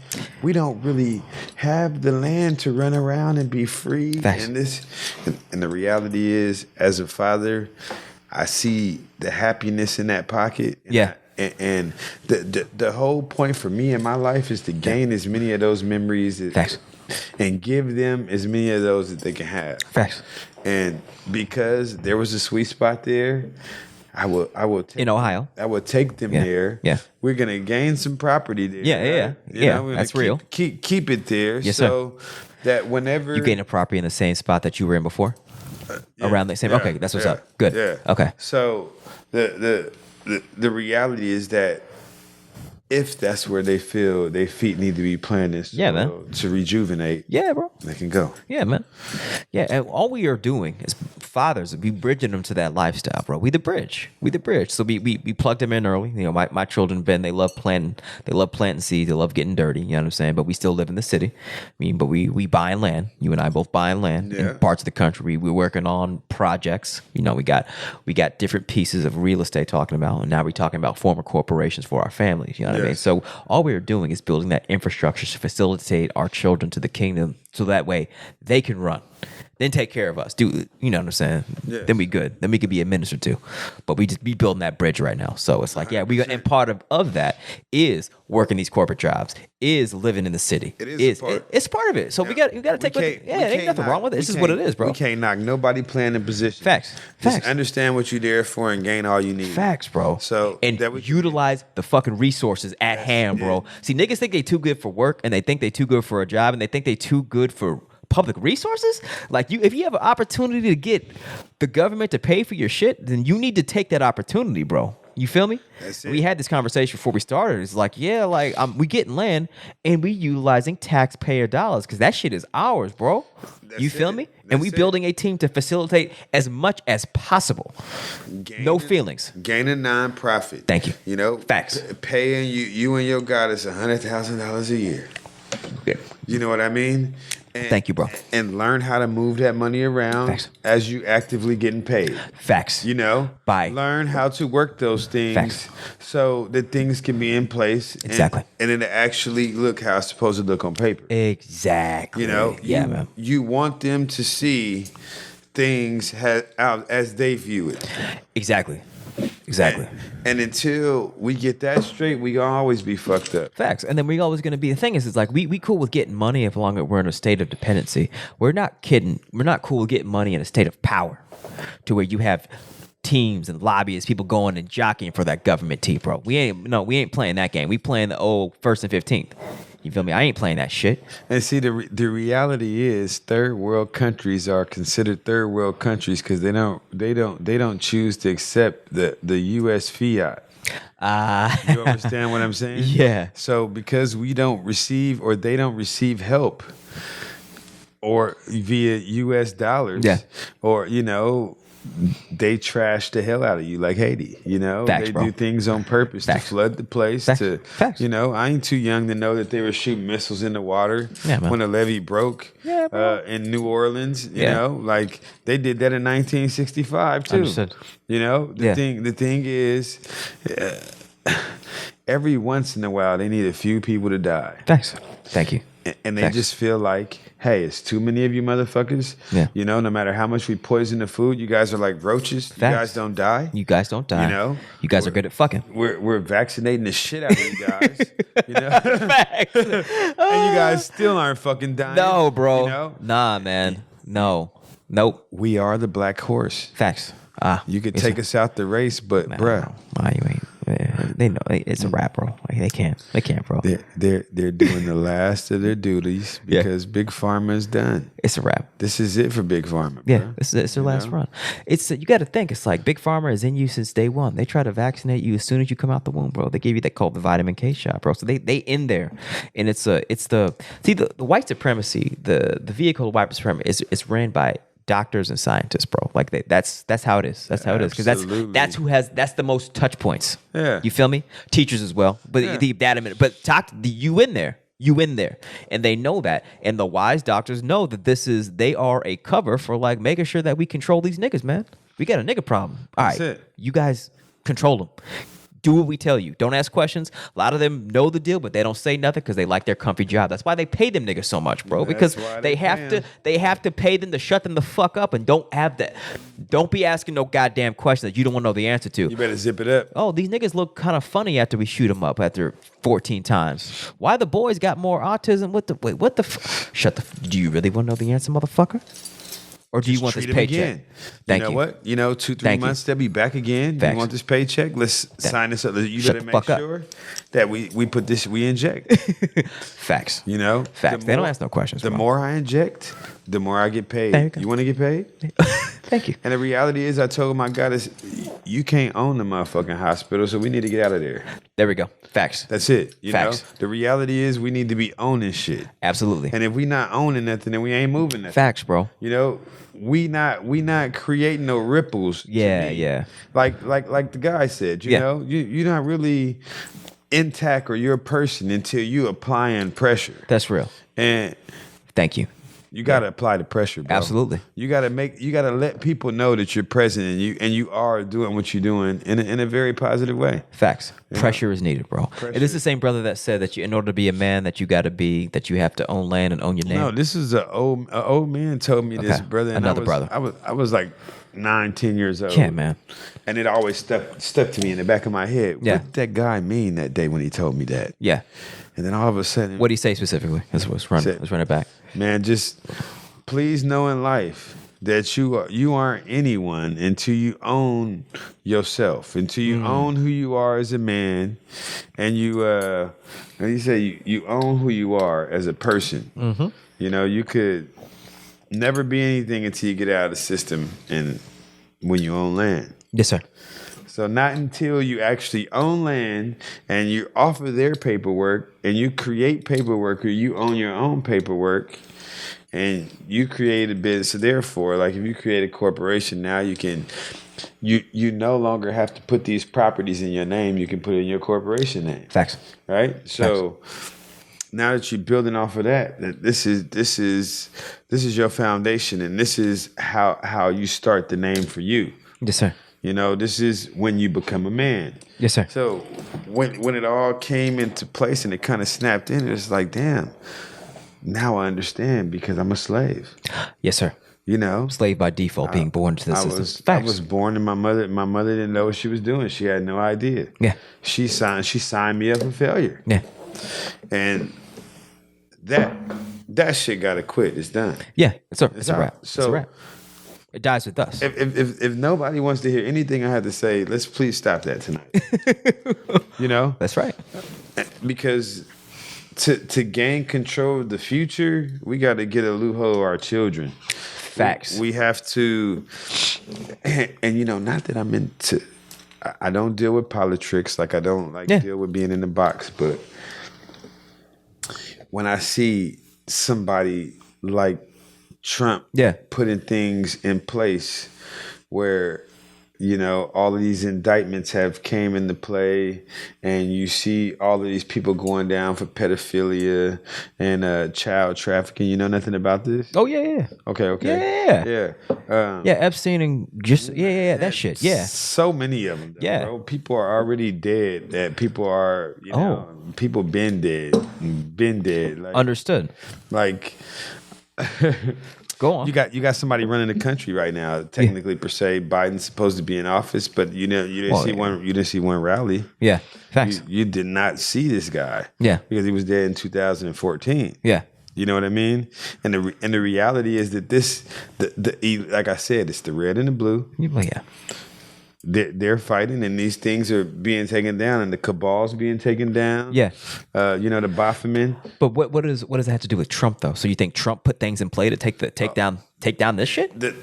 we don't really have the land to run around and be free.
Facts.
And the reality is, as a father, I see the happiness in that pocket. And the whole point for me in my life is to gain as many of those memories and give them as many of those that they can have.
Facts.
And because there was a sweet spot there, I will take
in Ohio.
I will take them there.
Yeah.
We're gonna gain some property there.
Yeah.
You know,
That's real.
Keep it there.
Yes,
so that whenever
you gain a property in the same spot that you were in before, around the same. Okay, that's what's up. Good.
Yeah.
Okay.
So the reality is that if that's where they feel their feet need to be planted to rejuvenate,
bro,
they can go.
Yeah, man. Yeah, and all we are doing is fathers, we bridging them to that lifestyle, bro. We the bridge. So we plugged them in early. You know, my children, Ben, they love planting seeds. They love getting dirty. You know what I'm saying? But we still live in the city. I mean, but we buying land. You and I both buying land in parts of the country. We're working on projects. You know, we got different pieces of real estate talking about, and now we're talking about former corporations for our families. You know what I mean? So all we're doing is building that infrastructure to facilitate our children to the kingdom, so that way they can run. Then take care of us. You know what I'm saying? Yeah. Then we good. Then we could be administered to. But we just be building that bridge right now. So it's like, and part of that is working these corporate jobs, is living in the city. It's part of it. So we got to take ain't nothing wrong with it. This is what it is, bro.
We can't knock nobody playing the position.
Facts.
Just understand what you're there for and gain all you need.
Facts, bro.
So
and utilize the fucking resources at hand, bro. See, niggas think they too good for work, and they think they too good for a job, and they think they too good for public resources. Like, if you have an opportunity to get the government to pay for your shit, then you need to take that opportunity, bro. You feel me?
That's it.
We had this conversation before we started. It's like, we getting land and we utilizing taxpayer dollars because that shit is ours, bro. You feel me? And we building a team to facilitate as much as possible. No feelings.
Gain a nonprofit.
Thank you.
You know,
facts.
Paying you and your goddess $100,000 a year.
Yeah.
You know what I mean?
Thank you, bro.
And learn how to move that money around as you actively getting paid.
Facts.
You know? Learn how to work those things so that things can be in place.
Exactly.
And it actually look how it's supposed to look on paper.
Exactly.
You know?
Man.
You want them to see things out as they view it.
Exactly.
And until we get that straight, we gonna always be fucked up.
Facts. And then we always gonna be, the thing is like we cool with getting money as long as we're in a state of dependency. We're not kidding. We're not cool with getting money in a state of power, to where you have teams and lobbyists, people going and jockeying for that government tea, bro. We ain't playing that game. We playing the old 1st and 15th. You feel me? I ain't playing that shit.
And see, the reality is, third world countries are considered third world countries because they don't choose to accept the U.S. fiat. You understand what I'm saying?
Yeah.
So because we don't receive, or they don't receive help, or via U.S. dollars, or they trash the hell out of you like Haiti. You know, they do things on purpose to flood the place. I ain't too young to know that they were shooting missiles in the water when the levee broke in New Orleans. You know, like they did that in 1965 too.
Understood.
You know, the thing is, every once in a while they need a few people to die.
Thanks. Thank you.
And they just feel like, hey, it's too many of you motherfuckers. Yeah. You know, no matter how much we poison the food, you guys are like roaches. You guys don't die.
You guys don't die.
You know?
You guys are good at fucking.
We're vaccinating the shit out of you guys. You know? Facts. And you guys still aren't fucking dying.
No, bro.
You know?
Nah, man. No. Nope.
We are the black horse.
Facts.
You could take us out the race, but bruh.
Why you ain't? They know it's a wrap, bro. Like, they can't, bro.
They're doing the last of their duties because Big Pharma is done.
It's a wrap.
This is it for Big Pharma, bro.
Yeah, it's their last run. It's you got to think. It's like Big Pharma is in you since day one. They try to vaccinate you as soon as you come out the womb, bro. They give you that called the vitamin K shot, bro. So they in there, and it's the white supremacy, the vehicle of white supremacy is ran by doctors and scientists, bro. Like that's how it is. That's how it is. Because that's the most touch points.
Yeah.
You feel me? Teachers as well. But the data, but you in there. You in there. And they know that. And the wise doctors know that they are a cover for like making sure that we control these niggas, man. We got a nigga problem. All right. You guys control them. Do what we tell you. Don't ask questions. A lot of them know the deal, but they don't say nothing because they like their comfy job. That's why they pay them niggas so much, bro. Because they have to pay them to shut them the fuck up and don't be asking no goddamn questions that you don't want to know the answer to.
You better zip it up.
Oh, these niggas look kind of funny after we shoot them up after 14 times. Why the boys got more autism? Do you really want to know the answer, motherfucker? Or do you want this paycheck?
Thank you. You know what? 2-3 months, they'll be back again. You want this paycheck? Let's sign this up. You better make sure that we put this, we inject.
Facts.
You know?
Facts. They don't ask no questions.
The more I inject, the more I get paid. You want to get paid?
Thank you.
And the reality is, I told my goddess, you can't own the motherfucking hospital, so we need to get out of there.
There we go. Facts.
That's it.
Facts.
The reality is, we need to be owning shit.
Absolutely.
And if we not owning nothing, then we ain't moving nothing.
Facts, bro.
we not creating no ripples. to
Yeah,
me.
yeah.
Like the guy said, you
Yeah.
know, you're not really intact or you're a person until you applying pressure.
That's real.
And
Thank you.
you got to apply the pressure, bro.
Absolutely.
You got to let people know that you're present and you are doing what you're doing in a very positive way.
Facts. Pressure is needed, bro. It is the same brother that said that in order to be a man, that you have to own land and own your name.
No, this is an old man told me this,
Okay.
brother. And
Another brother.
I was like 9-10 years old.
Yeah, man.
And it always stuck to me in the back of my head.
Yeah.
What did that guy mean that day when he told me that?
Yeah.
And then all of a sudden,
What do you say specifically? Let's run it back.
man, just please know in life that you aren't anyone until you own yourself, until you own who you are as a man, and you own who you are as a person. Mm-hmm. You know, you could never be anything until you get out of the system and when you own land.
Yes, sir.
So not until you actually own land and you offer their paperwork and you create paperwork or you own your own paperwork and you create a business. So therefore, like if you create a corporation, now you no longer have to put these properties in your name. You can put it in your corporation name.
Facts.
Right? So now that you're building off of that this is your foundation and this is how you start the name for you.
Yes, sir.
You know, this is when you become a man.
Yes, sir.
So when it all came into place and it kind of snapped in, it was like, damn, now I understand because I'm a slave.
Yes, sir.
You know?
Slave by default, being born into the system.
I was born and my mother didn't know what she was doing. She had no idea.
Yeah.
She signed me up for failure.
Yeah.
And that shit gotta quit. It's done.
Yeah. It's a
out.
wrap. It's a wrap. It dies with us.
If nobody wants to hear anything I have to say, let's please stop that tonight. You know?
That's right.
Because to gain control of the future, we got to get a loophole of our children.
Facts.
We have to, and you know, not that I'm into, I don't deal with politics, like I don't deal with being in the box, but when I see somebody like Trump putting things in place where, you know, all of these indictments have came into play and you see all of these people going down for pedophilia and child trafficking. You know nothing about this?
Oh, yeah.
Okay.
Yeah. Epstein and just, that shit. Yeah.
So many of them. Though,
Yeah.
bro. People are already dead. That people are, you know, people been dead. Like,
Understood.
Like...
Go on.
You got somebody running the country right now. Technically, per se, Biden's supposed to be in office, but you didn't see one rally.
Yeah, facts.
You did not see this guy.
Yeah,
because he was dead in 2014.
Yeah,
you know what I mean. And the reality is that like I said, it's the red and the blue.
Yeah.
They're fighting, and these things are being taken down, and the cabal's being taken down.
Yeah,
you know, the Baphomet.
But what does that have to do with Trump, though? So you think Trump put things in play to take down this shit?
The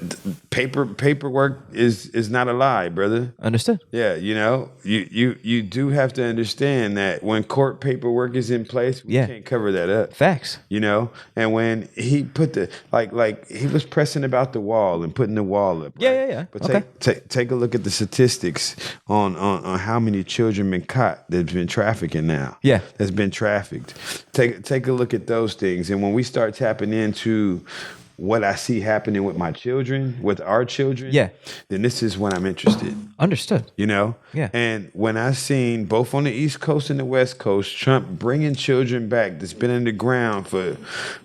paperwork is not a lie, brother.
Understood.
Yeah, you know, you do have to understand that when court paperwork is in place, we can't cover that up.
Facts.
You know, and when he put the like he was pressing about the wall and putting the wall up. Right?
Yeah.
But take a look at the statistics on how many children been caught that's been trafficking now.
Yeah,
that's been trafficked. Take a look at those things, and when we start tapping into what I see happening with my children, with our children, then this is when I'm interested.
Understood.
You know?
Yeah.
And when I seen both on the East Coast and the West Coast, Trump bringing children back that's been in the ground for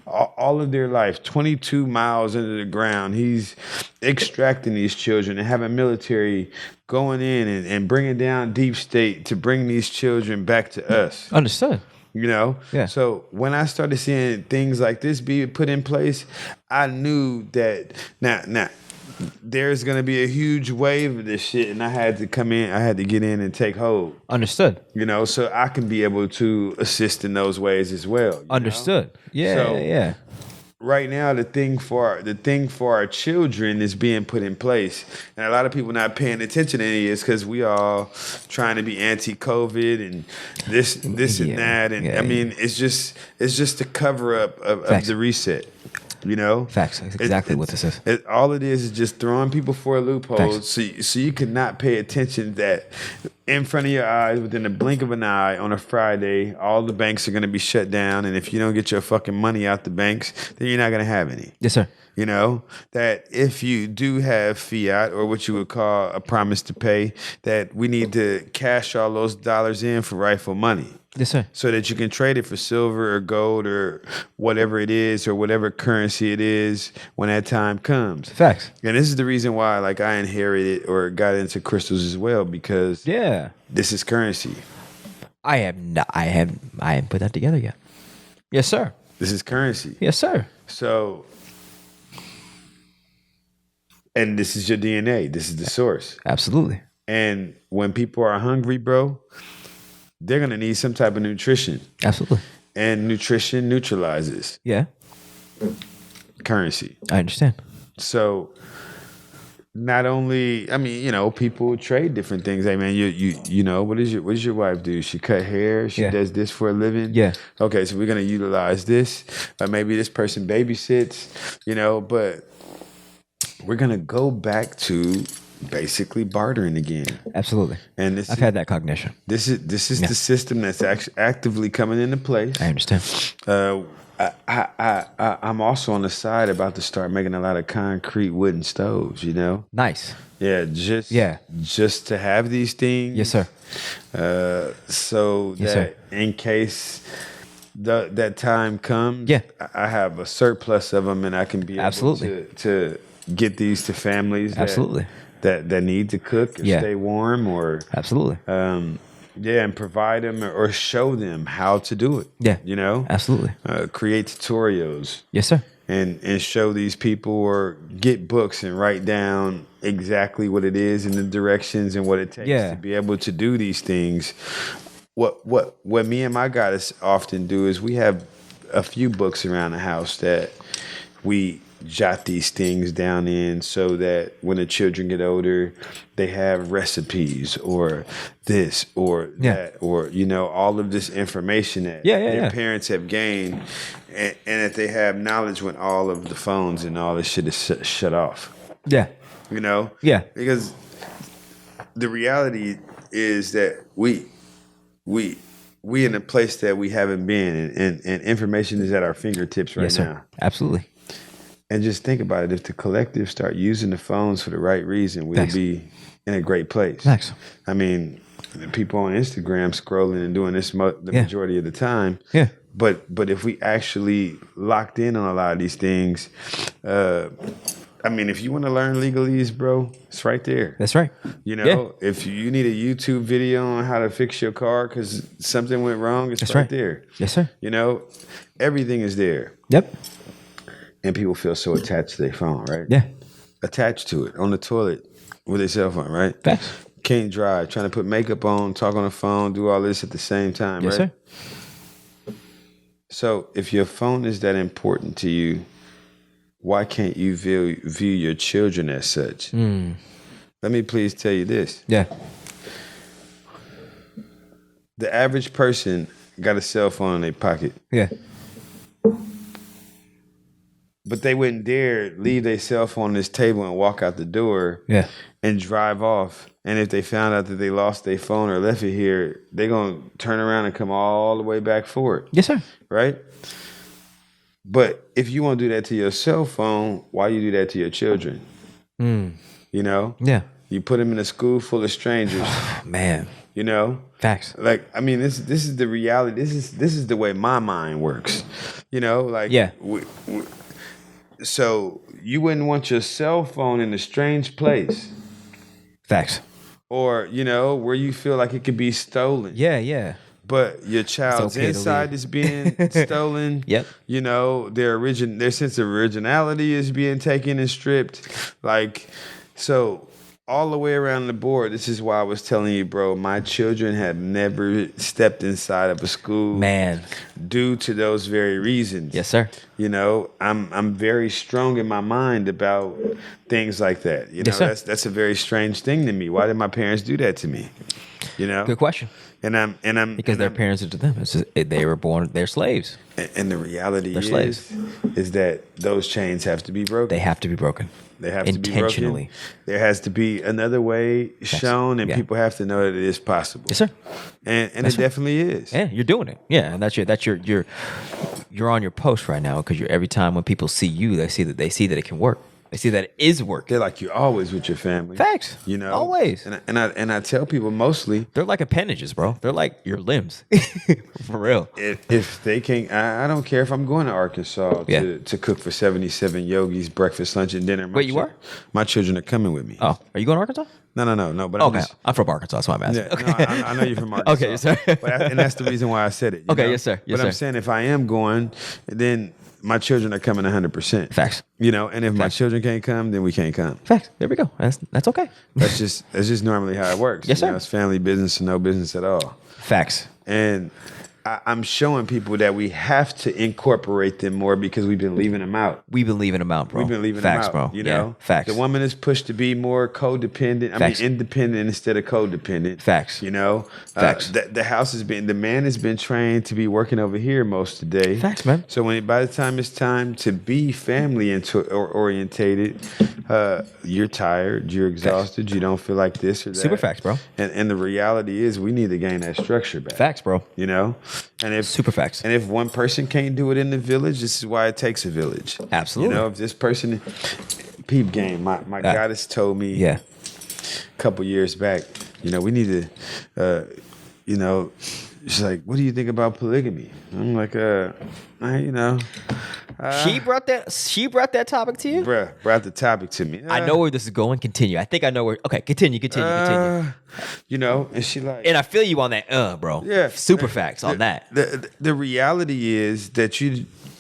all of their life, 22 miles into the ground, he's extracting these children and having military going in and bringing down deep state to bring these children back to us.
Understood.
You know?
Yeah.
So when I started seeing things like this be put in place, I knew that now there's going to be a huge wave of this shit, and I had to come in, I had to get in and take hold.
Understood.
You know, so I can be able to assist in those ways as well.
Understood.
Know?
Yeah, yeah.
Right now, the thing for our children is being put in place, and a lot of people not paying attention to it is because we all trying to be anti-COVID and this and that, and I mean it's just a cover up of the reset. You know,
Facts. That's exactly what this is.
All it is just throwing people for a loophole,
Facts.
so you cannot pay attention that in front of your eyes, within the blink of an eye, on a Friday, all the banks are going to be shut down, and if you don't get your fucking money out the banks, then you're not going to have any.
Yes, sir.
You know, that if you do have fiat, or what you would call a promise to pay, that we need to cash all those dollars in for rightful money.
Yes, sir.
So that you can trade it for silver or gold or whatever it is, or whatever currency it is when that time comes.
Facts.
And this is the reason why, like, I inherited or got into crystals as well, because this is currency.
I haven't put that together yet. Yes, sir.
This is currency.
Yes, sir.
So, and this is your DNA. This is the source.
Absolutely.
And when people are hungry, bro, they're going to need some type of nutrition.
Absolutely.
And nutrition neutralizes currency.
I understand.
So not only, I mean, you know, people trade different things. Hey man, you know, what does your wife do? She cut hair. She does this for a living.
Yeah.
Okay, so we're going to utilize this. Maybe this person babysits, you know, but we're going to go back to basically bartering again.
Absolutely.
And
I've had that cognition.
This is the system that's actively coming into place.
I understand.
I'm also on the side about to start making a lot of concrete wooden stoves, you know?
Nice.
Yeah, just to have these things.
Yes, sir.
So that in case that time comes, I have a surplus of them, and I can be able to get these to families that need to cook or stay warm, or and provide them or show them how to do it.
Yeah,
you know,
absolutely.
Create tutorials.
Yes, sir.
And show these people, or get books and write down exactly what it is and the directions and what it takes to be able to do these things. What me and my goddess often do is we have a few books around the house that we jot these things down in, so that when the children get older, they have recipes or this or that, or, you know, all of this information that their parents have gained, and that they have knowledge when all of the phones and all this shit is shut off. Yeah. You know? Yeah. Because the reality is that we in a place that we haven't been, and information is at our fingertips right now. Absolutely. And just think about it. If the collective start using the phones for the right reason, we'd be in a great place. Thanks. I mean, people on Instagram scrolling and doing this the majority of the time. Yeah. But if we actually locked in on a lot of these things, I mean, if you want to learn legalese, bro, it's right there. That's right. You know, if you need a YouTube video on how to fix your car because something went wrong, it's right there. Yes, sir. You know, everything is there. Yep. And people feel so attached to their phone, right? Yeah. Attached to it, on the toilet with their cell phone, right? Facts. Can't drive, trying to put makeup on, talk on the phone, do all this at the same time, right? Yes, sir. So if your phone is that important to you, why can't you view your children as such? Let me please tell you this. Yeah. The average person got a cell phone in their pocket. Yeah. But they wouldn't dare leave their cell phone on this table and walk out the door and drive off. And if they found out that they lost their phone or left it here, they're going to turn around and come all the way back for it. Yes, sir. Right? But if you want to do that to your cell phone, why you do that to your children? You know? Yeah. You put them in a school full of strangers. Man. You know? Facts. Like, I mean, this is the reality. This is the way my mind works. You know? Like, so you wouldn't want your cell phone in a strange place. Facts. Or, you know, where you feel like it could be stolen. Yeah, yeah. But your child's inside is being stolen. Yep. You know, their sense of originality is being taken and stripped. Like, so all the way around the board, this is why I was telling you, bro, my children have never stepped inside of a school. Man. Due to those very reasons. Yes, sir. You know, I'm very strong in my mind about things like that. You know, that's a very strange thing to me. Why did my parents do that to me? You know,
Good question.
And I'm
Because
and
their
I'm-
parents are to them. It's just, they were born. They're slaves.
and the reality
They're slaves.
is that those chains have to be broken.
They have to be broken.
They have to be
intentionally.
broken. There has to be another way shown, and
Yeah.
people have to know that it is possible.
Yes, sir.
And it definitely is.
Yeah, you're doing it. Yeah, and you're on your post right now because every time when people see you, they see that it can work. They see that it is working.
They're like, you're always with your family.
Facts.
You know,
Always.
And I tell people mostly,
They're like appendages, bro. They're like your limbs. For real.
if they can't, I don't care if I'm going to Arkansas to cook for 77 yogis breakfast, lunch, and dinner.
Wait, you are?
My children are coming with me.
Oh, are you going to Arkansas?
No. But
Okay, I'm from Arkansas. That's why I'm asking.
Yeah,
Okay.
no, I know you're from Arkansas.
Okay, yes, sir.
And that's the reason why I said it.
Okay,
know?
yes, sir. Yes,
but I'm
sir.
saying if I am going, then my children are coming 100%.
Facts.
You know, and if my children can't come, then we can't come.
Facts. There we go. That's okay.
That's just normally how it works.
Yes,
You
sir.
know, it's family business or no business at all.
Facts.
And I'm showing people that we have to incorporate them more because we've been leaving them out.
We've been leaving them out, bro.
We've been leaving
Facts,
them out,
bro.
you
Yeah,
know?
facts.
The woman is pushed to be more codependent.
Facts.
Independent instead of codependent.
Facts.
You know?
Facts.
The man has been trained to be working over here most of the day.
Facts, man.
So by the time it's time to be family orientated, you're tired, you're exhausted, you don't feel like this or that.
Super facts, bro.
And the reality is we need to gain that structure back.
Facts, bro.
You know? And if
Super facts.
And if one person can't do it in the village, this is why it takes a village.
Absolutely.
You know, if this person, peep game, my goddess told me
Yeah.
a couple years back, you know, we need to, you know, she's like, what do you think about polygamy? I'm like, you know.
She brought that topic to you?
Bruh, brought the topic to me.
I know where this is going. Continue. I think I know where. Okay, continue.
You know, and she like.
And I feel you on that, bro.
Yeah.
Super facts on that.
The reality is that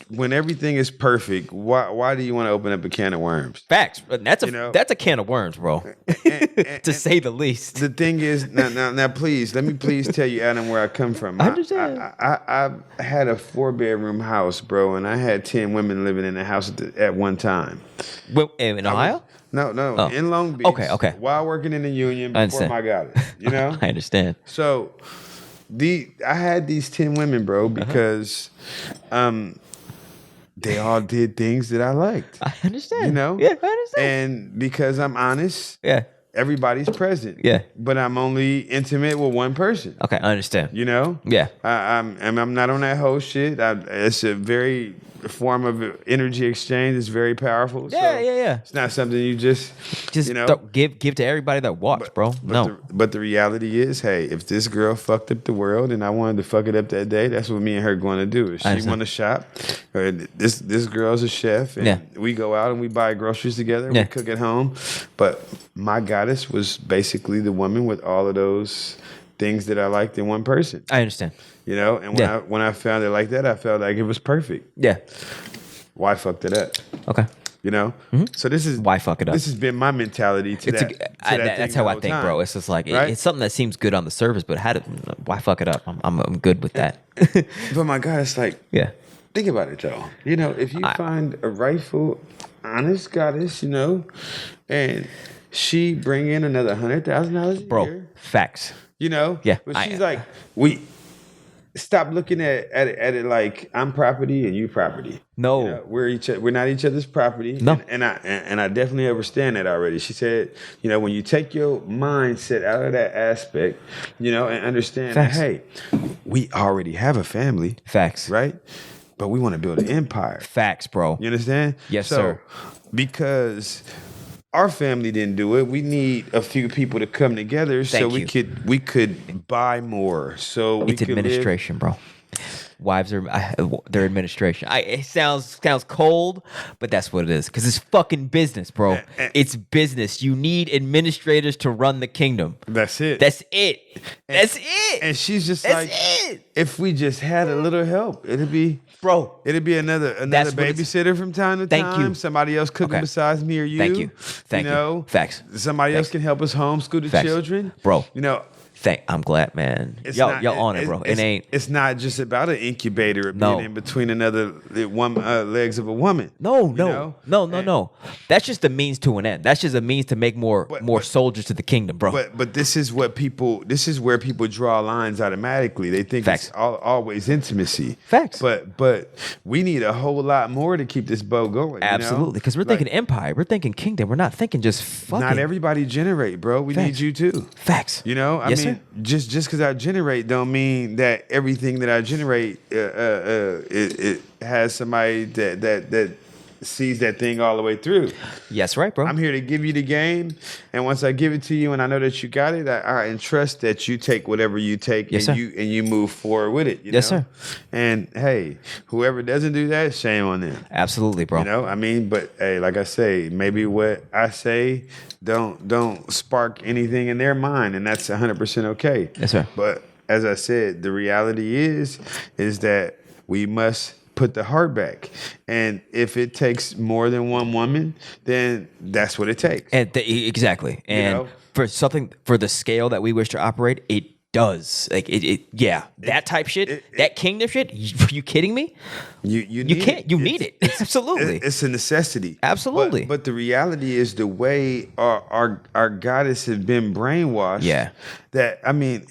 when everything is perfect, why do you want to open up a can of worms?
Facts. That's
You know?
that's a can of worms, bro. To say the least.
The thing is, now, please, let me tell you, Adam, where I come from.
I understand.
I had a 4-bedroom house, bro, and I had 10 women living in the house at one time.
Well, in Ohio?
No,
Oh.
in Long Beach.
Okay.
While working in the union
I
before
understand.
my goddess, you know?
I understand.
So, I had these 10 women, bro, because they all did things that I liked.
I understand.
You know?
Yeah, I understand.
And because I'm honest,
Yeah.
everybody's present.
Yeah.
But I'm only intimate with one person.
Okay, I understand.
You know?
Yeah.
I'm not on that whole shit. It's a very form of energy exchange. It's very powerful.
Yeah,
so
yeah.
It's not something you just you know.
give to everybody that walks, bro. No.
But the reality is, hey, if this girl fucked up the world and I wanted to fuck it up that day, that's what me and her going to do. If
I
she
understand.
want to shop, or this girl's a chef, and
Yeah.
we go out and we buy groceries together.
Yeah.
We cook at home. But my goddess was basically the woman with all of those things that I liked in one person.
I understand.
You know, and
Yeah.
when I found it like that, I felt like it was perfect.
Yeah.
Why fucked it up?
Okay.
You know, so this is
Why fuck it up?
This has been my mentality to
It's
that.
that's how I think, bro. It's just like
Right?
it's something that seems good on the surface, but why fuck it up? I'm good with that.
But my God, it's like,
Yeah.
think about it, though. You know, if you find a rightful, honest goddess, you know, and she bring in another $100,000 a
Bro,
year,
facts.
you know,
Yeah,
But she's like, we stop looking at it like I'm property and you property.
No.
You know, we're not each other's property.
No.
And I definitely understand that already. She said, you know, when you take your mindset out of that aspect, you know, and understand that,
Facts.
hey, we already have a family,
Facts.
right? But we want to build an empire.
Facts, bro.
You understand?
Yes,
So,
sir.
Because our family didn't do it, we need a few people to come together so
Thank
we
you.
could buy more. So we
It's
could
administration, bro. Wives are their administration. It sounds cold, but that's what it is. Because it's fucking business, bro. It's business. You need administrators to run the kingdom.
That's it.
That's it. That's it.
And she's just
That's
like,
it.
if we just had a little help, it'd be
Bro.
another
That's what it's-
babysitter from time to
Thank
time.
you.
Somebody else cooking
Okay.
besides me or you.
Thank you. Thank you.
know,
Facts.
Somebody else can help us homeschool the
Facts.
children,
Bro.
You know,
I'm glad, man.
It's
Y'all
not-
on it, bro. It ain't.
It's not just about an incubator or
No.
being in between legs of a woman.
No,
you know?
no. That's just a means to an end. That's just a means to make more soldiers to the kingdom, bro.
But this is where people draw lines automatically. They think
Facts.
it's always intimacy.
Facts.
But we need a whole lot more to keep this boat going.
Absolutely, because we're thinking empire, we're thinking kingdom. We're not thinking just fucking.
Not everybody generate, bro. We need you too.
Facts.
You know, I
Yes,
mean,
sir.
just because I generate don't mean that everything that I generate it has somebody that sees that thing all the way through.
Yes, right, bro.
I'm here to give you the game, and once I give it to you and I know that you got it, I entrust that you take whatever you take
Yes,
and
sir.
you move forward with it.
Yes,
know?
sir.
And hey, whoever doesn't do that, shame on them.
Absolutely, bro.
You know, I mean, but hey, like I say, maybe what I say don't spark anything in their mind, and that's 100% okay.
Yes, sir.
But as I said, the reality is that we must put the heart back, and if it takes more than one woman, then that's what it takes.
And exactly. And
know?
for the scale that we wish to operate, it does. Like that type shit, that kingdom shit. You kidding me?
You
need it. Absolutely.
It's a necessity.
Absolutely.
But the reality is the way our goddess has been brainwashed.
Yeah.
That I mean,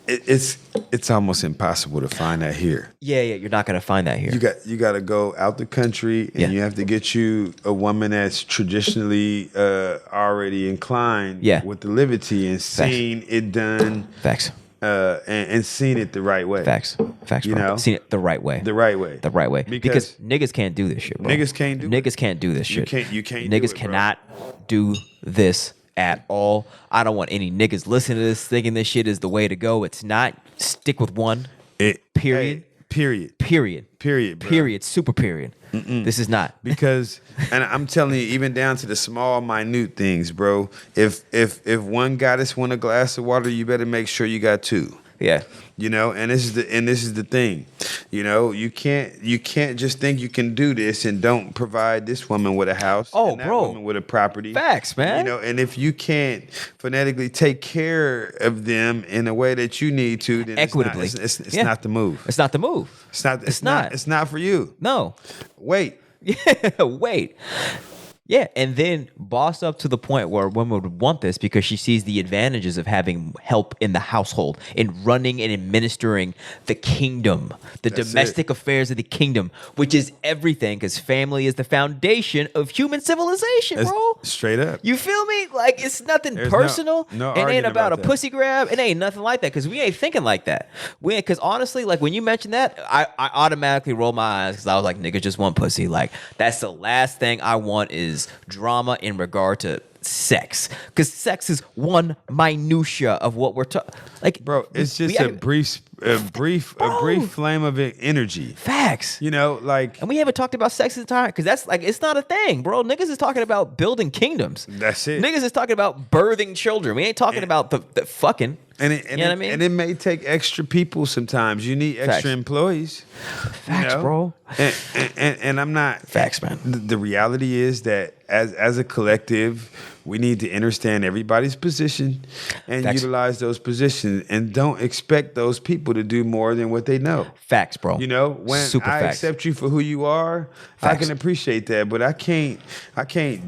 it's almost impossible to find that here.
Yeah. You're not gonna find that here.
You got to go out the country, and you have to get you a woman that's traditionally already inclined with the liberty and seen it done.
Facts.
And seen it the right way.
Facts,
You
bro.
know?
Seen it the right way.
The right way.
The right way. Because niggas can't do this shit, bro.
Niggas can't do it.
Niggas can't do this shit.
You can't
Niggas
do it, bro.
cannot do this at all. I don't want any niggas listening to this thinking this shit is the way to go. It's not. Stick with one. Period.
Hey, period.
Period.
Period. Bro.
Period. Super period. This is not.
Because, and I'm telling you, even down to the small, minute things, bro. If one goddess want a glass of water, you better make sure you got two.
Yeah.
You know, and this is the thing. You know, you can't just think you can do this and don't provide this woman with a house.
Oh,
and that
bro.
woman with a property.
Facts, man.
You know, and if you can't phonetically take care of them in a way that you need to, then
Equitably.
it's not the move.
It's not the move.
It's not for you.
No.
Wait.
Wait. Yeah, and then boss up to the point where a woman would want this because she sees the advantages of having help in the household, in running and administering the kingdom, the domestic affairs of the kingdom, which is everything because family is the foundation of human civilization, bro.
Straight up.
You feel me? Like, it's nothing
There's
personal.
no
it ain't
arguing
about a
about that.
pussy grab. It ain't nothing like that because we ain't thinking like that. Because honestly, like, when you mentioned that, I automatically rolled my eyes because I was like, nigga, just want pussy. Like, that's the last thing I want is drama in regard to sex, because sex is one minutia of what we're talking. Like,
Bro, it's just a brief flame of energy.
Facts.
You know, like,
And we haven't talked about sex in time because that's like, it's not a thing, bro. Niggas is talking about building kingdoms.
That's it.
Niggas is talking about birthing children. We ain't talking about the fucking.
and
you know what I mean?
And it may take extra people sometimes. You need extra
Facts.
employees.
Facts, bro.
And I'm not.
Facts, man.
The reality is that as a collective, we need to understand everybody's position and
Facts.
utilize those positions, and don't expect those people to do more than what they know.
Facts, bro.
You know, when
Super
I
facts.
accept you for who you are, I
Facts.
can appreciate that, but I can't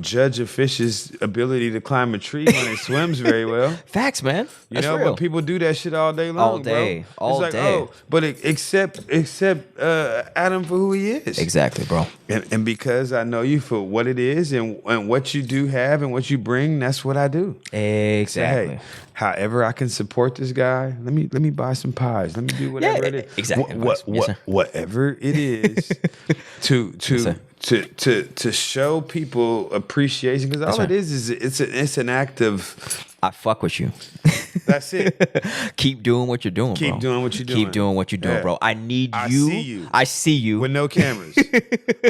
judge a fish's ability to climb a tree when it swims very well.
Facts, man.
You
That's
know,
real.
but people do that shit all day long,
All day.
bro.
All
it's like,
day.
oh, but accept Adam for who he is.
Exactly, bro.
And because I know you for what it is and what you do have and what you bring, that's what I do.
Exactly.
Say, hey, however I can support this guy, let me buy some pies. Let me do whatever it is.
Exactly. Yes, sir.
Whatever it is to show people appreciation, because all
right.
it is it's an act of.
I fuck with you.
That's it.
Keep doing what you're doing, bro.
Keep doing what you're doing.
Keep doing what you're doing,
Yeah.
bro. I need
I
you.
see you.
I see you.
With no cameras,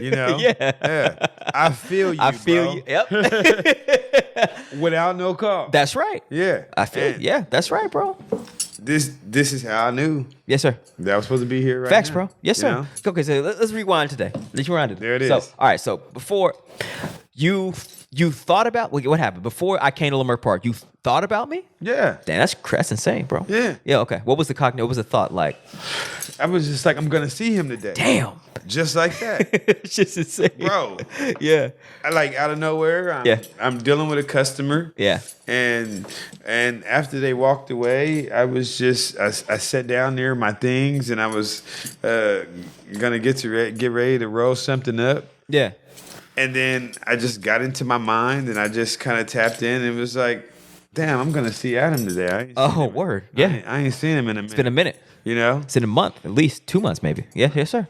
you know.
Yeah.
I feel you.
I feel
bro.
you. Yep.
Without no call.
That's right.
Yeah.
I feel.
And
Yeah, that's right, bro.
This is how I knew
Yes, sir.
that I was supposed to be here right
Facts,
now.
bro. Yes,
You
sir.
know?
Okay, so let's rewind today. Let's rewind it.
There it
So,
is.
all right. So before you You thought about what happened before I came to Leimert Park? You thought about me?
Yeah.
Damn, that's insane, bro.
Yeah.
Yeah. Okay. What was the cognitive? What was the thought like?
I was just like, I'm gonna see him today.
Damn.
Just like that.
It's just insane,
Bro.
Yeah.
I like out of nowhere. I'm dealing with a customer.
Yeah.
And after they walked away, I was just I sat down there my things, and I was gonna get ready to roll something up.
Yeah.
And then I just got into my mind, and I just kind of tapped in, and it was like, damn, I'm gonna see Adam today.
Word. Yeah.
I ain't seen him in a minute.
It's been a minute.
You know,
It's in a month, at least 2 months, maybe. Yeah. Yes, sir.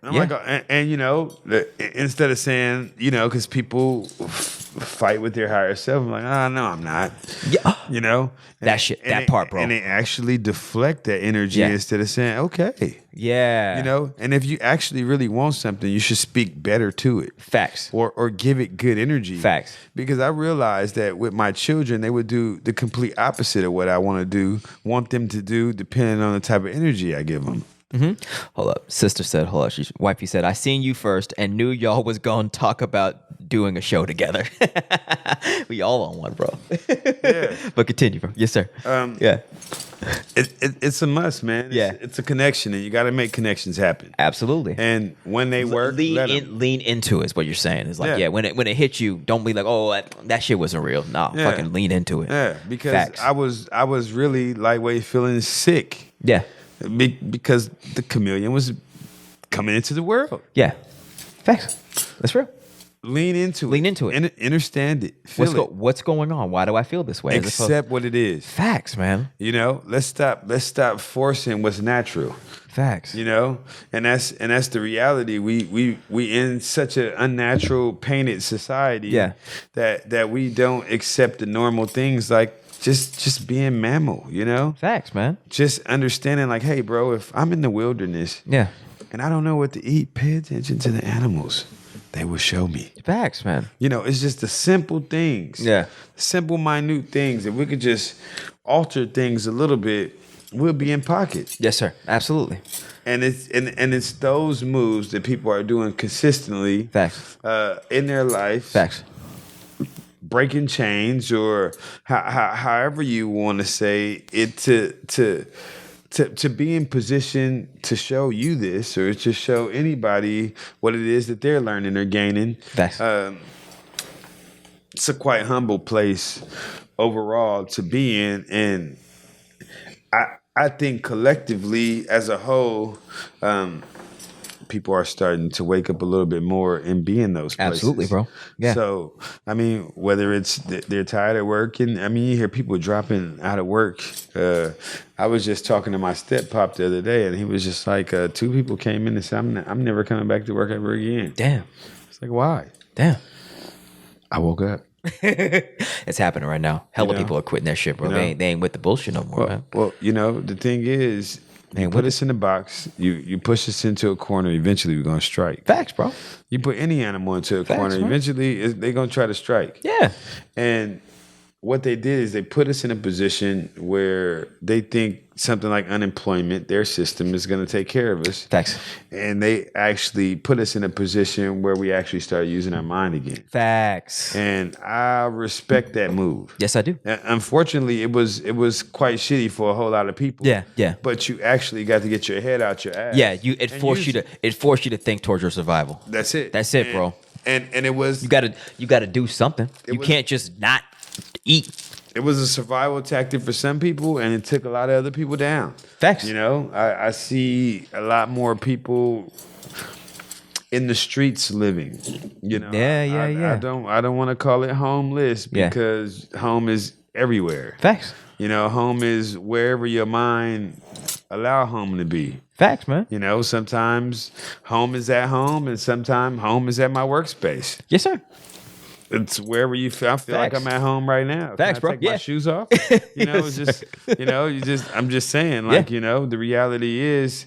I'm like, and you know, instead of saying, you know, because people fight with their higher self, I'm like, oh, no, I'm not.
Yeah.
You know,
That part, bro.
And they actually deflect that energy instead of saying, okay.
Yeah.
You know, and if you actually really want something, you should speak better to it.
Facts.
Or give it good energy.
Facts.
Because I realized that with my children, they would do the complete opposite of what I want them to do, depending on the type of energy I give them.
Mm-hmm. Hold up. Sister said, hold up. Wifey said, I seen you first and knew y'all was going to talk about doing a show together. We all on one, bro.
Yeah.
But continue, bro. Yes, sir. Yeah.
It's a must, man. It's a connection, and you got to make connections happen.
Absolutely.
And when they work,
lean into it is what you're saying. It's like, when it hits you, don't be like, oh, that shit wasn't real. No, fucking lean into it.
Yeah, because
Facts.
I was really lightweight feeling sick.
Yeah.
Because the chameleon was coming into the world.
Yeah. Facts. That's real.
Lean into
it.
Understand it.
What's going on? Why do I feel this way?
Accept what it is.
Facts, man.
You know, let's stop forcing what's natural.
Facts.
You know, and that's the reality. We in such an unnatural, painted society. That we don't accept the normal things like just being mammal. You know.
Facts, man.
Just understanding, like, hey, bro, if I'm in the wilderness, and I don't know what to eat, pay attention to the animals. They will show me.
Facts, man.
You know, it's just the simple things.
Yeah.
Simple, minute things. If we could just alter things a little bit, we'll be in pocket.
Yes, sir. Absolutely.
And it's those moves that people are doing consistently.
Facts.
In their life.
Facts.
Breaking chains, or however you want to say it, to be in position to show you this, or to show anybody what it is that they're learning or gaining.
Facts.
It's a quite humble place overall to be in, and I think collectively as a whole, people are starting to wake up a little bit more and be in those places.
Absolutely, bro. Yeah.
So, I mean, whether it's they're tired of work, and I mean, you hear people dropping out of work. I was just talking to my step-pop the other day, and he was just like, 2 people came in and said, I'm never coming back to work ever again.
Damn.
It's like, why?
Damn.
I woke up.
It's happening right now. Hella people are quitting their shit, bro. They ain't with the bullshit no more, man.
Well, you know, the thing is, you put us in a box, you push us into a corner, eventually we're going to strike.
Facts, bro.
You put any animal into a corner,
man.
eventually they're going to try to strike.
Yeah.
And what they did is they put us in a position where they think something like unemployment, their system, is going to take care of us.
Facts.
And they actually put us in a position where we actually start using our mind again.
Facts.
And I respect that move.
Yes, I do.
Unfortunately, it was quite shitty for a whole lot of people.
Yeah.
But you actually got to get your head out your ass.
Yeah, it forced you to think towards your survival.
That's it.
That's it, bro.
And it was
you gotta do something. You can't just not eat.
It was a survival tactic for some people, and it took a lot of other people down.
Facts.
You know, I see a lot more people in the streets living. You know,
Yeah.
I don't want to call it homeless, because home is everywhere.
Facts.
You know, home is wherever your mind allow home to be.
Facts, man.
You know, sometimes home is at home, and sometimes home is at my workspace.
Yes, sir.
It's wherever you feel. I feel like I'm at home right now.
Facts,
Can I
bro.
take my shoes off? You know, it's just, I'm just saying, like, you know, the reality is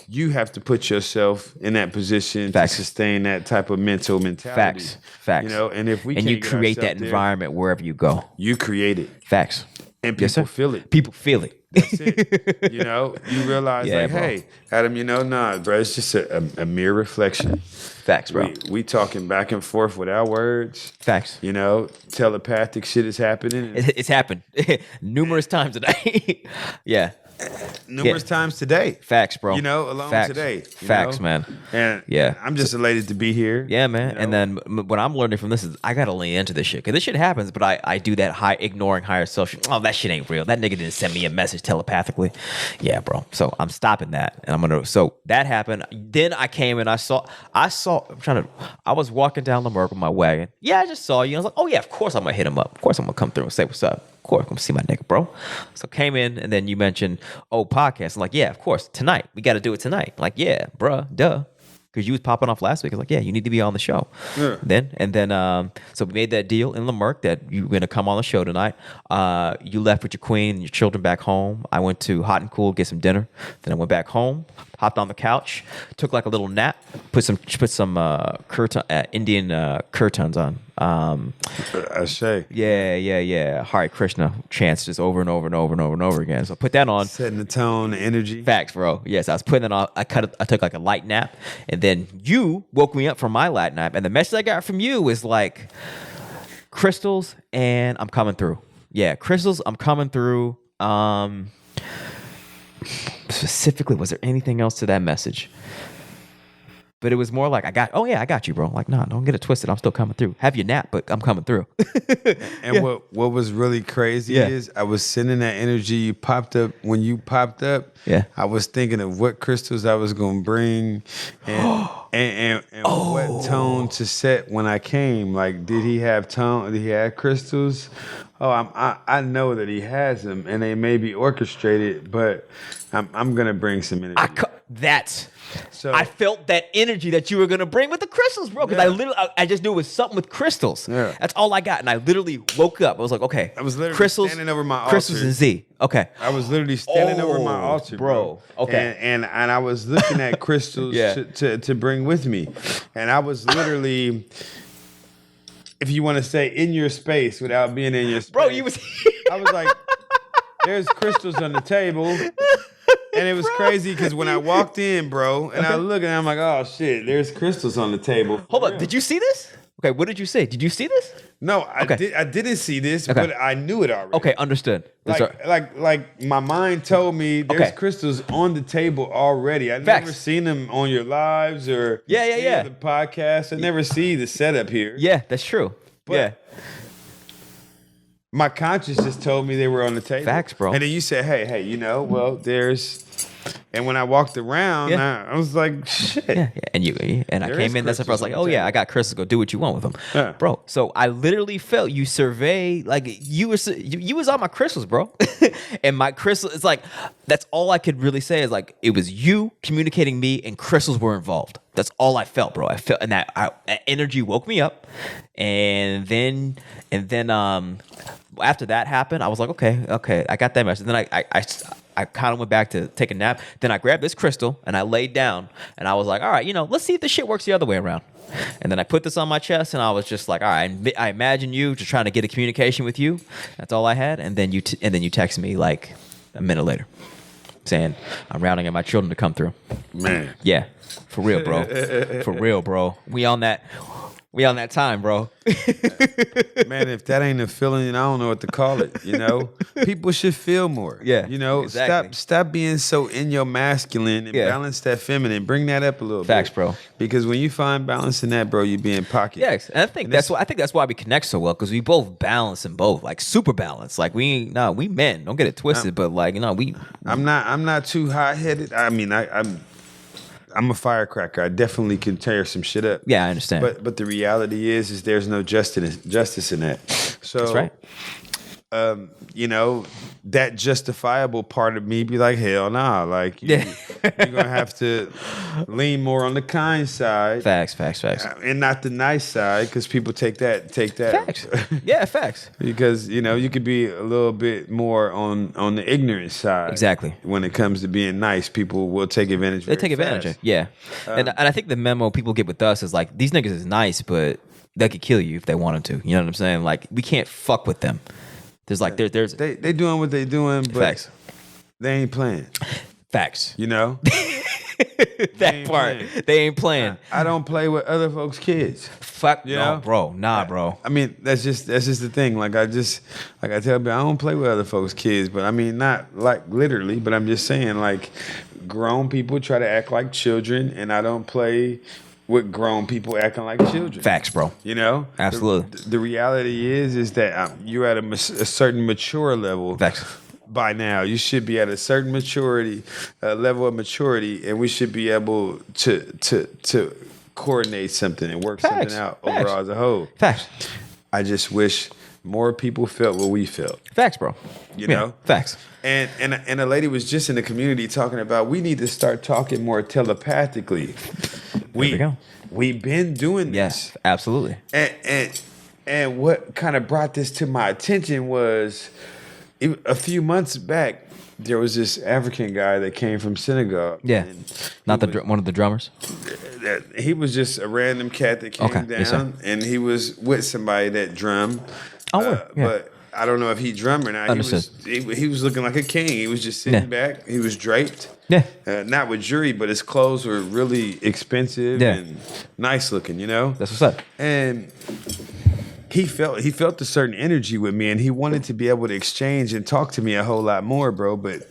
you have to put yourself in that position to sustain that type of mental mentality.
Facts.
You know, and if we
you create that environment wherever you go.
You create it.
Facts.
And
Yes,
people
sir.
feel it.
People feel it.
That's it. You realize
Yeah,
like,
bro.
hey, Adam, nah, bro, it's just a mere reflection.
Facts, bro.
We talking back and forth without words.
Facts.
Telepathic shit is happening.
It's happened numerous times today. Yeah.
Numerous times today.
Facts, bro.
Alone
Facts.
today.
Facts, man.
And
Yeah.
I'm just elated to be here.
Yeah, man. And then what I'm learning from this is I gotta lean into this shit because this shit happens, but I do that ignoring higher self. Oh, that shit ain't real. That nigga didn't send me a message telepathically. Yeah, bro. So I'm stopping that, and So that happened. Then I came and I saw. I was walking down Leimert with my wagon. Yeah, I just saw you. I was like, oh yeah, of course I'm gonna hit him up. Of course I'm gonna come through and say what's up. Of course, I'm gonna see my nigga, bro. So came in, and then you mentioned, podcast. I'm like, yeah, of course, tonight. We got to do it tonight. I'm like, yeah, bruh, duh. Because you was popping off last week. I was like, yeah, you need to be on the show. Yeah. So we made that deal in Leimert that you were going to come on the show tonight. You left with your queen and your children back home. I went to Hot and Cool, get some dinner. Then I went back home, hopped on the couch, took like a little nap, put some Indian kirtans on.
I say.
Yeah. Hare Krishna chants just over and over and over and over and over again. So I put that on.
Setting the tone, the energy.
Facts, bro. Yes, I was putting it on. I took like a light nap, and then you woke me up from my light nap. And the message I got from you was like, crystals, and I'm coming through. Yeah, crystals, I'm coming through. Specifically, was there anything else to that message? But it was more like, I got you, bro. Like, nah, don't get it twisted. I'm still coming through. Have your nap, but I'm coming through.
And what was really crazy is I was sending that energy. You popped up. When you popped up, I was thinking of what crystals I was going to bring and what tone to set when I came. Like, did he have tone? Did he have crystals? Oh, I know that he has them, and they may be orchestrated, but I'm going to bring some energy. So
I felt that energy that you were gonna bring with the crystals, bro. Because I just knew it was something with crystals. Yeah. That's all I got, and I literally woke up. I was like, okay,
I was literally
crystals,
standing over my altar.
Crystals and Z. Okay,
I was literally standing over my altar, bro.
Okay,
and I was looking at crystals to bring with me, and I was literally, if you want to say, in your space without being in your space,
bro. You was.
I was like, there's crystals on the table. And it was crazy because when I walked in, bro, and I look and I'm like, oh shit, there's crystals on the table.
Hold up, did you see this? Okay, what did you say? Did you see this?
No, I didn't see this, but I knew it already.
Okay, understood.
Like my mind told me there's crystals on the table already. I never seen them on your lives or the podcast. I never see the setup here.
Yeah, that's true. But
my conscience just told me they were on the table.
Facts, bro.
And then you said, hey, there's. And when I walked around, I was like, shit.
Yeah. And I came in. That's the first. Like, I got crystals. Go do what you want with them, bro. So I literally felt you survey like you was on my crystals, bro. And my crystal, it's like that's all I could really say is like it was you communicating me, and crystals were involved. That's all I felt, bro. I felt, and that energy woke me up, and then after that happened, I was like, okay, I got that message. Then I kind of went back to take a nap. Then I grabbed this crystal and I laid down, and I was like, all right, let's see if this shit works the other way around. And then I put this on my chest, and I was just like, all right, I imagine you just trying to get a communication with you. That's all I had. And then you text me like a minute later, saying I'm rounding up my children to come through.
Man,
yeah, for real, bro. For real, bro. We on that time, bro.
Man, if that ain't a feeling, I don't know what to call it. People should feel more.
Yeah,
exactly. Stop being so in your masculine and balance that feminine. Bring that up a little bit.
Facts, bro.
Because when you find balance in that, bro, you be in pocket.
Yes, and I think that's why we connect so well, because we both balance in both, like super balance. Like we men. Don't get it twisted, but like
I'm not too hot headed. I mean, I'm a firecracker. I definitely can tear some shit up.
Yeah, I understand.
But the reality is there's no justice in that. So
that's right.
That justifiable part of me be like, hell nah. Like, you're going to have to lean more on the kind side.
Facts.
And not the nice side, because people take that.
Facts. Yeah, facts.
Because, you could be a little bit more on the ignorant side.
Exactly.
When it comes to being nice, people will take advantage of it.
They take advantage of it, yeah. And I think the memo people get with us is like, these niggas is nice, but they could kill you if they wanted to. You know what I'm saying? Like, we can't fuck with them. There's like there's
They doing what they doing, but
facts.
they ain't playing.
Facts.
You know,
That part.
playing.
They ain't playing.
I don't play with other folks' kids.
Fuck
You
no,
know?
bro. Nah, bro.
I mean, that's just the thing. Like I tell people, I don't play with other folks' kids, but I mean, not like literally, but I'm just saying, like, grown people try to act like children, and I don't play with grown people acting like children.
Facts, bro.
You know,
Absolutely.
The reality is that you're at a certain mature level.
Facts.
By now, you should be at a certain maturity, level of maturity, and we should be able to coordinate something and work
Facts.
something out
Facts.
overall as a whole.
Facts.
I just wish more people felt what we felt.
Facts, bro.
You know?
Facts.
And a lady was just in the community talking about we need to start talking more telepathically.
we go.
We've been doing this.
Yes, absolutely.
And what kind of brought this to my attention was a few months back, there was this African guy that came from Senegal.
Yeah.
and
Not one of the drummers.
he was just a random cat that came
Okay,
down,
yes, sir.
and he was with somebody that drummed.
Oh, yeah.
But I don't know if he drummed or not.
Understood.
He was looking like a king. He was just sitting back. He was draped.
Yeah.
Not with jewelry, but his clothes were really expensive and nice looking, you know?
That's what's up.
And he felt a certain energy with me, and he wanted to be able to exchange and talk to me a whole lot more, bro. But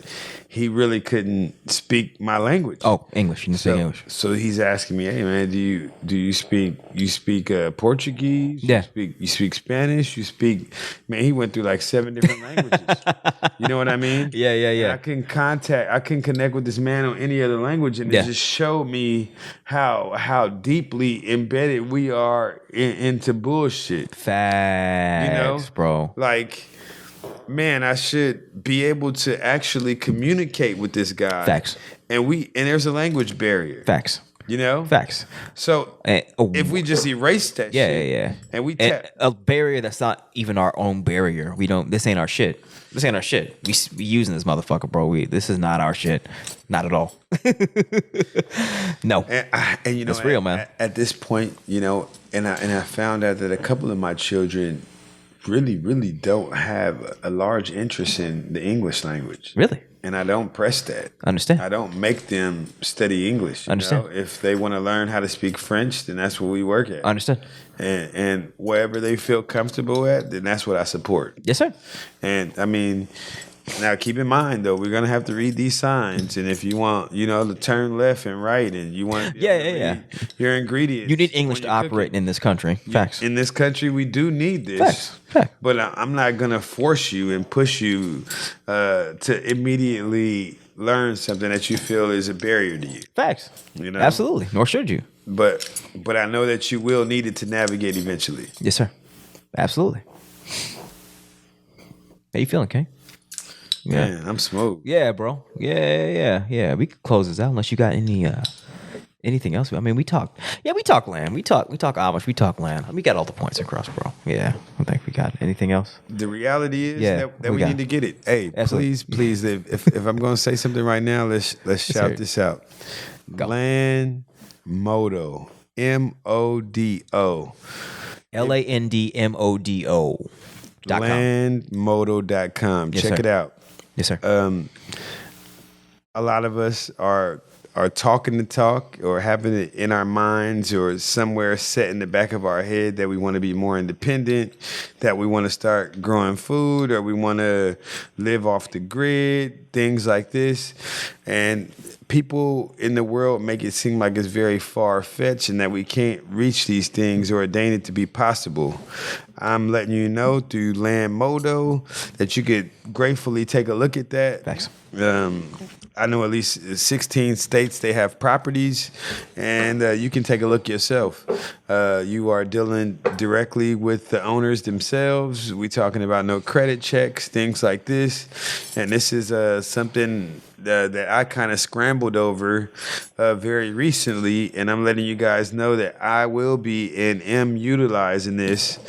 he really couldn't speak my language.
Oh, English. You can speak English.
So he's asking me, "Hey man, do you speak Portuguese?
Yeah.
You speak Spanish? You speak?" Man, he went through like 7 different languages. You know what I mean?
Yeah.
And I can connect with this man on any other language, and it just showed me how deeply embedded we are into bullshit.
Facts,
You know,
bro.
Like, man, I should be able to actually communicate with this guy.
Facts.
And there's a language barrier.
Facts.
You know?
Facts.
So if we just erase that shit.
Yeah.
And we
And a barrier that's not even our own barrier. This ain't our shit. This ain't our shit. We using this motherfucker, bro. This is not our shit. Not at all. No.
And you know,
it's real, man.
At this point, you know, and I found out that a couple of my children really, really don't have a large interest in the English language.
Really?
And I don't press that.
Understand.
I don't make them study English.
Understand.
Know? If they want to learn how to speak French, then that's what we work at.
Understand.
And wherever they feel comfortable at, then that's what I support.
Yes, sir.
And I mean, now keep in mind though, we're gonna have to read these signs, and if you want, you know, to turn left and right, and you want to
Yeah.
your ingredients.
You need English
when
to
you're
operate
cooking.
in this country. Facts.
In this country, we do need this.
Facts.
But I'm not gonna force you and push you to immediately learn something that you feel is a barrier to you.
Facts.
You know?
Absolutely. Nor should you.
But I know that you will need it to navigate eventually.
Yes, sir. Absolutely. How you feeling, Kane? Yeah.
Man, I'm smooth.
Yeah, bro. Yeah. We could close this out unless you got anything else. I mean, we talk land. We talk Amish. We talk land. We got all the points across, bro. Yeah. I don't think we got anything else.
The reality is that
we
we
got
need to get it. Hey,
Absolutely.
please, if I'm going to say something right now, let's shout
hear it.
this out.
Go.
Land Modo, MODO.
LANDMODO.
Landmodo.com.
Yes,
Check
sir.
it out.
Yes, sir.
A lot of us are talking the talk or having it in our minds or somewhere set in the back of our head that we want to be more independent, that we want to start growing food, or we want to live off the grid, things like this. And people in the world make it seem like it's very far-fetched and that we can't reach these things or ordain it to be possible. I'm letting you know through Land Modo that you could gratefully take a look at that.
Thanks.
I know at least 16 states they have properties, and you can take a look yourself. You are dealing directly with the owners themselves. We're talking about no credit checks, things like this. And this is something that I kind of scrambled over very recently, and I'm letting you guys know that I will be and am utilizing this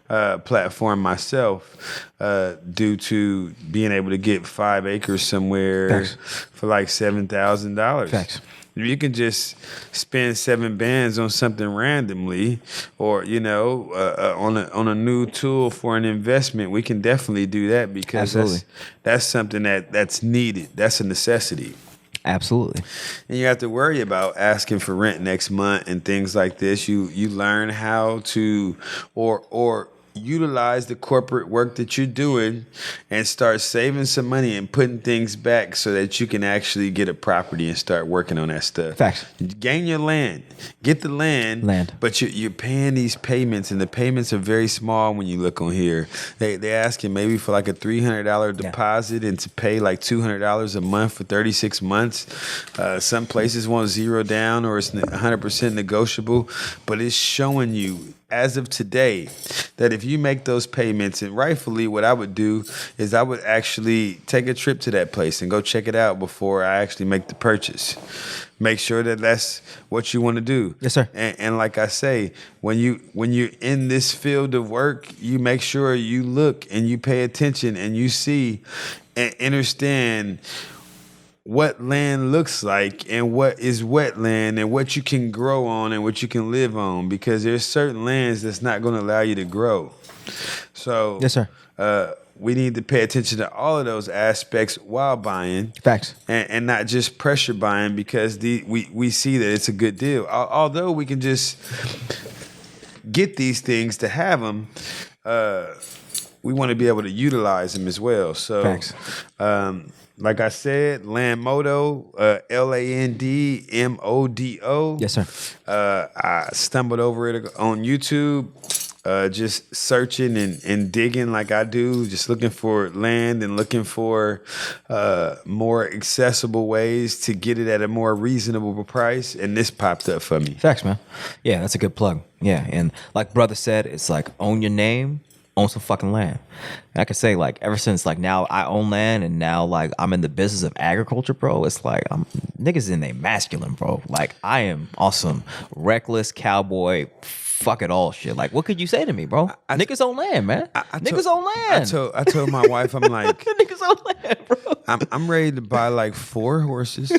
platform myself due to being able to get 5 acres somewhere
Facts.
for like $7,000.
Facts.
You can just spend 7 bands on something randomly, or on a new tool for an investment. We can definitely do that because that's something that's needed. That's a necessity.
Absolutely.
And you have to worry about asking for rent next month and things like this. You learn how to or utilize the corporate work that you're doing and start saving some money and putting things back so that you can actually get a property and start working on that stuff.
Facts.
Gain your land. Get the land. But you're paying these payments, and the payments are very small when you look on here. They ask you maybe for like a $300 deposit and to pay like $200 a month for 36 months. Some places want 0 down or it's 100% negotiable, but it's showing you as of today that if you make those payments, and rightfully what I would do is I would actually take a trip to that place and go check it out before I actually make the purchase. Make sure that that's what you want to do.
Yes, sir.
And like I say, when you're in this field of work, you make sure you look and you pay attention and you see and understand what land looks like and what is wetland and what you can grow on and what you can live on, because there's certain lands that's not going to allow you to grow. So
yes, sir.
We need to pay attention to all of those aspects while buying.
Facts.
And not just pressure buying because we see that it's a good deal. Although we can just get these things to have them, we want to be able to utilize them as well. So,
facts.
Like I said, Landmodo, LANDMODO.
Yes, sir.
I stumbled over it on YouTube, just searching and digging like I do, just looking for land and looking for more accessible ways to get it at a more reasonable price. And this popped up for me.
Facts, man. Yeah, that's a good plug. Yeah, and like brother said, it's like own your name, own some fucking land. And I can say, like, ever since like now I own land and now like I'm in the business of agriculture, bro, it's like I'm niggas in they masculine, bro. Like I am awesome, reckless cowboy, fuck it all shit. Like what could you say to me, bro? Niggas own land, man. Niggas own land.
I told my wife, I'm like,
niggas own land, bro.
I'm ready to buy like 4 horses.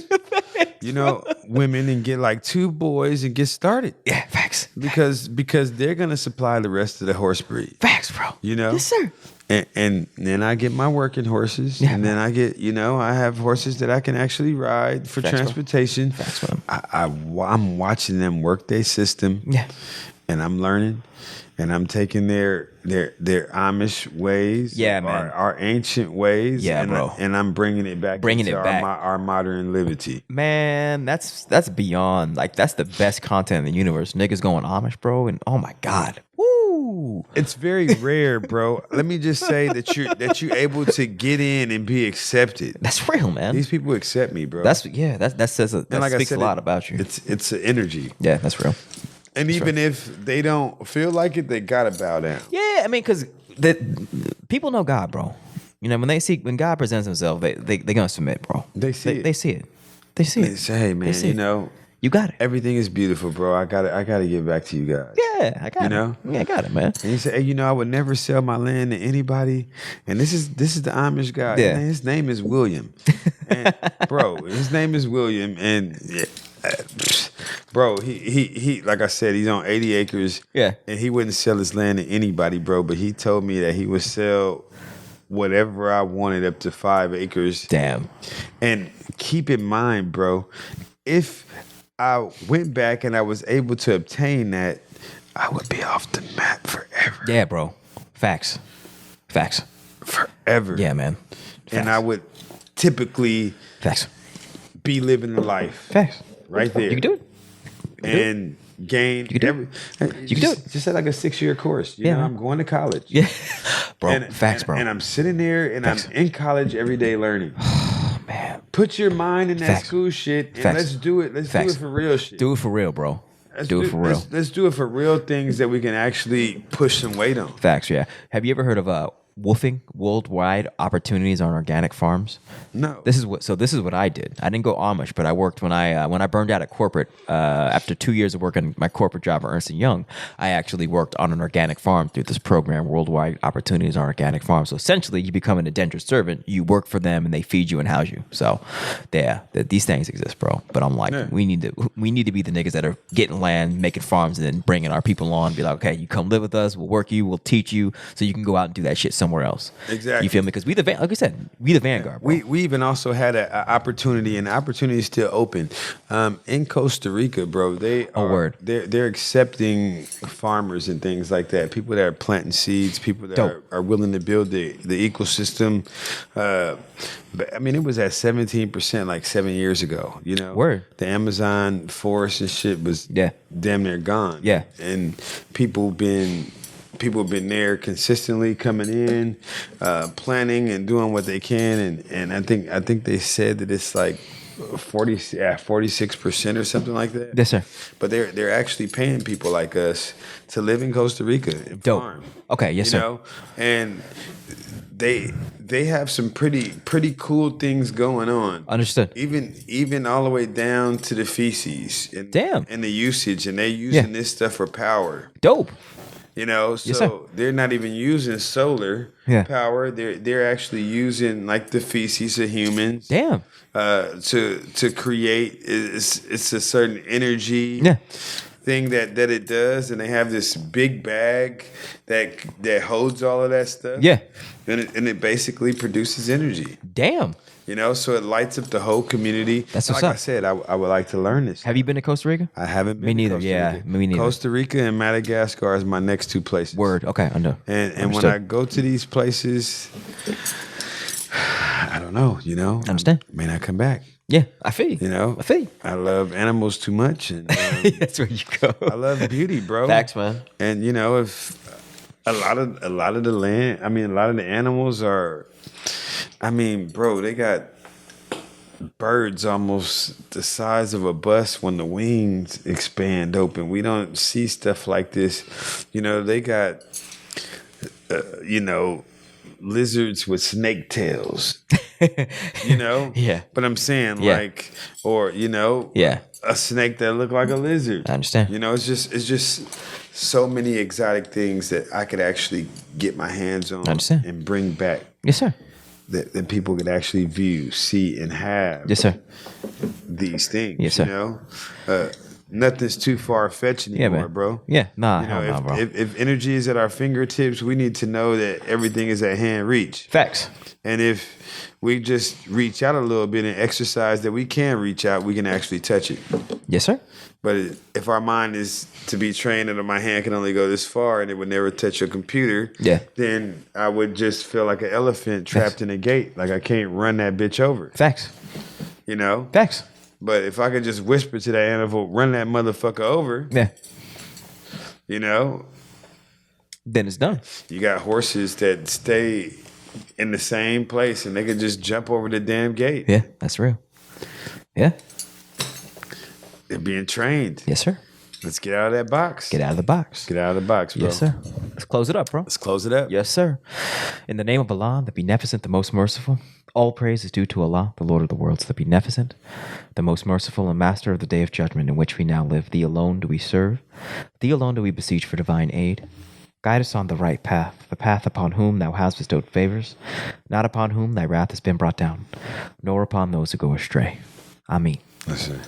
Women, and get like 2 boys and get started.
Yeah, facts.
Because they're gonna supply the rest of the horse breed.
Facts, bro.
Yes,
sir.
And then I get my working horses, and then I get I have horses that I can actually ride for transportation.
Bro. Facts, bro.
I'm watching them work their system.
Yeah.
And I'm learning, and I'm taking their Amish ways,
man,
our ancient ways,
bro,
and I'm bringing it back, our modern liberty.
Man, that's beyond, like that's the best content in the universe. Niggas going Amish, bro, and oh my god, woo!
It's very rare, bro. Let me just say that you're able to get in and be accepted.
That's real, man.
These people accept me, bro.
That speaks a lot about you.
It's an energy.
Yeah, that's real.
And even if they don't feel like it, they gotta bow down.
Yeah, I mean, because the people know God, bro. When God presents Himself, they gonna submit, bro.
They see it.
They see it. They see it.
They say, "Hey, man,
you got it.
Everything is beautiful, bro. I gotta give back to you guys."
Yeah, I got it. Yeah, I got it, man.
And you say, "Hey, I would never sell my land to anybody." And this is the Amish guy.
Yeah.
His name is William. And, bro, his name is William, and. Bro, he like I said, he's on 80 acres.
Yeah.
And he wouldn't sell his land to anybody, bro. But he told me that he would sell whatever I wanted up to 5 acres.
Damn.
And keep in mind, bro, if I went back and I was able to obtain that, I would be off the map forever.
Yeah, bro. Facts.
Forever.
Yeah, man. Facts.
And I would typically be living the life.
Facts.
Right there.
You can do it.
And gain.
You can do it. You can do it.
Just like a 6-year course. I'm going to college.
Yeah. Bro, facts, bro.
And I'm sitting there and I'm in college every day learning.
Oh, man.
Put your mind in that school shit and let's do it. Let's do it for real shit.
Do it for real, bro. Do it for real.
Let's do it for real things that we can actually push some weight on.
Facts, yeah. Have you ever heard of woofing worldwide opportunities on organic farms?
No.
This is what I did. I didn't go Amish, but I worked when I burned out at corporate. After 2 years of working my corporate job at Ernst & Young, I actually worked on an organic farm through this program, Worldwide Opportunities on Organic Farms. So essentially, you become an indentured servant. You work for them, and they feed you and house you. So, yeah, these things exist, bro. But I'm like, we need to be the niggas that are getting land, making farms, and then bringing our people on. Be like, okay, you come live with us. We'll work you. We'll teach you, so you can go out and do that shit somewhere else.
Exactly.
You feel me? Because like I said, we the vanguard, bro.
We even also had an opportunity, and the opportunity is still open. In Costa Rica, bro, they're accepting farmers and things like that. People that are planting seeds, people that are willing to build the ecosystem. But I mean, it was at 17% like 7 years ago. You know, the Amazon forest and shit was damn near gone.
Yeah,
and people have been there consistently coming in, planning and doing what they can, and I think they said that it's like 46% or something like that.
Yes, sir.
But they're actually paying people like us to live in Costa Rica and farm.
Okay, yes, sir.
Know? And they have some pretty cool things going on.
Understood.
Even all the way down to the feces and the usage, and they're using this stuff for power.
Dope.
You know, so they're not even using solar power. They're actually using like the feces of humans.
Damn.
To create it's a certain energy thing that it does, and they have this big bag that holds all of that stuff. Yeah. And it basically produces energy.
Damn.
You know, so it lights up the whole community.
That's
what's up. I said, I would like to learn this.
Have you been to Costa Rica?
I haven't been.
Me neither.
To Costa Rica.
Me neither.
Costa Rica and Madagascar is my next two places.
Word. Okay, I know.
And when I go to these places, I don't know. You know,
understand?
May not come back.
Yeah, I feel you.
You know,
I feel you.
I love animals too much, and
that's where you go.
I love beauty, bro.
Facts, man.
And you know, if a lot of the land, I mean, a lot of the animals are. I mean, bro, they got birds almost the size of a bus when the wings expand open. We don't see stuff like this. You know, they got, lizards with snake tails. You know?
Yeah.
But I'm saying like, or, a snake that look like a lizard.
I understand.
You know, it's just so many exotic things that I could actually get my hands on and bring back.
Yes, sir.
That people could actually view, see, and have.
Yes, sir.
These things.
Yes, sir.
You know, nothing's too far fetched anymore, bro.
Yeah,
bro. If energy is at our fingertips, we need to know that everything is at hand reach.
Facts.
And if we just reach out a little bit and exercise that we can reach out, we can actually touch it.
Yes, sir.
But if our mind is to be trained and my hand can only go this far and it would never touch a computer, then I would just feel like an elephant trapped in a gate. Like I can't run that bitch over.
Facts.
You know?
Facts.
But if I could just whisper to that animal, run that motherfucker over.
Yeah.
You know?
Then it's done.
You got horses that stay in the same place and they could just jump over the damn gate.
Yeah, that's real. Yeah.
They're being trained.
Yes, sir.
Let's get out of that box.
Get out of the box.
Get out of the box, bro.
Yes, sir. Let's close it up, bro.
Let's close it up.
Yes, sir. In the name of Allah, the Beneficent, the Most Merciful, all praise is due to Allah, the Lord of the worlds, the Beneficent, the Most Merciful and Master of the Day of Judgment in which we now live. Thee alone do we serve. Thee alone do we beseech for divine aid. Guide us on the right path, the path upon whom thou hast bestowed favors, not upon whom thy wrath has been brought down, nor upon those who go astray. Ameen.
Listen.